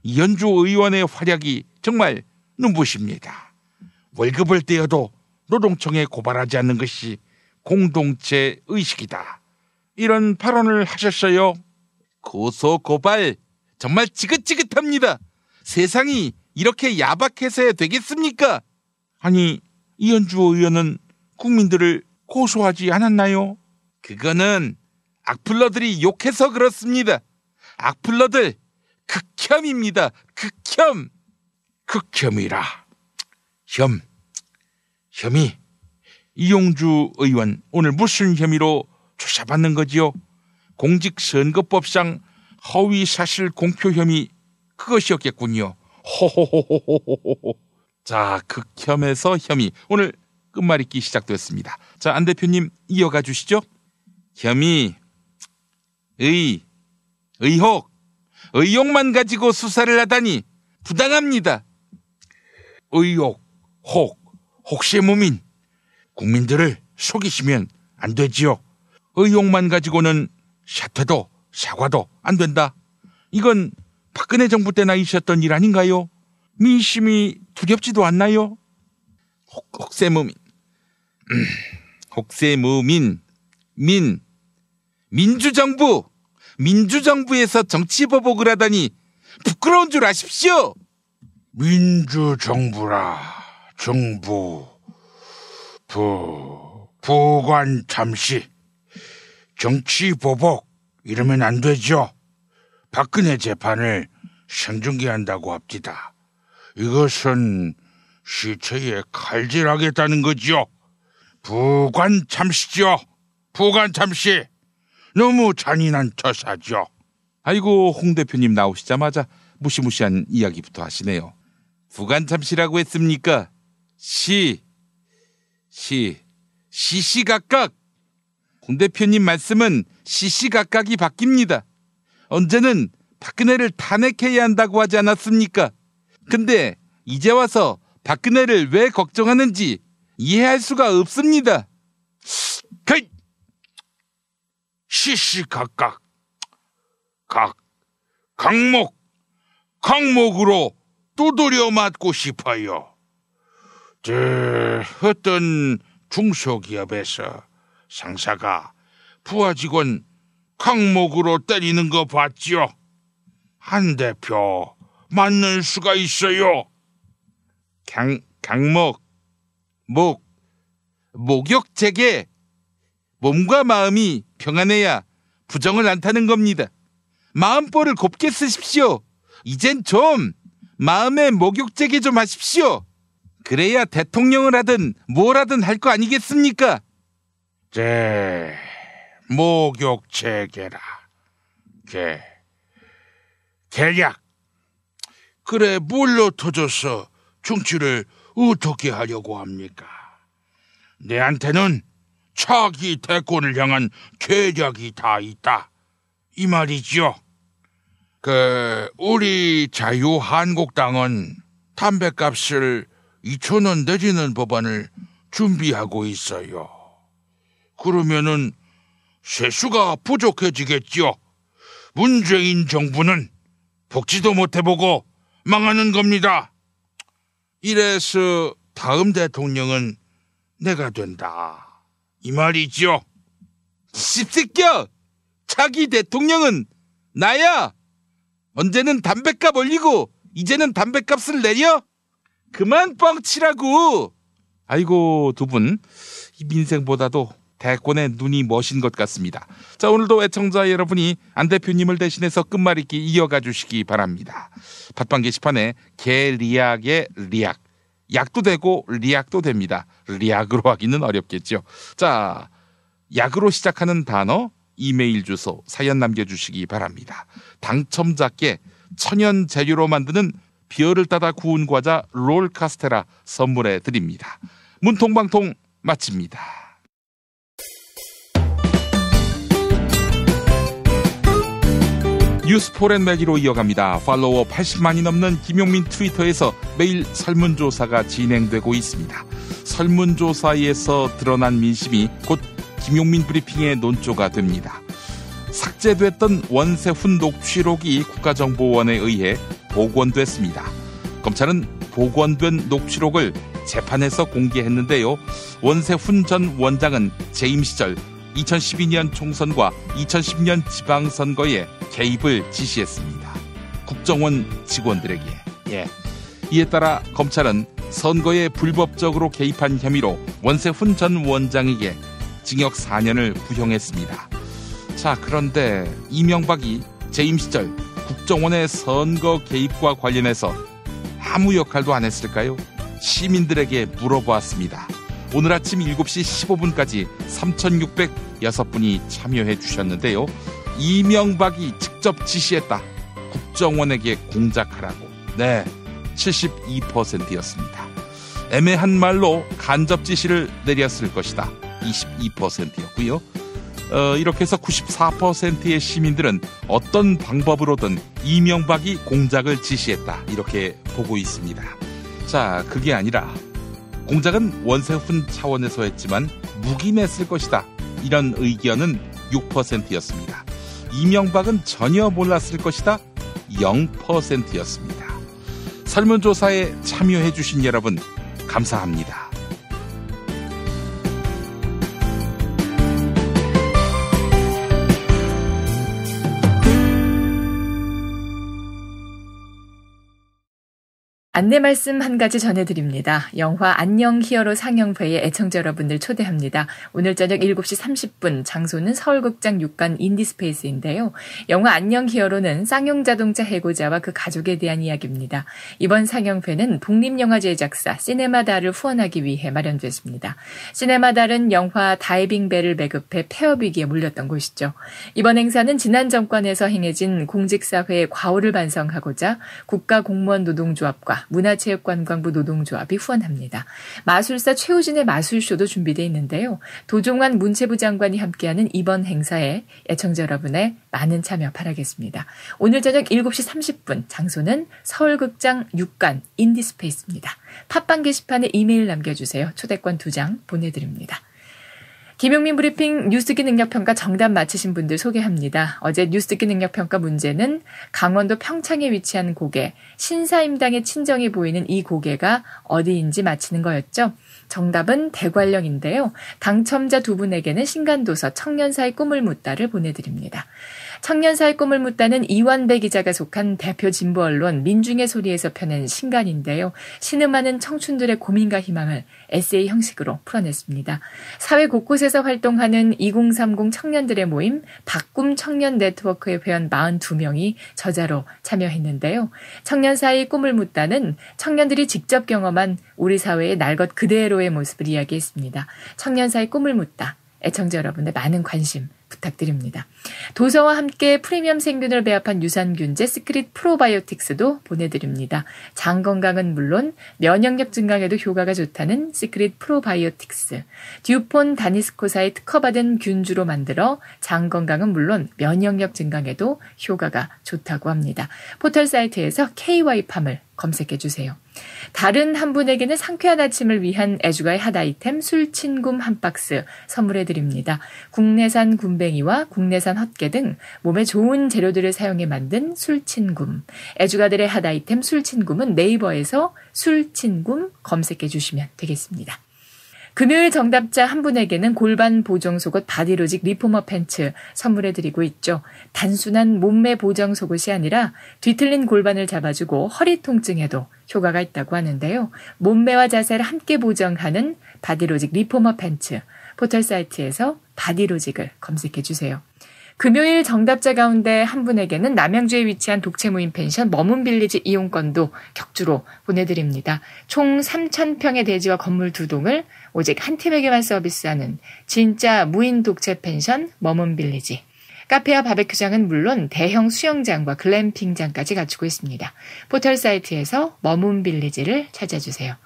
이현주 의원의 활약이 정말 눈부십니다. 월급을 떼어도 노동청에 고발하지 않는 것이 공동체 의식이다. 이런 발언을 하셨어요. 고소 고발 정말 지긋지긋합니다. 세상이 이렇게 야박해서 되겠습니까? 아니, 이현주 의원은 국민들을 고소하지 않았나요? 그거는 악플러들이 욕해서 그렇습니다. 악플러들 극혐입니다. 극혐. 극혐이라. 혐의. 이용주 의원 오늘 무슨 혐의로 조사받는 거지요? 공직선거법상 허위사실 공표 혐의, 그것이었겠군요. 호호호호호호호. 자, 극혐에서 혐의. 오늘 끝말잇기 시작됐습니다. 자, 안 대표님 이어가 주시죠. 혐의, 의혹만 가지고 수사를 하다니 부당합니다. 혹세무민. 국민들을 속이시면 안 되지요. 의혹만 가지고는 사퇴도 사과도 안 된다. 이건 박근혜 정부 때나 있었던 일 아닌가요? 민심이 두렵지도 않나요? 혹세무민. 혹세무민. 민주정부에서 정치보복을 하다니 부끄러운 줄 아십시오. 민주정부라. 정부. 부관 잠시. 정치보복 이러면 안 되죠. 박근혜 재판을 생중계한다고 합디다. 이것은 시체에 칼질하겠다는 거지요. 부관 참시죠. 부관 참시. 너무 잔인한 처사죠. 아이고, 홍 대표님 나오시자마자 무시무시한 이야기부터 하시네요. 부관 참시라고 했습니까? 시시각각. 홍 대표님 말씀은 시시각각이 바뀝니다. 언제는 박근혜를 탄핵해야 한다고 하지 않았습니까? 근데 이제 와서 박근혜를 왜 걱정하는지 이해할 수가 없습니다. 시시각각. 강목으로 두드려 맞고 싶어요. 어떤 중소기업에서 상사가 부하 직원 강목으로 때리는 거 봤죠? 한 대표 맞는 수가 있어요. 목욕제게 몸과 마음이 평안해야 부정을 안 타는 겁니다. 마음볼을 곱게 쓰십시오. 이젠 좀 마음의 목욕제게 좀 하십시오. 그래야 대통령을 하든 뭘 하든 할 거 아니겠습니까? 목욕제게라. 계략. 그래, 뭘로 터져서 정치를 어떻게 하려고 합니까? 내한테는 차기 대권을 향한 계략이 다 있다. 이 말이죠. 우리 자유한국당은 담배값을 2,000원 내리는 법안을 준비하고 있어요. 그러면은 세수가 부족해지겠죠. 문재인 정부는 복지도 못 해보고 망하는 겁니다. 이래서 다음 대통령은 내가 된다. 이 말이죠. 씹새끼야! 차기 대통령은 나야! 언제는 담배값 올리고 이제는 담배값을 내려? 그만 뻥치라고! 아이고, 두 분 민생보다도 대권에 눈이 머신 것 같습니다. 자, 오늘도 애청자 여러분이 안 대표님을 대신해서 끝말잇기 이어가 주시기 바랍니다. 팟빵 게시판에 개리약의 리약, 약도 되고 리약도 됩니다. 리약으로 하기는 어렵겠죠. 자, 약으로 시작하는 단어, 이메일 주소, 사연 남겨주시기 바랍니다. 당첨자께 천연 재료로 만드는 비어를 따다 구운 과자 롤 카스테라 선물해 드립니다. 문통방통 마칩니다. 뉴스 포렌매기로 이어갑니다. 팔로워 80만이 넘는 김용민 트위터에서 매일 설문조사가 진행되고 있습니다. 설문조사에서 드러난 민심이 곧 김용민 브리핑의 논조가 됩니다. 삭제됐던 원세훈 녹취록이 국가정보원에 의해 복원됐습니다. 검찰은 복원된 녹취록을 재판에서 공개했는데요. 원세훈 전 원장은 재임 시절 2012년 총선과 2010년 지방선거에 개입을 지시했습니다. 국정원 직원들에게. 이에 따라 검찰은 선거에 불법적으로 개입한 혐의로 원세훈 전 원장에게 징역 4년을 구형했습니다. 자, 그런데 이명박이 재임 시절 국정원의 선거 개입과 관련해서 아무 역할도 안 했을까요? 시민들에게 물어보았습니다. 오늘 아침 7시 15분까지 3,606분이 참여해 주셨는데요. 이명박이 직접 지시했다. 국정원에게 공작하라고. 네, 72%였습니다. 애매한 말로 간접 지시를 내렸을 것이다. 22%였고요. 이렇게 해서 94%의 시민들은 어떤 방법으로든 이명박이 공작을 지시했다. 이렇게 보고 있습니다. 자, 그게 아니라 공작은 원세훈 차원에서 했지만 묵인했을 것이다. 이런 의견은 6%였습니다. 이명박은 전혀 몰랐을 것이다. 0%였습니다. 설문조사에 참여해 주신 여러분 감사합니다. 안내 말씀 한 가지 전해드립니다. 영화 안녕 히어로 상영회에 애청자 여러분들 초대합니다. 오늘 저녁 7시 30분, 장소는 서울극장 6관 인디스페이스인데요. 영화 안녕 히어로는 쌍용 자동차 해고자와 그 가족에 대한 이야기입니다. 이번 상영회는 독립영화제 작사 시네마달을 후원하기 위해 마련됐습니다. 시네마달은 영화 다이빙벨을 매급해 폐업위기에 몰렸던 곳이죠. 이번 행사는 지난 정권에서 행해진 공직사회의 과오를 반성하고자 국가공무원 노동조합과 문화체육관광부 노동조합이 후원합니다. 마술사 최우진의 마술쇼도 준비되어 있는데요. 도종환 문체부 장관이 함께하는 이번 행사에 애청자 여러분의 많은 참여 바라겠습니다. 오늘 저녁 7시 30분, 장소는 서울극장 6관 인디스페이스입니다. 팟빵 게시판에 이메일 남겨주세요. 초대권 2장 보내드립니다. 김용민 브리핑 뉴스듣기 능력평가 정답 맞히신 분들 소개합니다. 어제 뉴스듣기 능력평가 문제는 강원도 평창에 위치한 고개, 신사임당의 친정이 보이는 이 고개가 어디인지 맞히는 거였죠. 정답은 대관령인데요. 당첨자 2분에게는 신간도서 청년사의 꿈을 묻다를 보내드립니다. 청년사의 꿈을 묻다는 이완배 기자가 속한 대표 진보 언론 민중의 소리에서 펴낸 신간인데요. 신음하는 청춘들의 고민과 희망을 에세이 형식으로 풀어냈습니다. 사회 곳곳에서 활동하는 2030 청년들의 모임 바꿈 청년 네트워크의 회원 42명이 저자로 참여했는데요. 청년사의 꿈을 묻다는 청년들이 직접 경험한 우리 사회의 날 것 그대로의 모습을 이야기했습니다. 청년사의 꿈을 묻다. 애청자 여러분의 많은 관심 부탁드립니다. 도서와 함께 프리미엄 생균을 배합한 유산균제 시크릿 프로바이오틱스도 보내드립니다. 장 건강은 물론 면역력 증강에도 효과가 좋다는 시크릿 프로바이오틱스. 듀폰 다니스코사의 특허받은 균주로 만들어 장 건강은 물론 면역력 증강에도 효과가 좋다고 합니다. 포털 사이트에서 KY팜을 검색해주세요. 다른 한 분에게는 상쾌한 아침을 위한 애주가의 핫 아이템 술친굼 한 박스 선물해드립니다. 국내산 굼벵이와 국내산 헛개 등 몸에 좋은 재료들을 사용해 만든 술친굼. 애주가들의 핫 아이템 술친굼은 네이버에서 술친굼 검색해주시면 되겠습니다. 금요일 정답자 한 분에게는 골반 보정 속옷 바디로직 리포머 팬츠 선물해드리고 있죠. 단순한 몸매 보정 속옷이 아니라 뒤틀린 골반을 잡아주고 허리 통증에도 효과가 있다고 하는데요. 몸매와 자세를 함께 보정하는 바디로직 리포머 팬츠. 포털 사이트에서 바디로직을 검색해주세요. 금요일 정답자 가운데 한 분에게는 남양주에 위치한 독채무인 펜션 머문빌리지 이용권도 격주로 보내드립니다. 총 3,000평의 대지와 건물 2동을 오직 한 팀에게만 서비스하는 진짜 무인 독채 펜션 머문빌리지. 카페와 바베큐장은 물론 대형 수영장과 글램핑장까지 갖추고 있습니다. 포털 사이트에서 머문빌리지를 찾아주세요.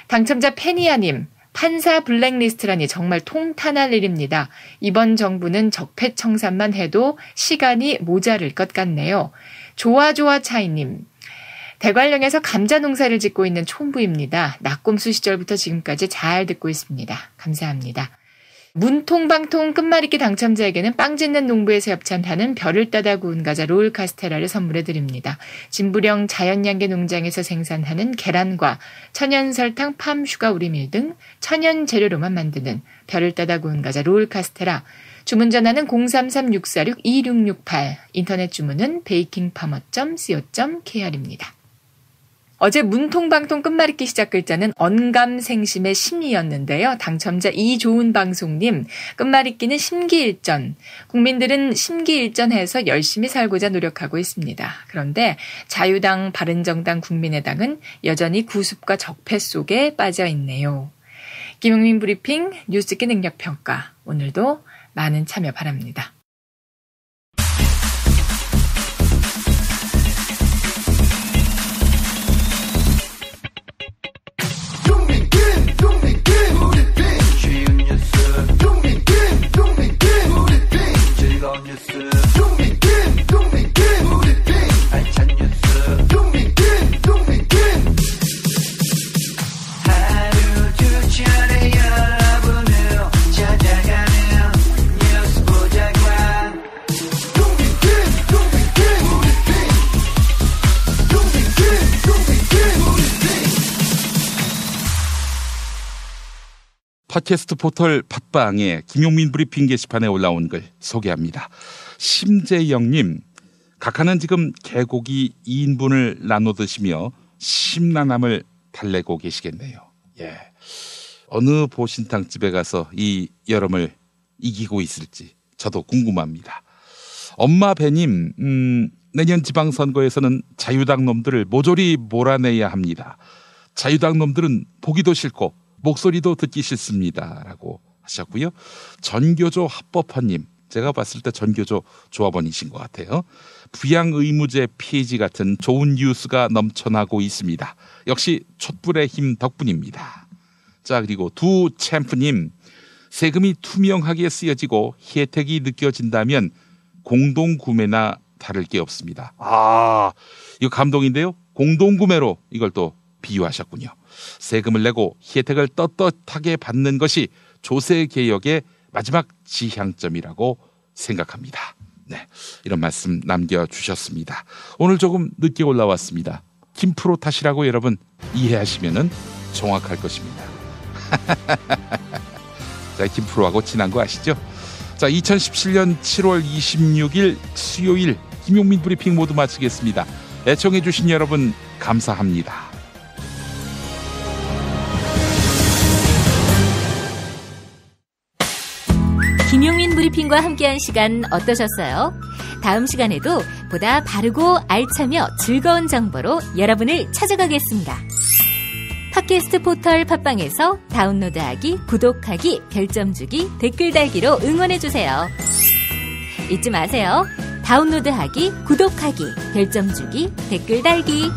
당첨자 페니아님. 판사 블랙리스트라니 정말 통탄할 일입니다. 이번 정부는 적폐청산만 해도 시간이 모자랄 것 같네요. 좋아좋아 차이님. 대관령에서 감자 농사를 짓고 있는 촌부입니다. 낙곰수 시절부터 지금까지 잘 듣고 있습니다. 감사합니다. 문통방통 끝말잇기 당첨자에게는 빵 짓는 농부에서 협찬하는 별을 따다 구운 과자 롤 카스테라를 선물해드립니다. 진부령 자연양계 농장에서 생산하는 계란과 천연설탕, 팜, 슈가, 우리밀 등 천연 재료로만 만드는 별을 따다 구운 과자 롤 카스테라. 주문 전화는 033-646-2668. 인터넷 주문은 bakingfarmer.co.kr입니다. 어제 문통방통 끝말잇기 시작 글자는 언감생심의 심이었는데요. 당첨자 이좋은방송님, 끝말잇기는 심기일전. 국민들은 심기일전해서 열심히 살고자 노력하고 있습니다. 그런데 자유당, 바른정당, 국민의당은 여전히 구습과 적폐 속에 빠져 있네요. 김용민 브리핑 뉴스듣기 능력평가. 오늘도 많은 참여 바랍니다. 팟캐스트 포털 팟빵에 김용민 브리핑 게시판에 올라온 글 소개합니다. 심재영님, 각하는 지금 개고기 2인분을 나눠 드시며 심란함을 달래고 계시겠네요. 예. 어느 보신탕집에 가서 이 여름을 이기고 있을지 저도 궁금합니다. 엄마 배님, 내년 지방선거에서는 자유당 놈들을 모조리 몰아내야 합니다. 자유당 놈들은 보기도 싫고 목소리도 듣기 싫습니다. 라고 하셨고요. 전교조 합법화님, 제가 봤을 때 전교조 조합원이신 것 같아요. 부양의무제 폐지 같은 좋은 뉴스가 넘쳐나고 있습니다. 역시 촛불의 힘 덕분입니다. 자, 그리고 두 챔프님, 세금이 투명하게 쓰여지고 혜택이 느껴진다면 공동구매나 다를 게 없습니다. 아, 이거 감동인데요. 공동구매로 이걸 또 비유하셨군요. 세금을 내고 혜택을 떳떳하게 받는 것이 조세개혁의 마지막 지향점이라고 생각합니다. 네, 이런 말씀 남겨주셨습니다. 오늘 조금 늦게 올라왔습니다. 김프로 탓이라고 여러분 이해하시면 정확할 것입니다. 자, 김프로하고 친한 거 아시죠? 자, 2017년 7월 26일 수요일 김용민 브리핑 모두 마치겠습니다. 애청해주신 여러분 감사합니다. 김용민 브리핑과 함께한 시간 어떠셨어요? 다음 시간에도 보다 바르고 알차며 즐거운 정보로 여러분을 찾아가겠습니다. 팟캐스트 포털 팟빵에서 다운로드하기, 구독하기, 별점 주기, 댓글 달기로 응원해주세요. 잊지 마세요. 다운로드하기, 구독하기, 별점 주기, 댓글 달기.